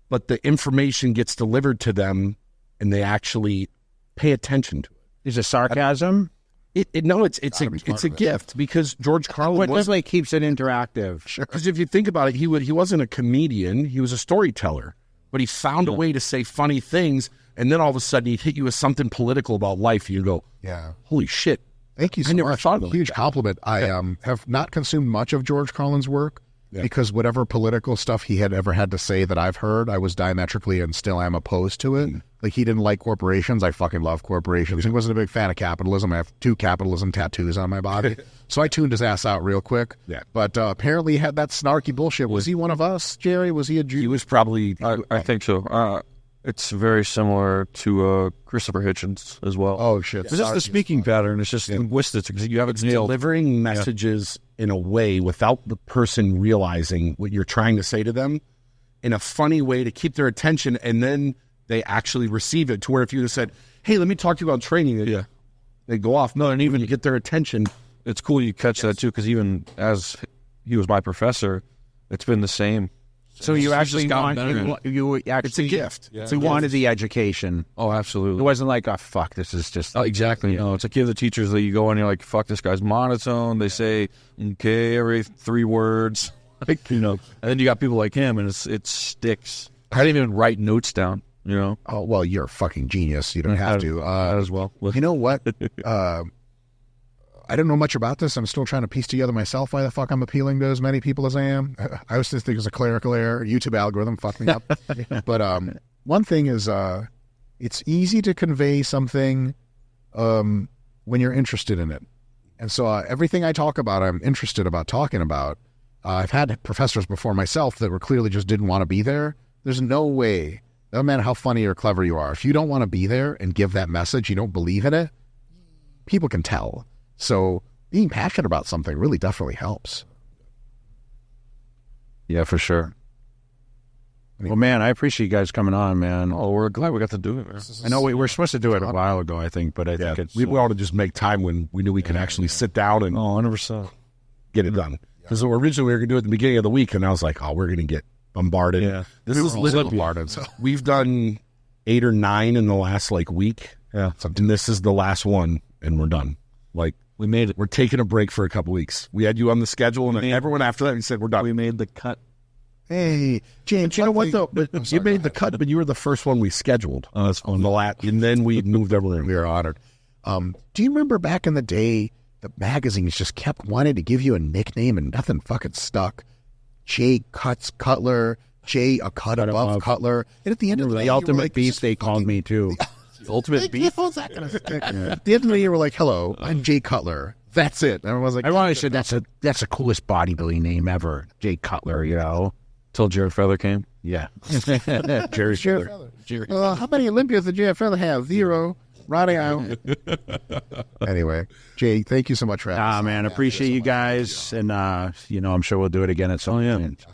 but the information gets delivered to them and they actually pay attention to it. Is it sarcasm? It's a gift, because George Carlin definitely keeps it interactive. Because if you think about it, he wasn't a comedian, he was a storyteller, but he found a way to say funny things, and then all of a sudden he'd hit you with something political about life. You go, yeah, holy shit. Thank you so much. Huge compliment. I have not consumed much of George Carlin's work because whatever political stuff he had ever had to say that I've heard, I was diametrically and still am opposed to it. Like, he didn't like corporations. I fucking love corporations. He wasn't a big fan of capitalism. I have 2 capitalism tattoos on my body. So I tuned his ass out real quick. Yeah. But apparently he had that snarky bullshit. Was he one of us, Jerry? Was he a Jew? He was probably... I think so. It's very similar to Christopher Hitchens as well. Oh, shit. It's just the speaking pattern. It's just linguistics, because you have it nailed. Delivering messages in a way without the person realizing what you're trying to say to them in a funny way to keep their attention, and then they actually receive it, to where if you just said, hey, let me talk to you about training, they go off. No, and even you get their attention. It's cool you catch that too, because even as he was my professor, it's been the same. So you actually it's a gift. Yeah. So you wanted the education. Oh, absolutely. It wasn't like, oh, fuck, this is just... Oh, exactly. No, it's like you have the teachers that you go and you're like, fuck, this guy's monotone. They say, okay, every 3 words. Like, and then you got people like him, and it sticks. I didn't even write notes down. Oh well, you're a fucking genius. You don't have to. As well. You know what? I don't know much about this. I'm still trying to piece together myself why the fuck I'm appealing to as many people as I am. I was just thinking it was a clerical error. YouTube algorithm fucked me up. But one thing is, it's easy to convey something when you're interested in it. And so everything I talk about, I'm interested about talking about. I've had professors before myself that were clearly just didn't want to be there. There's no way, no matter how funny or clever you are, if you don't want to be there and give that message, you don't believe in it, people can tell. So being passionate about something really definitely helps. Yeah, for sure. Well, man, I appreciate you guys coming on, man. Oh, we're glad we got to do it, man. I know we were supposed to do it a while ago, I think, but I think it's... We wanted to just make time when we knew we could actually sit down and 100%. get it done. Because originally we were going to do it at the beginning of the week, and I was like, oh, we're going to get bombarded. Yeah. This is literally bombarded. So we've done 8 or 9 in the last week. Yeah. And this is the last one, and we're done. We made it. We're taking a break for a couple weeks. We had you on the schedule, and everyone after that, we said, we're done. We made the cut. Hey, James, you know what, though? But you made the cut, but you were the first one we scheduled. Oh, that's on the lat, and then we moved everyone. We are honored. Do you remember back in the day, the magazines just kept wanting to give you a nickname and nothing fucking stuck? J. Cuts Cutler, J. A cut above Cutler. And at the end of the day, the ultimate beast, they called me too. Ultimate beast? How's that going to stick? At the end of the day, you were like, hello, I'm Jay Cutler. That's it. And everyone was like, I wanted to say that's the coolest bodybuilding name ever, Jay Cutler, Till Jared Feather came. Yeah. Jerry Feather. How many Olympians did Jared Feather have? 0. Riding out. Anyway, Jay, thank you so much for having us. Man, appreciate you guys. And, I'm sure we'll do it again at some point.